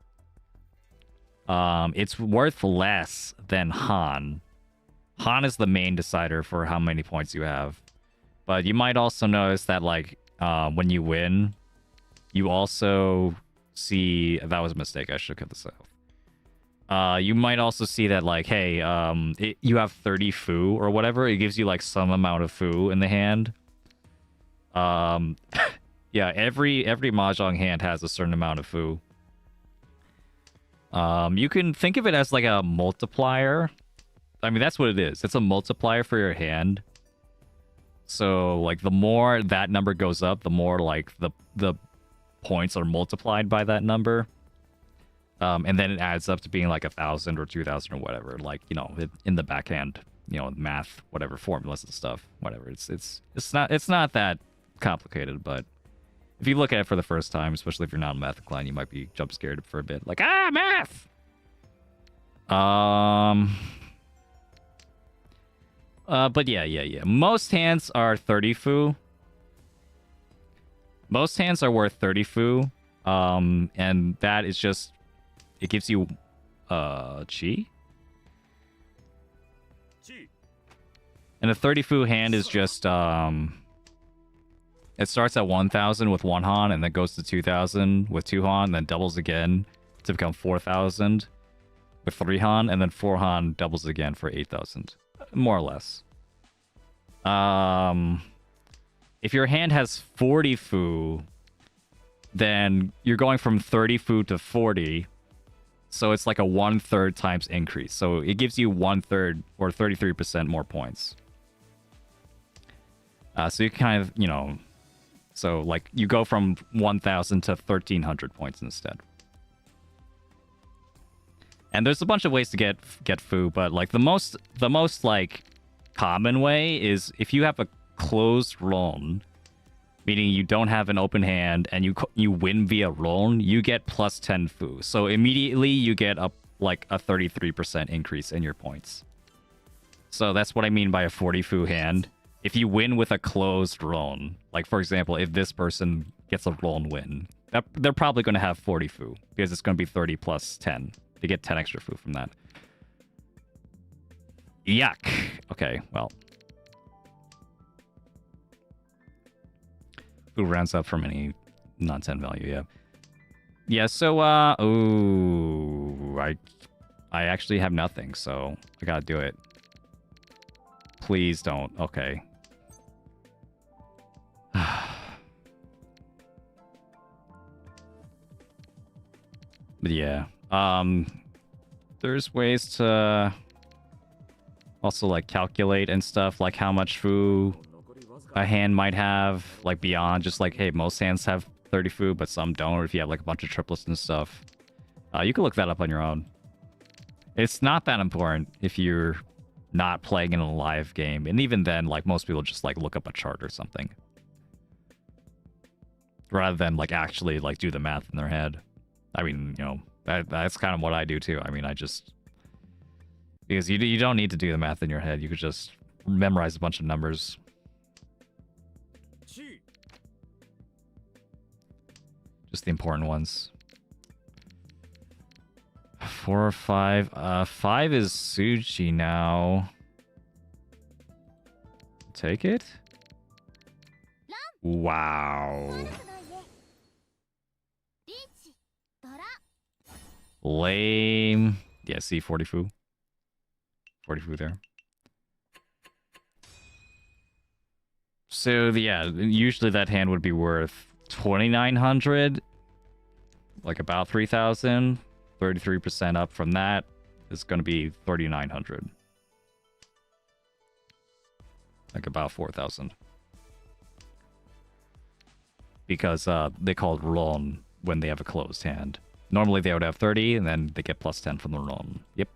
It's worth less than Han. Han is the main decider for how many points you have. But you might also notice that, like, when you win, you also see... That was a mistake. I should cut this out. You might also see that, like, hey, you have 30 foo or whatever. It gives you, like, some amount of foo in the hand. Yeah, every mahjong hand has a certain amount of foo. You can think of it as like a multiplier. I mean, that's what it is. It's a multiplier for your hand. So, like, the more that number goes up, the more, like, the points are multiplied by that number. And then it adds up to being, like, 1,000 or 2,000 or whatever. Like, you know, in the backhand, you know, math, whatever, formulas and stuff, whatever. It's not that complicated, but if you look at it for the first time, especially if you're not math inclined, you might be jump scared for a bit. Like, math! But yeah. Most hands are 30 foo. Most hands are worth 30 foo. And that is just... It gives you, chi? And a 30 foo hand is just, it starts at 1,000 with 1 Han, and then goes to 2,000 with 2 Han, and then doubles again to become 4,000 with 3 Han, and then 4 Han doubles again for 8,000. More or less. If your hand has 40 foo, then you're going from 30 foo to 40. So it's like a 1/3 times increase. So it gives you 1/3 or 33% more points. So you kind of, you know... So, like, you go from 1,000 to 1,300 points instead. And there's a bunch of ways to get foo, but, like, the most like, common way is if you have a closed roll, meaning you don't have an open hand, and you win via roll, you get plus 10 foo. So immediately you get up, like, a 33% increase in your points. So that's what I mean by a 40 foo hand. If you win with a closed roll, like, for example, if this person gets a roll and win, they're probably going to have 40 foo, because it's going to be 30 plus 10. They get 10 extra foo from that. Yuck. Okay, well. Foo rounds up from any non-10 value, yeah. Yeah, so, ooh, I actually have nothing, so I gotta do it. Please don't. Okay. But yeah. There's ways to also, like, calculate and stuff, like how much foo a hand might have, like, beyond just like, hey, most hands have 30 foo, but some don't, or if you have like a bunch of triplets and stuff. You can look that up on your own. It's not that important if you're not playing in a live game, and even then, like, most people just like look up a chart or something rather than like actually like do the math in their head. I mean, you know, that's kind of what I do too. I mean, I just, because you don't need to do the math in your head, you could just memorize a bunch of numbers. Just the important ones. 4 or 5. 5 is Suji now. Take it? Wow. Lame. Yeah, see, 40 foo. 40 foo there. So, yeah, usually that hand would be worth 2,900. Like about 3,000. 33% up from that is going to be 3,900. Like about 4,000. Because they call it Ron when they have a closed hand. Normally they would have 30, and then they get plus 10 from the Ron. Yep.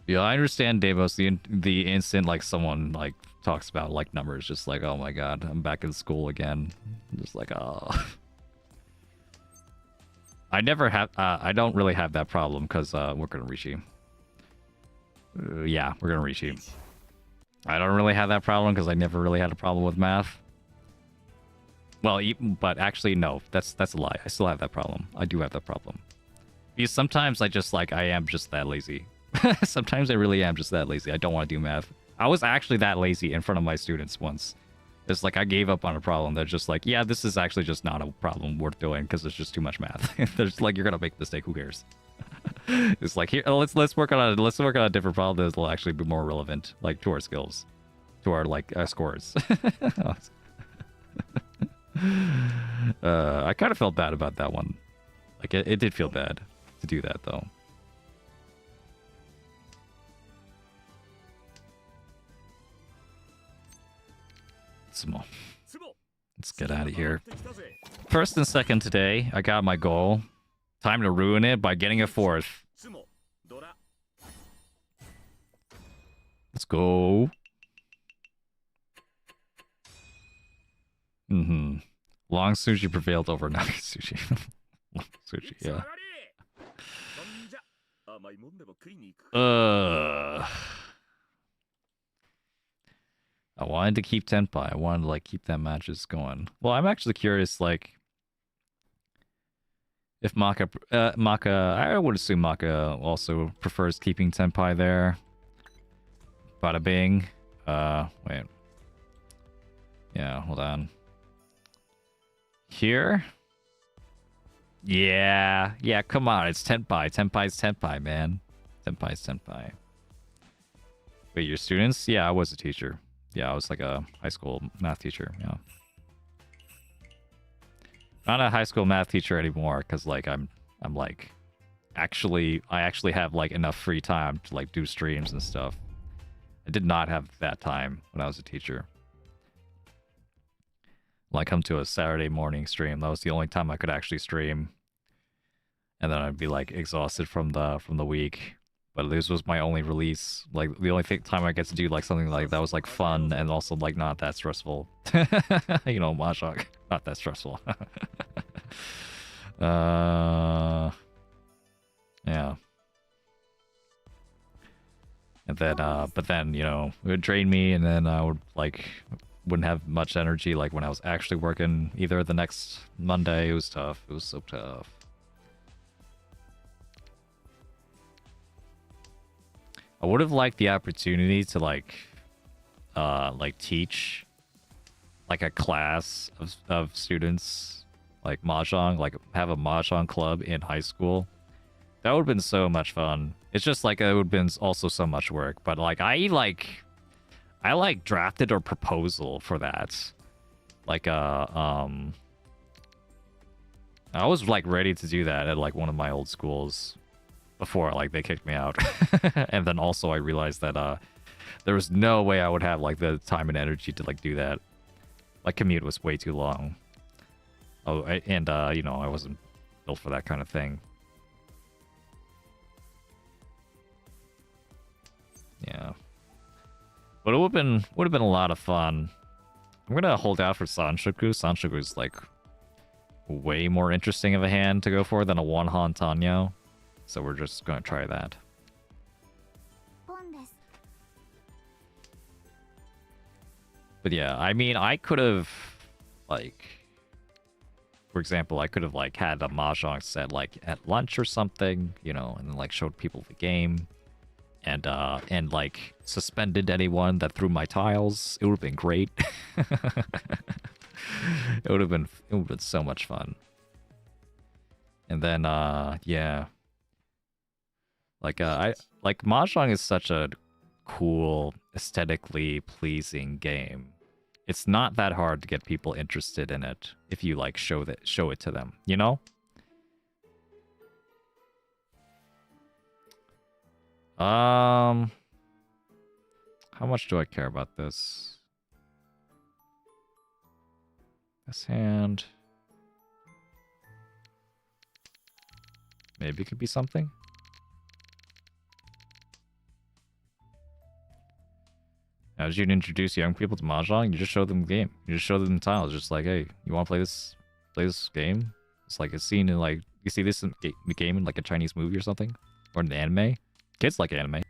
Yeah, I understand, Davos. The instant like someone like talks about like numbers, just like, oh my god, I'm back in school again. Just like, oh. I never have. I don't really have that problem because we're gonna Rishi. Yeah, we're gonna Rishi. I don't really have that problem because I never really had a problem with math. Well, but actually, no. That's a lie. I still have that problem. I do have that problem. Because sometimes I am just that lazy. Sometimes I really am just that lazy. I don't want to do math. I was actually that lazy in front of my students once. It's like I gave up on a problem. They're just like, yeah, this is actually just not a problem worth doing because it's just too much math. They're just like, you're gonna make a mistake. Who cares? It's like, here, let's work on a different problem that will actually be more relevant, like to our skills, to our like scores. I kind of felt bad about that one. Like it did feel bad to do that though. Let's get out of here. First and second today, I got my goal. Time to ruin it by getting a fourth. Let's go. Long sushi prevailed over Naga sushi. Long sushi, yeah. I wanted to keep Tenpai. I wanted to like keep that matches going. Well, I'm actually curious, like, if Maka, I would assume Maka also prefers keeping Tenpai there. Bada bing. Wait. Yeah, hold on. Here? Yeah, come on, it's Tenpai. Tenpai's Tenpai, man. Tenpai's Tenpai. Wait, your students? Yeah, I was a teacher. Yeah, I was like a high school math teacher, yeah. Not a high school math teacher anymore, because like I'm like I actually have like enough free time to like do streams and stuff. I did not have that time when I was a teacher. Like come to a Saturday morning stream. That was the only time I could actually stream. And then I'd be like exhausted from the week. But this was my only release. Like the only time I get to do like something like that was like fun and also like not that stressful. You know, Mahjong. Not that stressful. Yeah. And then but then, you know, it would drain me and then I would like wouldn't have much energy like when I was actually working either the next Monday. It was tough. It was so tough. I would have liked the opportunity to like teach like a class of students like Mahjong, like have a Mahjong club in high school. That would have been so much fun. It's just like it would have been also so much work, but like I drafted a proposal for that. Like I was like ready to do that at like one of my old schools before like they kicked me out. And then also I realized that there was no way I would have like the time and energy to like do that. My commute was way too long. Oh, and you know, I wasn't built for that kind of thing. Yeah. But it would have been a lot of fun. I'm gonna hold out for Sanshoku. Sanshoku is like way more interesting of a hand to go for than a one-han Tanyo. So we're just gonna try that. But yeah, I mean, I could have, like, for example, I could have like had a Mahjong set like at lunch or something, you know, and then like showed people the game, and like suspended anyone that threw my tiles. It would have been great. It would have been so much fun. And then yeah. Like Mahjong is such a cool, aesthetically pleasing game. It's not that hard to get people interested in it if you like show it to them, you know? How much do I care about this? This hand. Maybe it could be something. As you introduce young people to Mahjong, you just show them the game. You just show them the tiles. Just like, hey, you want to play this game? It's like a scene in like, you see this in the game in like a Chinese movie or something? Or an anime? Kids like anime.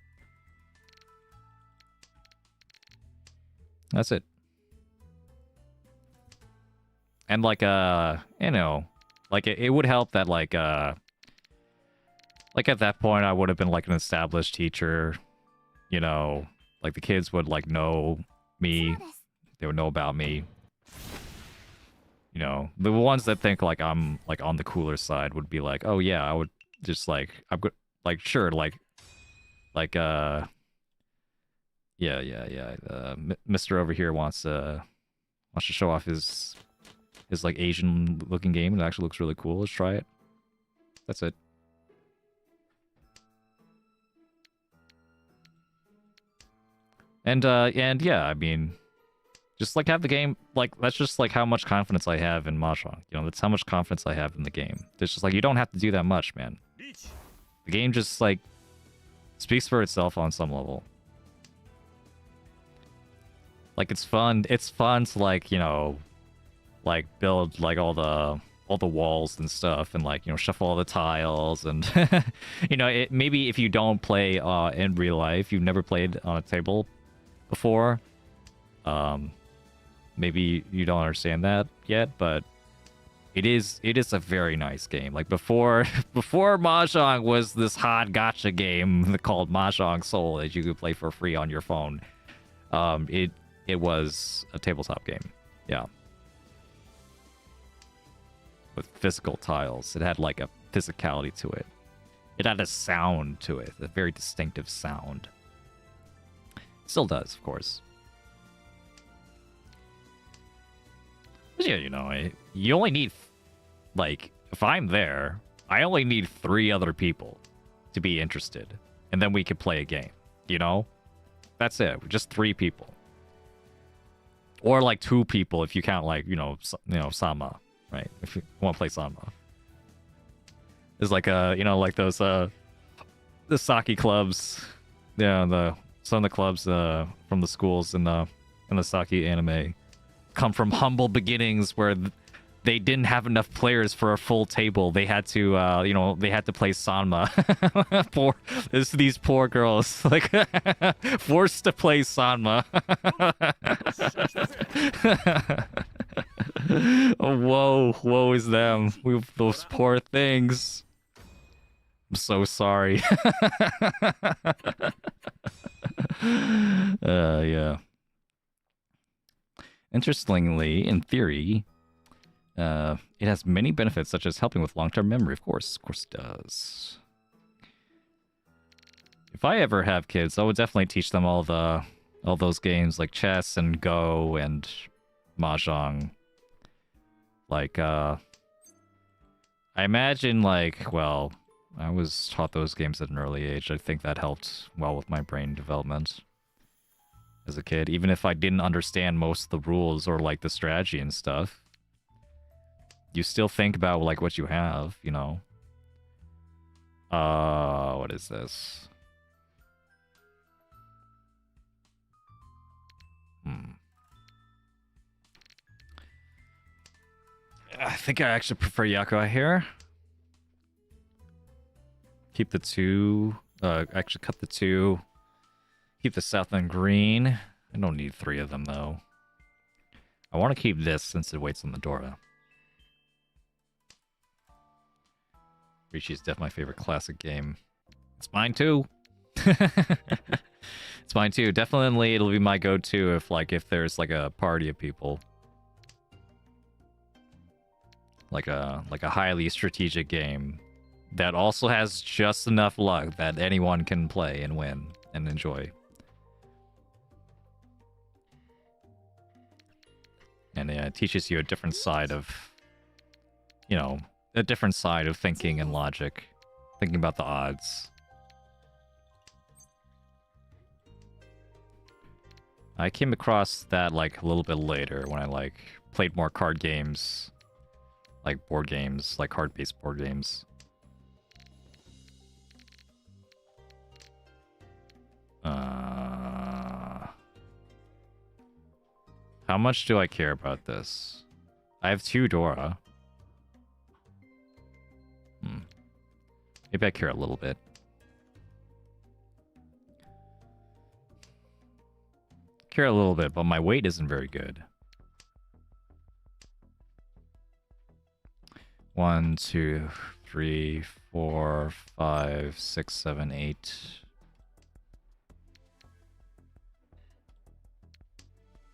That's it. And like, you know, like it would help that like at that point I would have been like an established teacher, you know, like the kids would like know me, they would know about me. You know, the ones that think like I'm like on the cooler side would be like, oh yeah, I would just like, I'm good, like sure, like yeah. Mr. over here wants to show off his like Asian looking game. It actually looks really cool. Let's try it. That's it. And yeah, I mean, just like have the game, like that's just like how much confidence I have in Mahjong. You know, that's how much confidence I have in the game. It's just like you don't have to do that much, man. The game just like speaks for itself on some level. Like it's fun to like, you know, like build like all the walls and stuff and like, you know, shuffle all the tiles and you know, maybe if you don't play in real life, you've never played on a table before, maybe you don't understand that yet, but it is a very nice game. Like before Mahjong was this hot gacha game called Mahjong Soul that you could play for free on your phone. It was a tabletop game. Yeah. With physical tiles. It had like a physicality to it. It had a sound to it, a very distinctive sound. Still does, of course. But yeah, you know, you only need, like, if I'm there, I only need 3 other people to be interested. And then we can play a game, you know? That's it, just 3 people. Or like 2 people if you count like, you know, Sama, right? If you want to play Sama. There's like you know, like those the sake clubs. Yeah, some of the clubs from the schools in the sake anime come from humble beginnings where they didn't have enough players for a full table. They had to you know, they had to play Sanma. These poor girls, like forced to play Sanma. Oh, woe is them. Those poor things. I'm so sorry. Yeah. Interestingly, in theory, it has many benefits, such as helping with long-term memory. Of course it does. If I ever have kids, I would definitely teach them all those games like chess and Go and Mahjong. Like, I imagine, like, well, I was taught those games at an early age. I think that helped well with my brain development as a kid. Even if I didn't understand most of the rules or, like, the strategy and stuff, you still think about, like, what you have, you know? What is this? I think I actually prefer Yakuza here. Keep the 2. Actually cut the 2. Keep the Southland green. I don't need 3 of them, though. I want to keep this since it waits on the door, though. Richi's definitely my favorite classic game. It's mine, too. It's mine, too. Definitely it'll be my go-to if there's, like, a party of people. Like a highly strategic game that also has just enough luck that anyone can play and win and enjoy. And it teaches you a different side of, you know, a different side of thinking and logic. Thinking about the odds. I came across that like a little bit later when I like played more card games, like board games, like card-based board games. How much do I care about this? I have 2 Dora. Maybe I care a little bit. Care a little bit, but my weight isn't very good. 1, 2, 3, 4, 5, 6, 7, 8.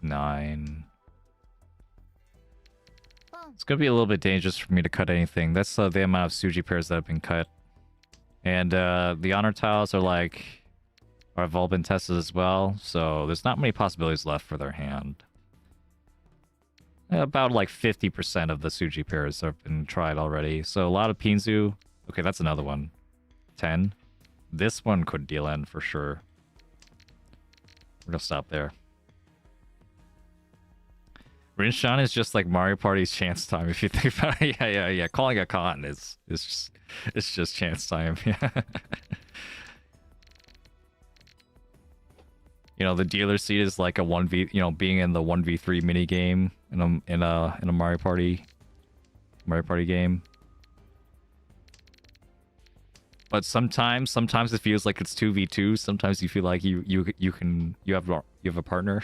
9. It's gonna be a little bit dangerous for me to cut anything. That's the amount of Suji pairs that have been cut. And the honor tiles are like... have all been tested as well, so there's not many possibilities left for their hand. About like 50% of the Suji pairs have been tried already, so a lot of Pinzu. Okay, that's another one. 10. This one could deal end for sure. We're gonna stop there. Rinshan is just like Mario Party's chance time if you think about it. Yeah. Calling a con is just chance time. Yeah. You know, the dealer seat is like a 1v, you know, being in the 1v3 mini game in a Mario Party game. But sometimes it feels like it's 2v2. Sometimes you feel like you have a partner.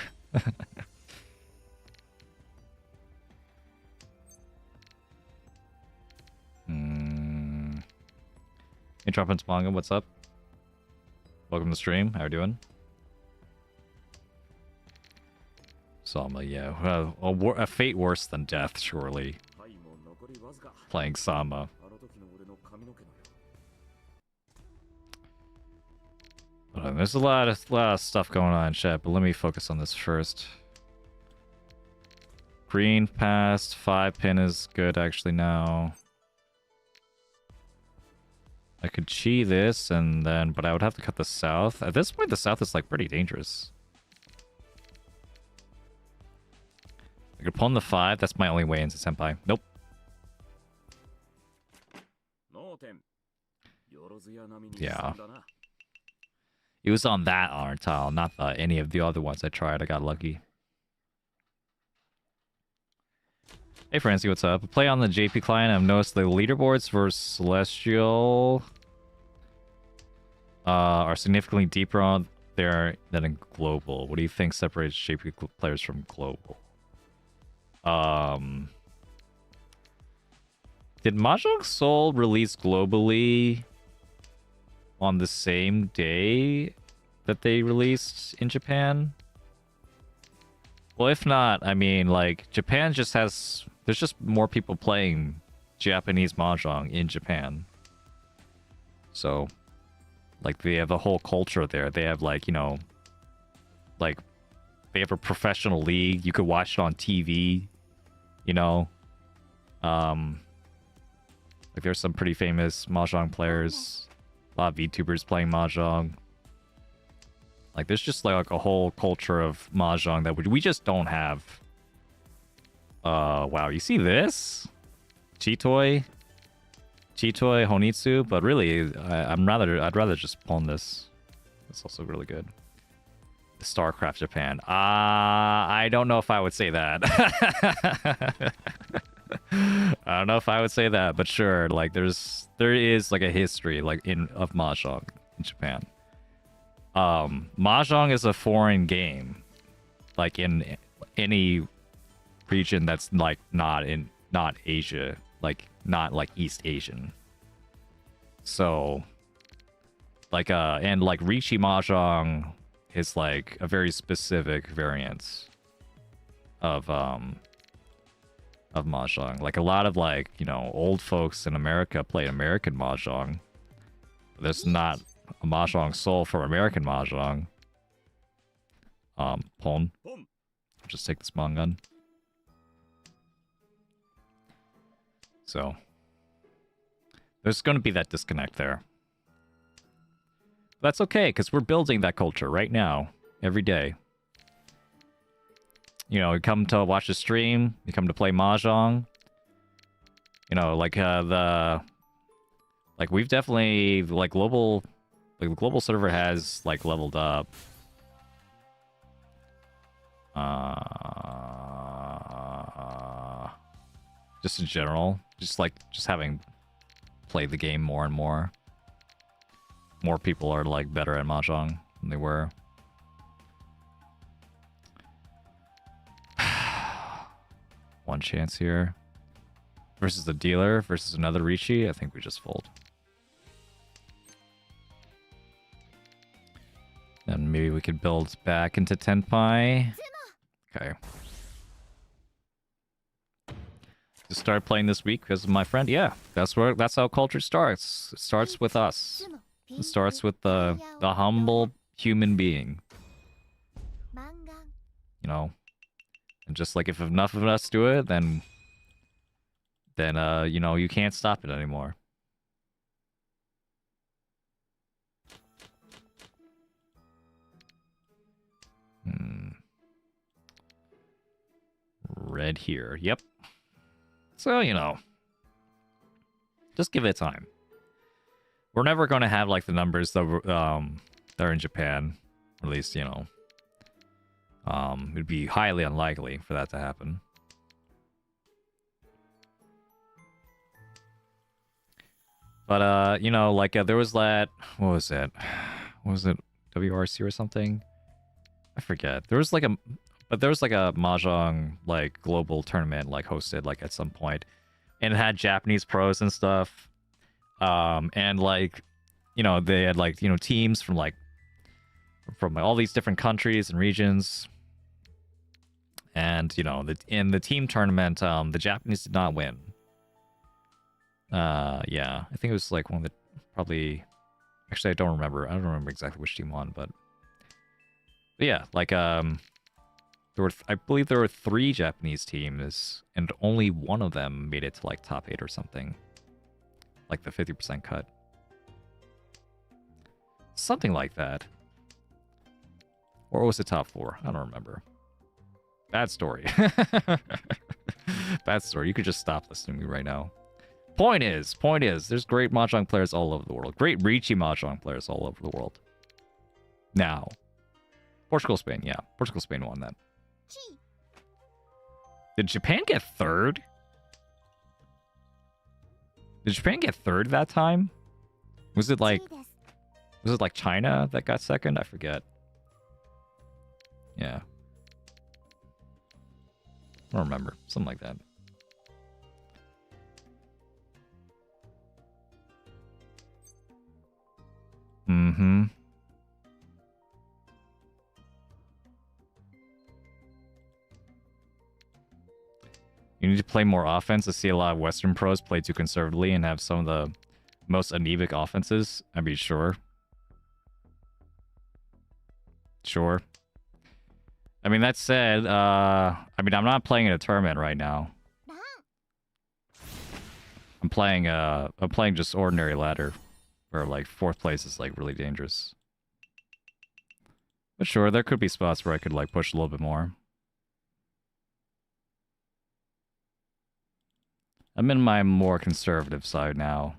Hey, Droppins Manga, what's up? Welcome to the stream. How are you doing? Sama, yeah. A fate worse than death, surely. Playing Sama. There's a lot of stuff going on in chat, but let me focus on this first. Green passed. 5 pin is good actually now. I could chi this and then, but I would have to cut the south. At this point, the south is like pretty dangerous. I could pawn the 5. That's my only way into Senpai. Nope. Yeah. It was on that honor tile, not any of the other ones I tried. I got lucky. Hey Francie, what's up? I play on the JP client. I've noticed the leaderboards for Celestial are significantly deeper on there than in Global. What do you think separates JP players from Global? Did Mahjong Soul release globally on the same day that they released in Japan? Well, if not, I mean, like, Japan just has... There's just more people playing Japanese Mahjong in Japan. So, like, they have a whole culture there. They have, like, you know... Like, they have a professional league. You could watch it on TV, you know? Like, there's some pretty famous Mahjong players. A lot of VTubers playing Mahjong. Like, there's just, like a whole culture of Mahjong that we just don't have. Wow, you see this? Chitoi Honitsu, but really, I'd rather just pawn this. It's also really good. StarCraft Japan. I don't know if I would say that. I don't know if I would say that, but sure, like there is like a history like of Mahjong in Japan. Mahjong is a foreign game, like in any region that's like not Asia, like not like East Asian. So like and like Riichi Mahjong is like a very specific variant of Mahjong. Like a lot of like, you know, old folks in America play American Mahjong. There's not a Mahjong Soul for American Mahjong. Pawn. Just take this Mongun. So there's going to be that disconnect there. That's okay, because we're building that culture right now, every day. You know, you come to watch the stream, you come to play Mahjong. You know, like we've definitely the global server has like leveled up. Just in general, just having played the game more and more. More people are like better at Mahjong than they were. One chance here. Versus the dealer versus another Rishi. I think we just fold. And maybe we could build back into Tenpai. Okay. Just start playing this week because of my friend. Yeah, that's how culture starts. It starts with us. It starts with the humble human being. You know, and just like if enough of us do it, then you know, you can't stop it anymore. Red here. Yep. So, you know, just give it time. We're never going to have like the numbers that are in Japan. At least, you know, it'd be highly unlikely for that to happen. But you know, like there was that. What was it? What was it? WRC or something? I forget. There was like a Mahjong like global tournament like hosted like at some point, and it had Japanese pros and stuff. And like, you know, they had like, you know, teams from all these different countries and regions. And you know, in the team tournament, the Japanese did not win. Yeah, I think it was like one of the probably. Actually, I don't remember. I don't remember exactly which team won, but yeah, like I believe there were 3 Japanese teams, and only one of them made it to like top 8 or something, like the 50% cut, something like that, or was it top 4? I don't remember. Bad story. Bad story. You could just stop listening to me right now. Point is, there's great Mahjong players all over the world. Great Riichi Mahjong players all over the world. Now, Portugal, Spain, yeah. Portugal, Spain won that. Did Japan get 3rd? Did Japan get 3rd that time? Was it like China that got 2nd? I forget. Yeah. I don't remember. Something like that. Mm-hmm. You need to play more offense to see a lot of Western pros play too conservatively and have some of the most anemic offenses. I mean, sure. Sure. I mean, that said, I mean, I'm not playing in a tournament right now. I'm playing just ordinary ladder, where like 4th place is like really dangerous. But sure, there could be spots where I could like push a little bit more. I'm in my more conservative side now.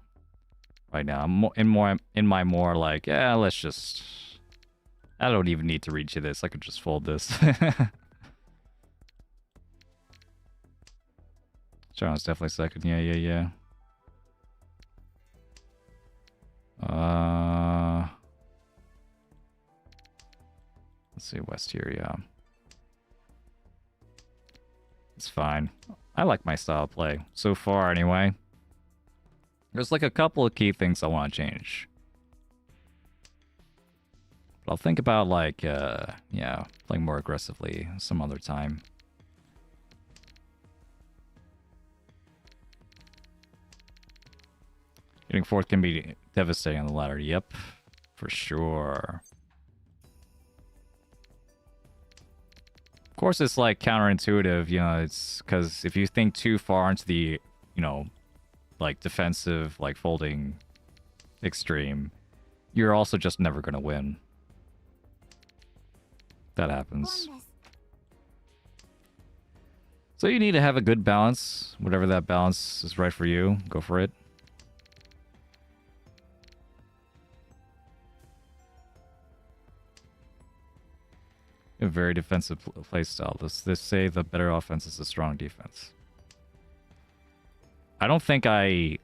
Right now, I'm in my more like, yeah, let's just. I don't even need to reach you this. I could just fold this. John's definitely 2nd. Yeah. Let's see, West here, yeah. It's fine. I like my style of play. So far, anyway. There's like a couple of key things I want to change. But I'll think about like, yeah, playing more aggressively some other time. Getting 4th can be devastating on the ladder. Yep, for sure. Of course, it's like counterintuitive, you know, it's because if you think too far into the, you know, like defensive, like folding extreme, you're also just never gonna win. That happens. So you need to have a good balance. Whatever that balance is right for you, go for it. A very defensive playstyle. This say the better offense is a strong defense. I don't think I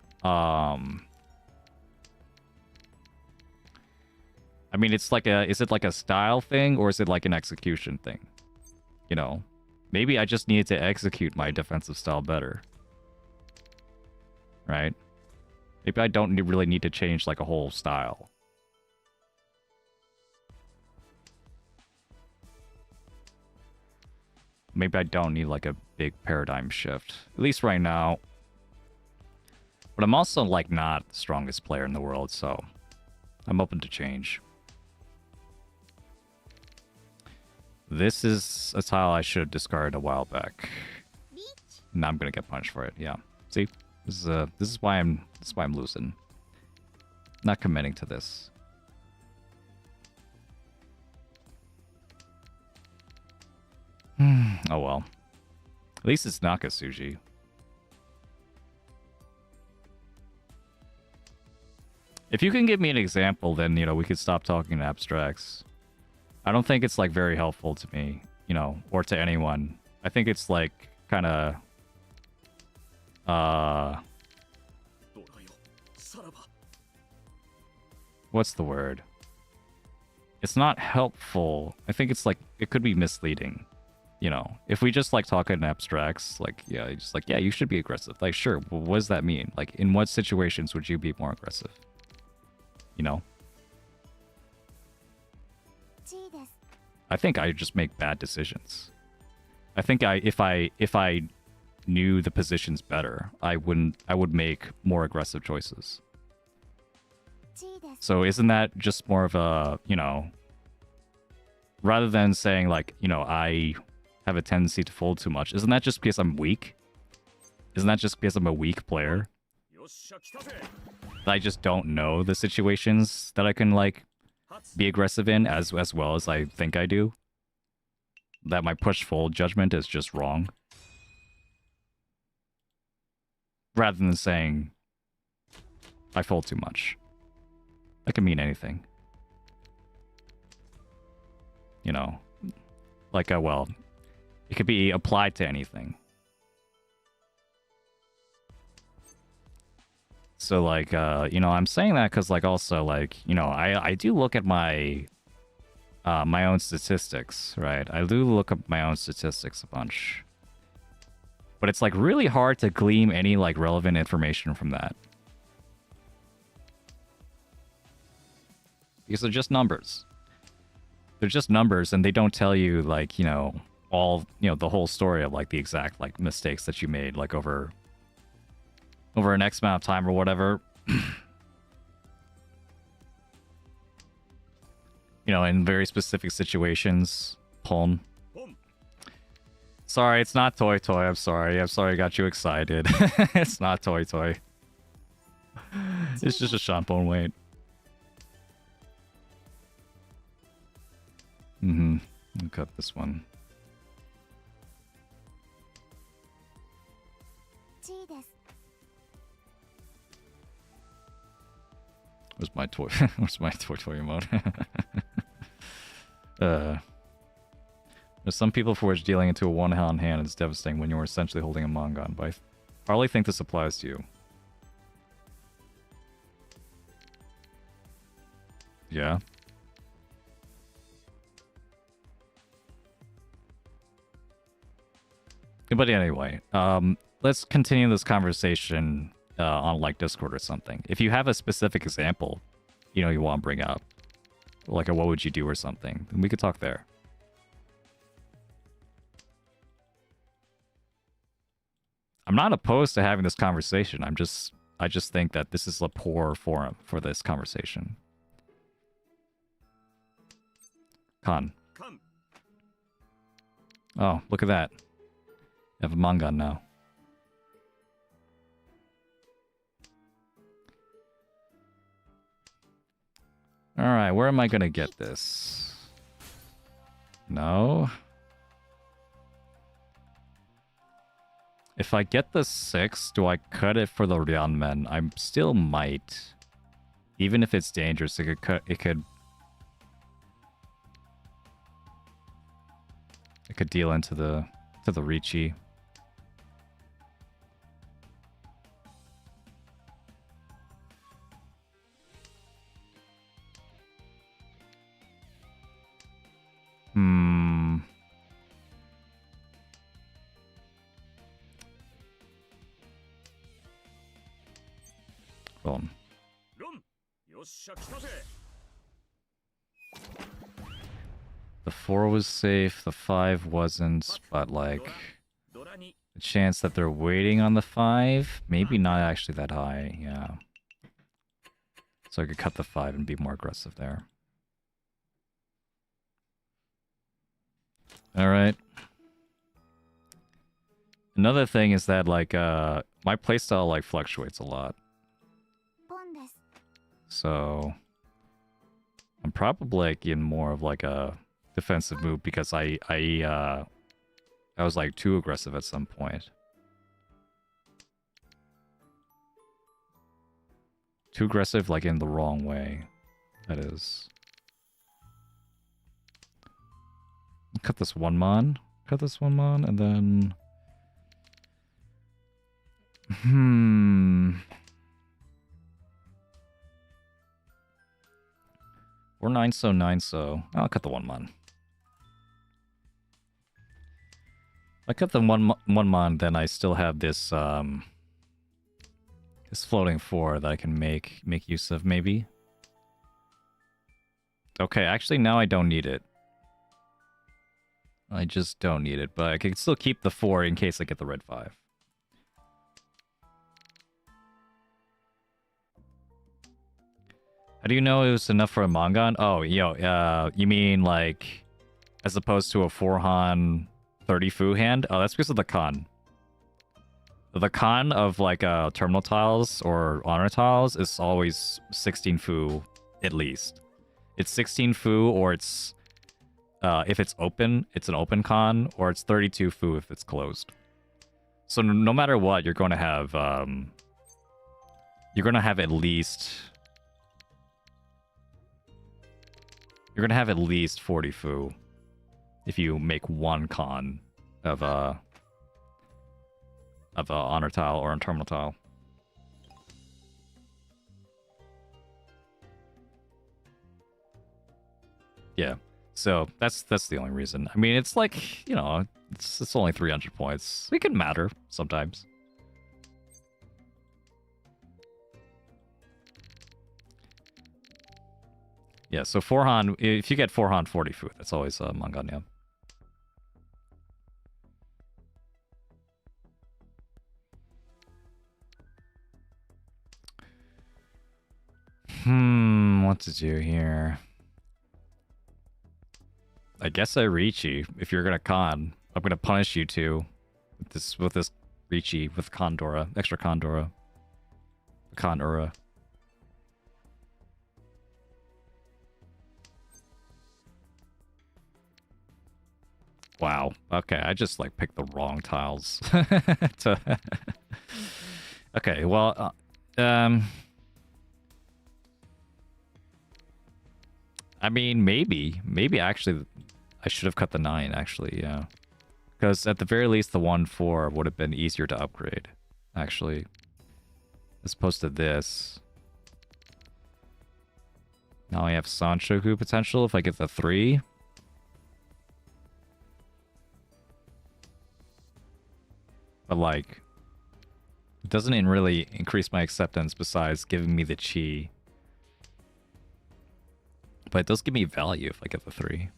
mean, it's like a, is it like a style thing or is it like an execution thing? You know, maybe I just needed to execute my defensive style better. Right? Maybe I don't really need to change like a whole style. Maybe I don't need like a big paradigm shift. At least right now. But I'm also like not the strongest player in the world, so I'm open to change. This is a tile I should have discarded a while back. Now I'm gonna get punished for it. Yeah. See, this is why I'm losing. Not committing to this. Oh well. At least it's Nakasuji. If you can give me an example, then, you know, we could stop talking in abstracts. I don't think it's, like, very helpful to me, you know, or to anyone. I think it's, like, kind of... What's the word? It's not helpful. I think it's, like, it could be misleading. You know, if we just, like, talk in abstracts, like, yeah, just, like, yeah, you should be aggressive. Like, sure, but what does that mean? Like, in what situations would you be more aggressive? You know? I think I just make bad decisions. I think if I knew the positions better, I would make more aggressive choices. So isn't that just more of a, you know, rather than saying like, you know, I have a tendency to fold too much, isn't that just because I'm weak? Isn't that just because I'm a weak player? I just don't know the situations that I can, like, be aggressive in as well as I think I do. That my push-fold judgment is just wrong. Rather than saying, I fold too much. That can mean anything. You know? Like, well, it could be applied to anything. So, like, you know, I'm saying that because, like, also, like, you know, I do look at my my own statistics, right? I do look up my own statistics a bunch. But it's, like, really hard to glean any, like, relevant information from that. Because they're just numbers. They're just numbers, and they don't tell you, like, you know, all, you know, the whole story of, like, the exact, like, mistakes that you made, like, over an X amount of time or whatever. You know, in very specific situations. Pon. Sorry, it's not Toy Toy. I'm sorry. I'm sorry I got you excited. It's not Toy Toy. It's just a Shampoo weight. I'll cut this one. Where's my toy? Where's my toy emote? There's some people for which dealing into a one-hand hand is devastating when you're essentially holding a Mangan, but I hardly think this applies to you. Yeah. But anyway, let's continue this conversation on like Discord or something. If you have a specific example, you know, you want to bring up, like a what would you do or something, then we could talk there. I'm not opposed to having this conversation. I just think that this is a poor forum for this conversation. Khan. Oh, look at that. I have a Mangan now. Alright, where am I gonna get this? No. If I get the 6, do I cut it for the Ryanmen? I still might. Even if it's dangerous, it could cut. It could deal into the Ricci. Hold on. The 4 was safe, the 5 wasn't, but like the chance that they're waiting on the 5, maybe not actually that high, yeah. So I could cut the 5 and be more aggressive there. Alright. Another thing is that like my playstyle like fluctuates a lot. So I'm probably like in more of like a defensive move because I was like too aggressive at some point. Too aggressive like in the wrong way. That is. Cut this one mon. Cut this one mon and then Or 9 so. I'll cut the one mon. I cut the one mon, then I still have this this floating 4 that I can make use of maybe. Okay, actually now I don't need it. I just don't need it, but I can still keep the 4 in case I get the red 5. How do you know it was enough for a Mongon? Oh, you mean like as opposed to a 4-Han 30 Fu hand? Oh, that's because of the con. The con of like terminal tiles or honor tiles is always 16 Fu at least. It's 16 Fu or it's if it's open, it's an open con, or it's 32 Fu if it's closed. So no matter what, you're going to have at least. You're gonna have at least 40 Fu if you make one con of a honor tile or a terminal tile. Yeah, so that's the only reason. I mean, it's like, you know, it's only 300 points. It can matter sometimes. Yeah, so 4-Han, if you get 4-Han 40 Fu, that's always Mongon, yeah. What to do here? I guess I Ricci. If you're gonna con, I'm gonna punish you too. With this Ricci with Condora, extra Condora, Conura. Wow. Okay, I just like picked the wrong tiles. Okay, well, I mean, maybe actually, I should have cut the 9. Actually, yeah, because at the very least, the 1-4 would have been easier to upgrade. Actually, as opposed to this. Now I have Sanshoku potential if I get the 3. But like, it doesn't really increase my acceptance besides giving me the chi. But it does give me value if I get the 3.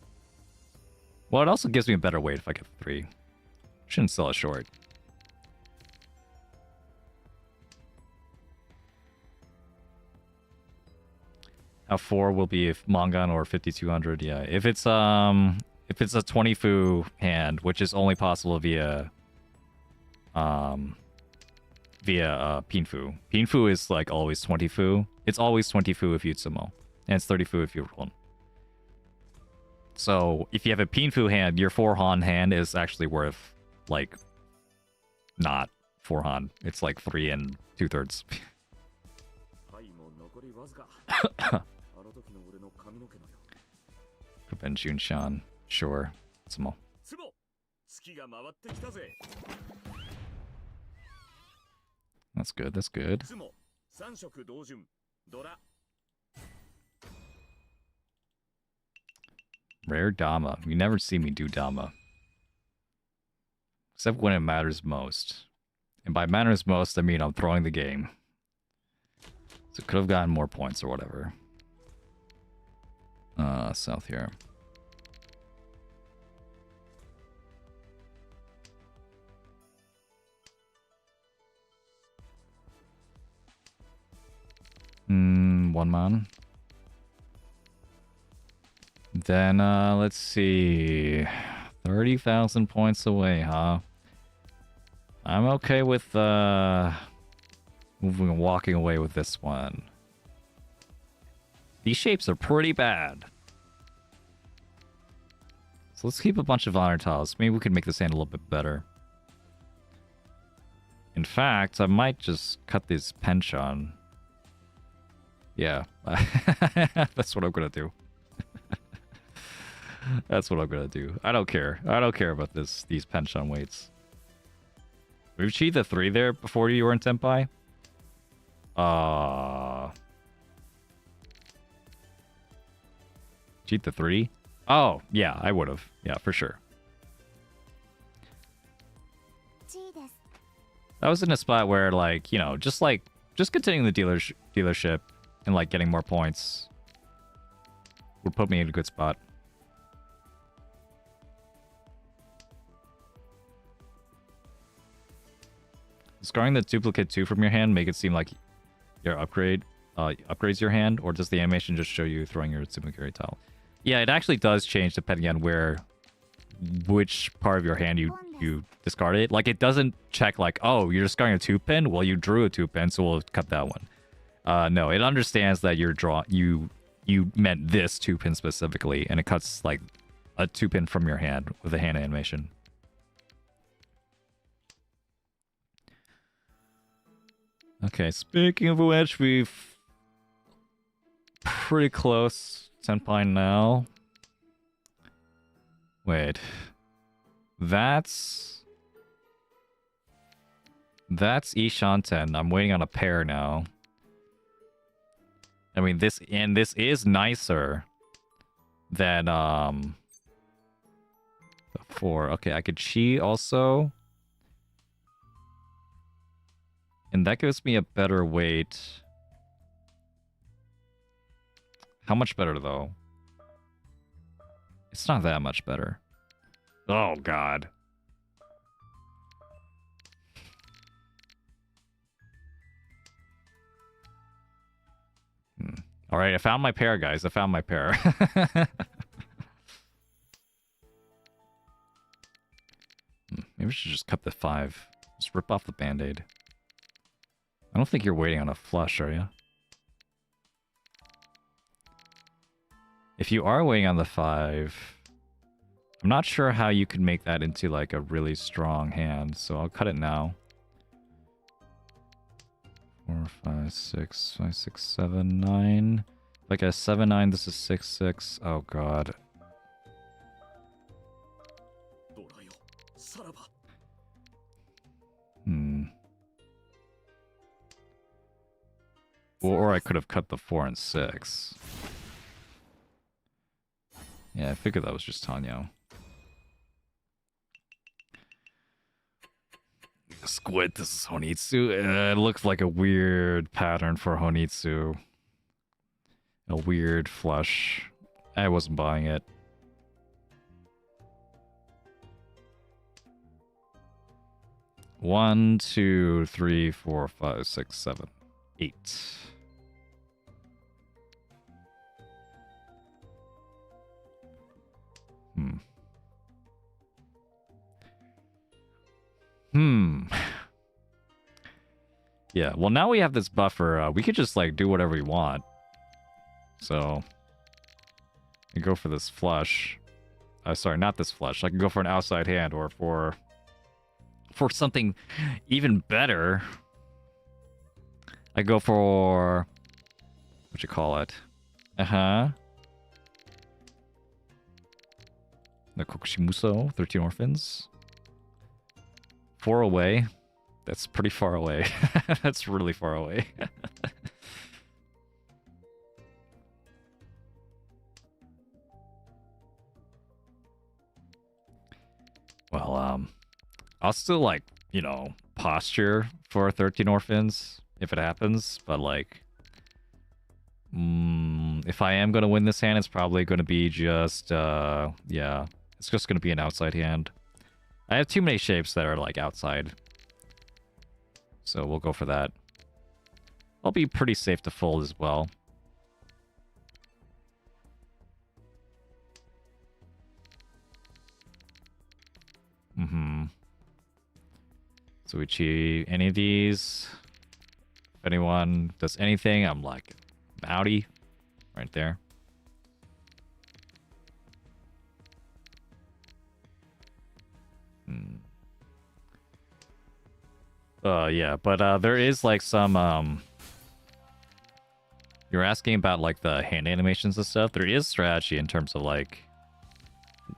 Well, it also gives me a better weight if I get the 3. Shouldn't sell it short. How 4 will be if Mongon or 5200, yeah. If it's a 20 Fu hand, which is only possible via Pinfu. Pinfu is like always 20 Fu. It's always 20 Fu if Utsumo. And it's 30 fu if you roll. So if you have a Pinfu hand, your 4 Han hand is actually worth, like, not 4 Han. It's like 3 and 2/3. Prevent Junshan. Sure. Small. That's good, that's good. Rare Dama. You never see me do Dama. Except when it matters most. And by matters most, I mean I'm throwing the game. So could have gotten more points or whatever. South here. One man. Then, let's see. 30,000 points away, huh? I'm okay with, walking away with this one. These shapes are pretty bad. So let's keep a bunch of honor tiles. Maybe we could make this hand a little bit better. In fact, I might just cut this penchant. Yeah. That's what I'm gonna do. That's what I'm gonna do. I don't care. I don't care about these penchant weights. We've achieved the 3 there before you were in Tenpai. Cheat the 3? Oh, yeah, I would have. Yeah, for sure. That was in a spot where, like, you know, just continuing the dealership and, like, getting more points would put me in a good spot. Scarring the duplicate 2 from your hand make it seem like your upgrades your hand, or does the animation just show you throwing your Tsumikiri tile? Yeah, it actually does change depending on which part of your hand you discarded. Like, it doesn't check like, oh, you're discarding a 2-pin? Well, you drew a 2-pin, so we'll cut that one. No, it understands that you meant this 2-pin specifically, and it cuts like a 2-pin from your hand with a hand animation. Okay, speaking of which, we've pretty close Senpai now. Wait. That's Ishanten. I'm waiting on a pair now. I mean, this is nicer than the 4. Okay, I could Chi also. And that gives me a better weight. How much better, though? It's not that much better. Oh, God. Alright, I found my pair, guys. I found my pair. Maybe we should just cut the 5. Just rip off the band-aid. I don't think you're waiting on a flush, are you? If you are waiting on the 5, I'm not sure how you can make that into like a really strong hand, so I'll cut it now. 4, 5, 6, 5, 6, 7, 9. Like a 7, 9, this is 6, 6. Oh, God. Or I could have cut the 4 and 6. Yeah, I figured that was just Tanyo. Squid, this is Honitsu. It looks like a weird pattern for Honitsu. A weird flush. I wasn't buying it. One, 2, 3, 4, 5, 6, 7, 8. Yeah, well, now we have this buffer. We could just, like, do whatever we want. So I go for this flush. Sorry, not this flush. I can go for an outside hand or for something even better. I go for what you call it? The Kokushimuso, 13 Orphans. 4 away. That's pretty far away. That's really far away. Well, I'll still, like, you know, posture for 13 Orphans if it happens, but, like, if I am going to win this hand, it's probably going to be just, yeah, it's just going to be an outside hand. I have too many shapes that are, like, outside. So we'll go for that. I'll be pretty safe to fold as well. So we cheat any of these. If anyone does anything, I'm like, outie. Right there. Yeah, but there is like some you're asking about like the hand animations and stuff. There is strategy in terms of like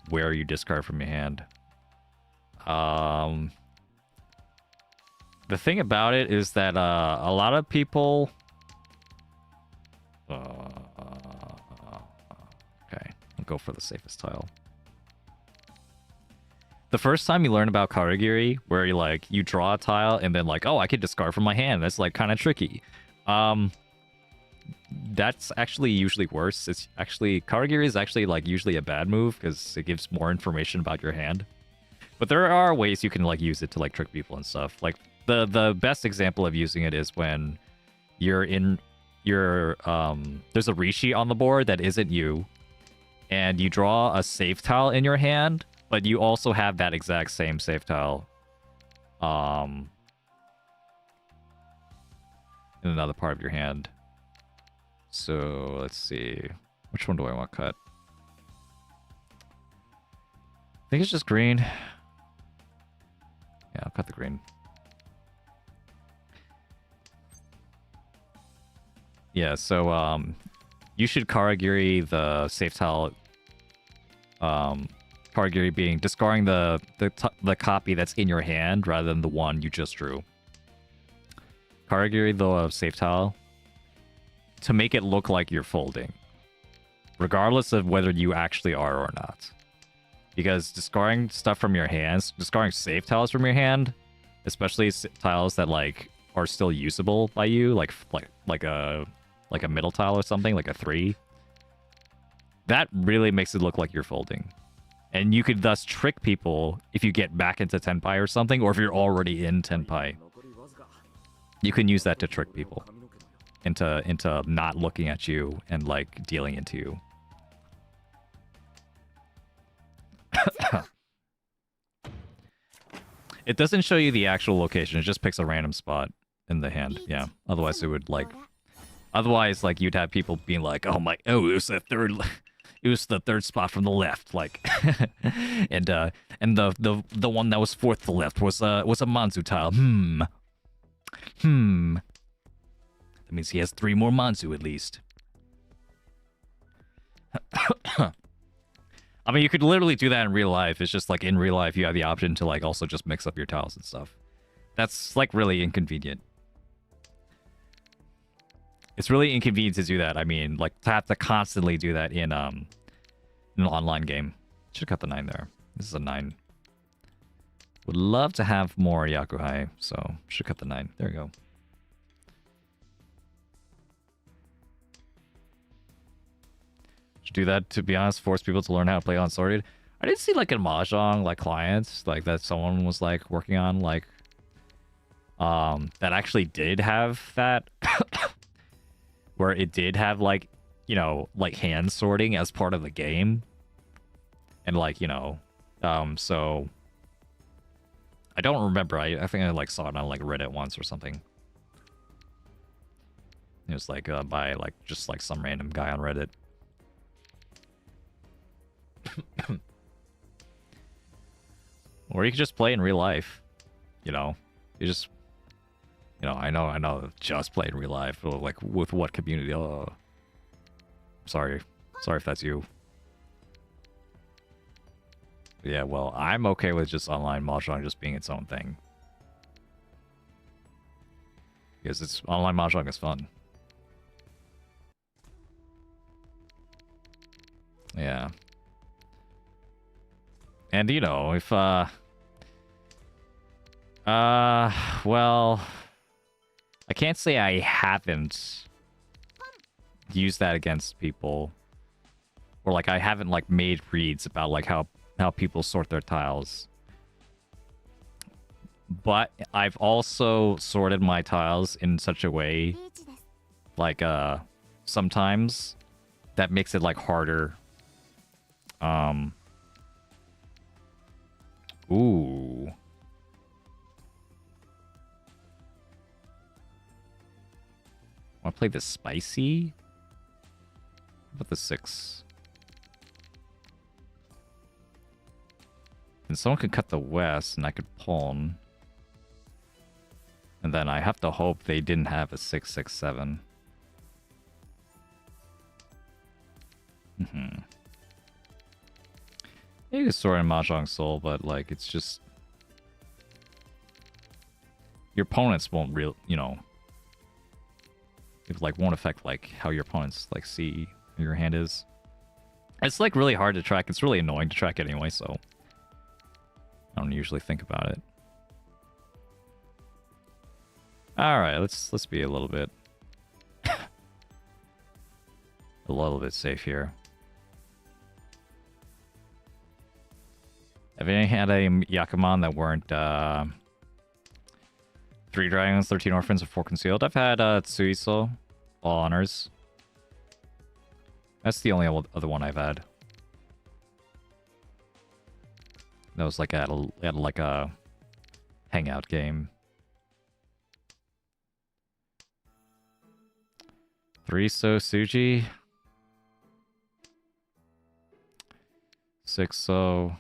where you discard from your hand. The thing about it is that a lot of people okay, I'll go for the safest tile. The first time you learn about Karagiri, where you like you draw a tile and then like, oh, I could discard from my hand. That's like kind of tricky. That's actually usually worse. It's actually Karagiri is actually like usually a bad move because it gives more information about your hand. But there are ways you can like use it to like trick people and stuff. Like the best example of using it is when you're in your there's a Rishi on the board that isn't you, and you draw a safe tile in your hand. But you also have that exact same save tile in another part of your hand. So let's see. Which one do I want to cut? I think it's just green. Yeah, I'll cut the green. Yeah, so you should Karagiri the safe tile. Karagiri being discarding the copy that's in your hand rather than the one you just drew. Karagiri the safe tile to make it look like you're folding, regardless of whether you actually are or not. Because discarding stuff from your hands, discarding safe tiles from your hand, especially tiles that like are still usable by you, like a middle tile or something, like a 3, that really makes it look like you're folding. And you could thus trick people if you get back into Tenpai or something, or if you're already in Tenpai. You can use that to trick people into not looking at you and like dealing into you. It doesn't show you the actual location, it just picks a random spot in the hand. Yeah. Otherwise it would like like you'd have people being like, oh, it was the third it was the third spot from the left, like and the one that was fourth to the left was a Manzu tile. That means he has 3 more Manzu at least. I mean, you could literally do that in real life. It's just like in real life, you have the option to like also just mix up your tiles and stuff. That's like really inconvenient. It's really inconvenient to do that. I mean, like to have to constantly do that in an online game. Should cut the 9 there. This is a 9. Would love to have more Yakuhai, so should cut the 9. There you go. Should do that, to be honest, force people to learn how to play Unsorted. I didn't see like a Mahjong like clients like that someone was like working on like that actually did have that where it did have like, you know, like hand sorting as part of the game. And like, you know, so I don't remember. I think I like saw it on like Reddit once or something. It was like by like just like some random guy on Reddit. Or you could just play in real life. You know, you just, I know, just play in real life. Or like with what community? Oh, sorry if that's you. Yeah, well, I'm okay with just online mahjong just being its own thing. Because it's online mahjong is fun. Yeah. And if well, I can't say I haven't used that against people. Or like I haven't like made reads about like how people sort their tiles. But I've also sorted my tiles in such a way like sometimes that makes it like harder. Ooh. Want to play the spicy? How about the 6? And someone could cut the west, and I could pawn. And then I have to hope they didn't have a 6-6-7. Mm-hmm. You can sort in Mahjong Soul, but like it's just your opponents won't it like won't affect like how your opponents like see who your hand is. It's like really hard to track. It's really annoying to track anyway, so I don't usually think about it. All right, let's be a little bit safe here. Have you had a Yakuman that weren't 3 dragons, 13 orphans, and 4 concealed? I've had Tsuiso, all honors. That's the only other one I've had. That was like at like a hangout game. 3 so Suji. 6 so.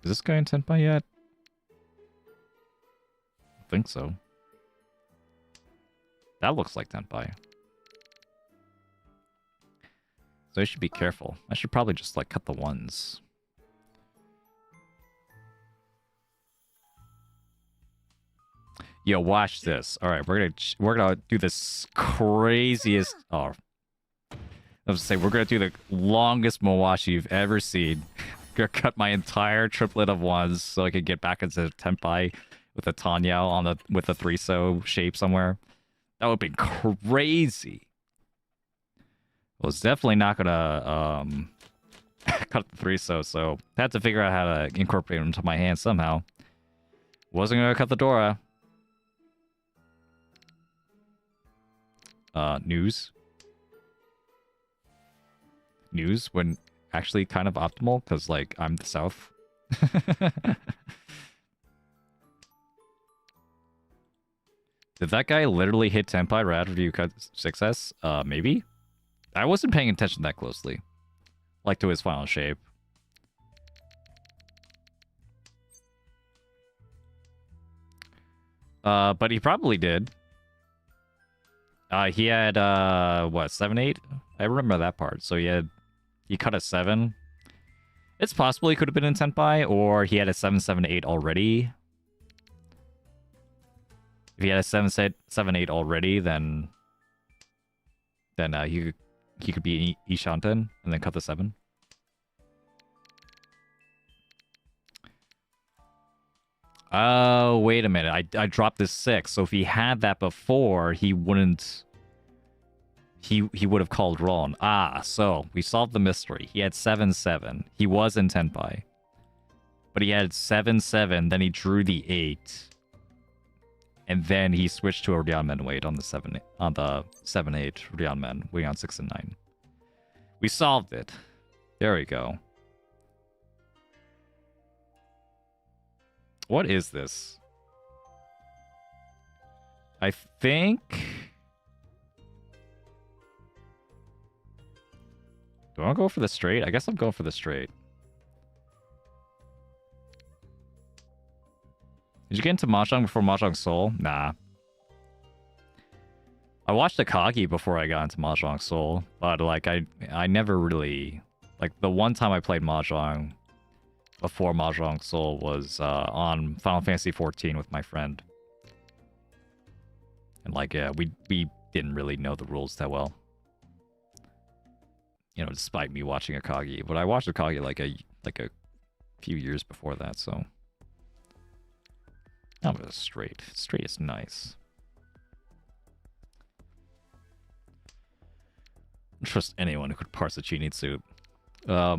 Is this guy in Tenpai yet? I think so. That looks like Tenpai. So I should be careful. I should probably just like cut the ones. Yo, watch this. All right, we're gonna do this craziest. Oh, I was gonna say we're gonna do the longest Mawashi you've ever seen. Gonna cut my entire triplet of ones so I can get back into Tenpai with a Tanyao with a 3-so shape somewhere. That would be crazy. I was definitely not gonna cut the 3-so, so I had to figure out how to incorporate it into my hand somehow. Wasn't gonna cut the Dora. News when actually kind of optimal because like I'm the south. Did that guy literally hit Tenpai right after you cut 6S? Maybe? I wasn't paying attention that closely. Like to his final shape. But he probably did. He had, what, 7-8? I remember that part. So he cut a 7. It's possible he could have been in Tenpai, or he had a 7-7-8 already. If he had a 7-7-8 already, then he could be Ishanten and then cut the 7. Oh, wait a minute. I dropped this 6. So if he had that before, he wouldn't... He would have called wrong. Ah, so we solved the mystery. He had 7-7. He was in Tenpai. But he had 7-7, then he drew the 8. And then he switched to a Ryanmen weight on the 7-8 Ryanmen, weighing on 6 and 9. We solved it. There we go. What is this? I think... Do I want to go for the straight? I guess I'm going for the straight. Did you get into Mahjong before Mahjong Soul? Nah. I watched Akagi before I got into Mahjong Soul, but like I never really... Like the one time I played Mahjong before Mahjong Soul was on Final Fantasy XIV with my friend. And like, yeah, we didn't really know the rules that well. You know, despite me watching Akagi. But I watched Akagi like a few years before that, so... That was straight. Straight is nice. I don't trust anyone who could parse a Chinitsu. You're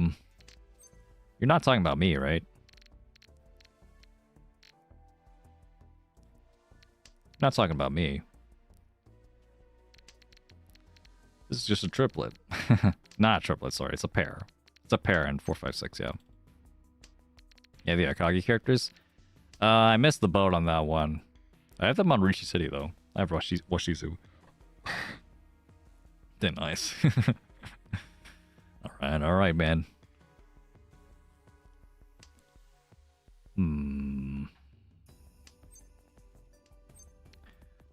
not talking about me, right? You're not talking about me. This is just a triplet. Not a triplet, sorry. It's a pair. It's a pair in 456, yeah. Yeah, the Akagi characters. I missed the boat on that one. I have them on Rishi City, though. I have Washizu. They're nice. Alright, man.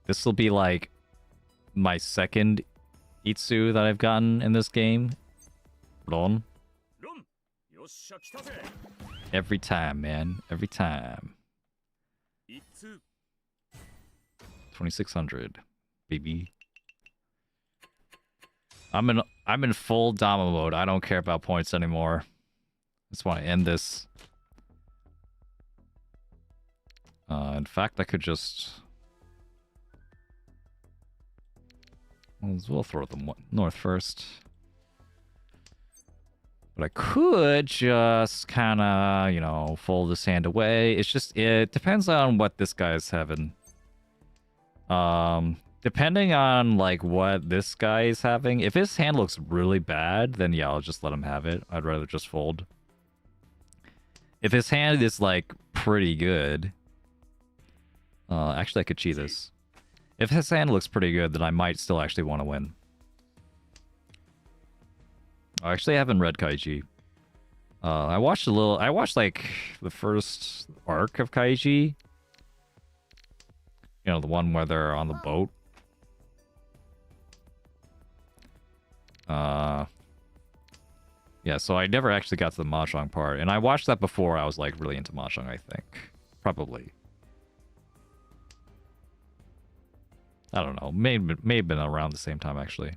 This will be like my second Itsu that I've gotten in this game. Ron. Every time, man. Every time. 2600, baby. I'm in full Dama mode. I don't care about points anymore. Just want to end this. In fact, I could just... We'll throw them north first. But I could just kind of, you know, fold this hand away. It's just, it depends on what this guy's having. Depending on, like, what this guy is having. If his hand looks really bad, then yeah, I'll just let him have it. I'd rather just fold. If his hand is, like, pretty good... actually, I could cheat this. If his hand looks pretty good, then I might still actually want to win. Actually, I haven't read Kaiji. I watched like the first arc of Kaiji. You know, the one where they're on the boat. Yeah, so I never actually got to the Mahjong part. And I watched that before I was like really into Mahjong, I think. Probably. I don't know. May have been around the same time, actually.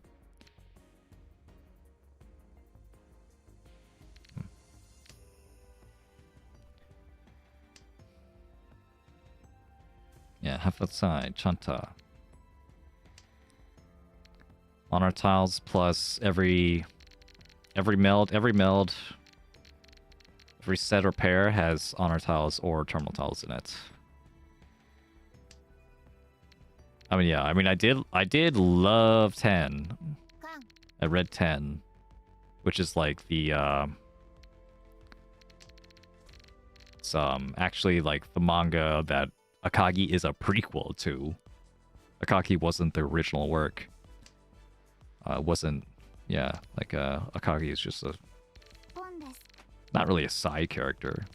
Yeah, half outside, Chanta. Honor tiles plus every meld, every set or pair has honor tiles or terminal tiles in it. I mean, yeah, I did love 10. I read 10, which is like the it's actually like the manga that Akagi is a prequel to. Akagi wasn't the original work. Wasn't, yeah, like Akagi is just a not really a side character,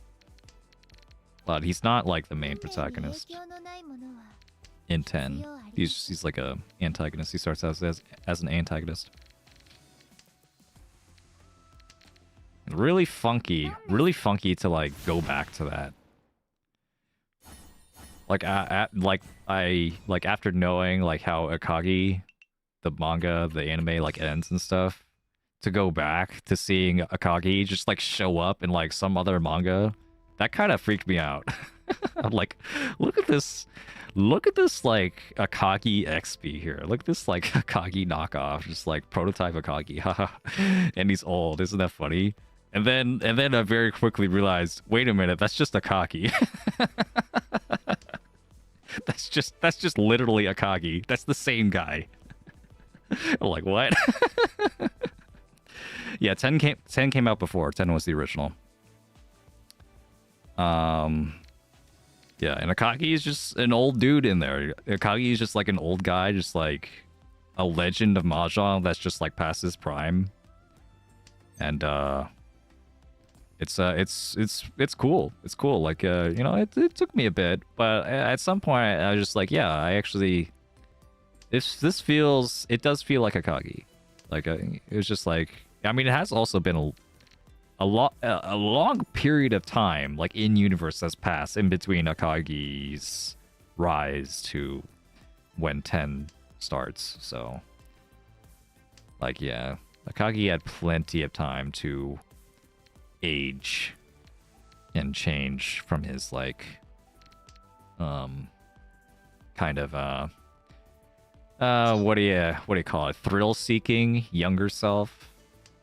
but he's not like the main protagonist in 10. He's like a antagonist. He starts as an antagonist. Really funky to like go back to that. Like after knowing like how Akagi, the manga, the anime like ends and stuff, to go back to seeing Akagi just like show up in like some other manga, that kind of freaked me out. I'm like, look at this like Akagi XP here. Look at this like Akagi knockoff, just like prototype Akagi. Haha. And he's old, isn't that funny? And then I very quickly realized, wait a minute, that's just Akagi. That's just literally Akagi. That's the same guy. I'm like, what? Yeah, 10 came out before. 10 was the original. Yeah, and Akagi is just an old dude in there. Akagi is just like an old guy, just like a legend of Mahjong that's just like past his prime. And it's cool. It's cool. Like you know, it took me a bit, but at some point I was just like, yeah, I actually this feels, it does feel like Akagi. Like it was just like, I mean, it has also been a long period of time, like in universe, has passed in between Akagi's rise to when 10 starts. So, like, yeah, Akagi had plenty of time to age and change from his like, kind of what do you call it? Thrill-seeking younger self.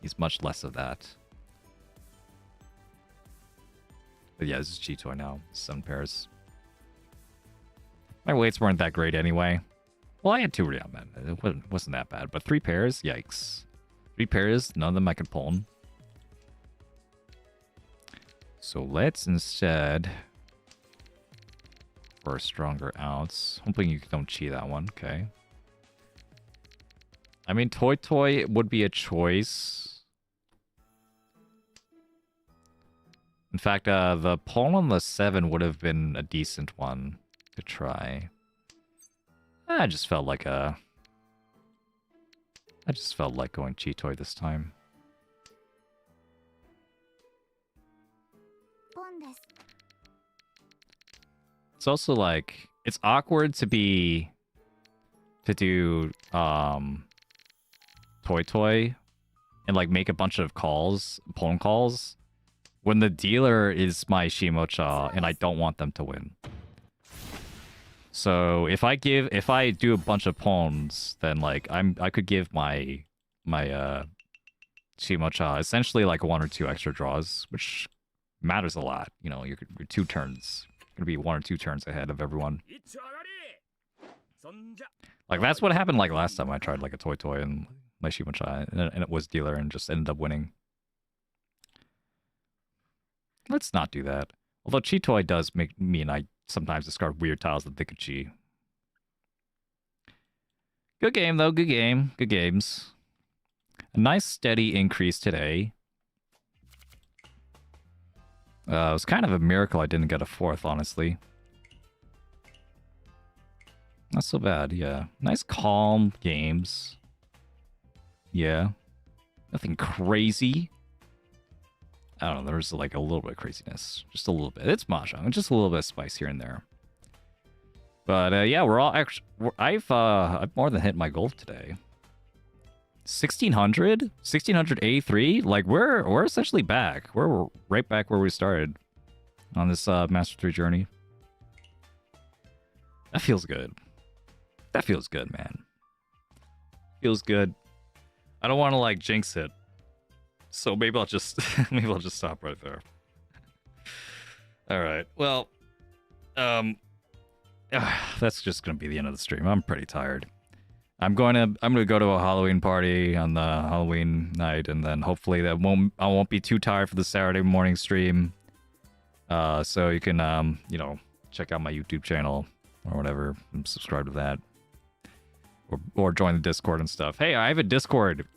He's much less of that. But yeah, this is Cheetoy now. 7 pairs. My weights weren't that great anyway. Well, I had 2 real men. It wasn't that bad. But 3 pairs? Yikes. 3 pairs, none of them I could pull. So let's instead... for stronger outs. Hoping you don't cheat that one. Okay. I mean, Toy would be a choice. In fact, the pawn on the 7 would have been a decent one to try. I just felt like going Cheetoy this time. It's also like, it's awkward to do Toy and like make a bunch of calls, pawn calls, when the dealer is my Shimocha and I don't want them to win. So if I do a bunch of pawns, then like I could give my Shimocha essentially like 1 or 2 extra draws, which matters a lot. You know, you're 2 turns. You're gonna be 1 or 2 turns ahead of everyone. Like that's what happened like last time I tried like a Toy and my Shimocha and it was dealer and just ended up winning. Let's not do that. Although Cheetoy does make me and I sometimes discard weird tiles that they could cheat. Good game, though. Good game. Good games. A nice steady increase today. It was kind of a miracle I didn't get a 4th, honestly. Not so bad, yeah. Nice calm games. Yeah. Nothing crazy. I don't know, there's like a little bit of craziness. Just a little bit. It's Mahjong. Just a little bit of spice here and there. But yeah, we're all actually... I've more than hit my goal today. 1600? 1683? Like, we're essentially back. We're right back where we started on this Master 3 journey. That feels good. That feels good, man. Feels good. I don't want to, like, jinx it. So maybe I'll just stop right there. All right. Well, that's just gonna be the end of the stream. I'm pretty tired. I'm gonna go to a Halloween party on the Halloween night, and then hopefully I won't be too tired for the Saturday morning stream. So you can you know, check out my YouTube channel or whatever, and subscribe to that, or join the Discord and stuff. Hey, I have a Discord.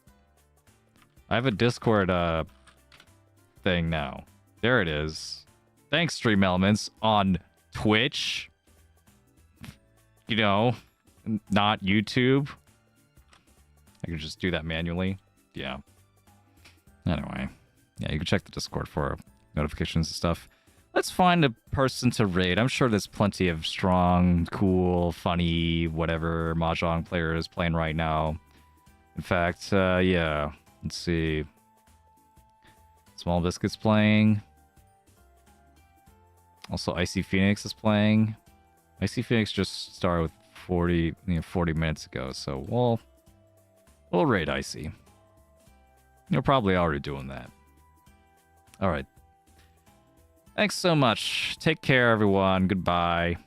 Thing now. There it is. Thanks, Stream Elements on Twitch. You know, not YouTube. I can just do that manually. Yeah. Anyway. Yeah, you can check the Discord for notifications and stuff. Let's find a person to raid. I'm sure there's plenty of strong, cool, funny, whatever Mahjong players playing right now. In fact, yeah. Let's see. Small Biscuit's playing. Also, Icy Phoenix is playing. Icy Phoenix just started with 40 minutes ago, so we'll raid Icy. You're probably already doing that. All right. Thanks so much. Take care, everyone. Goodbye.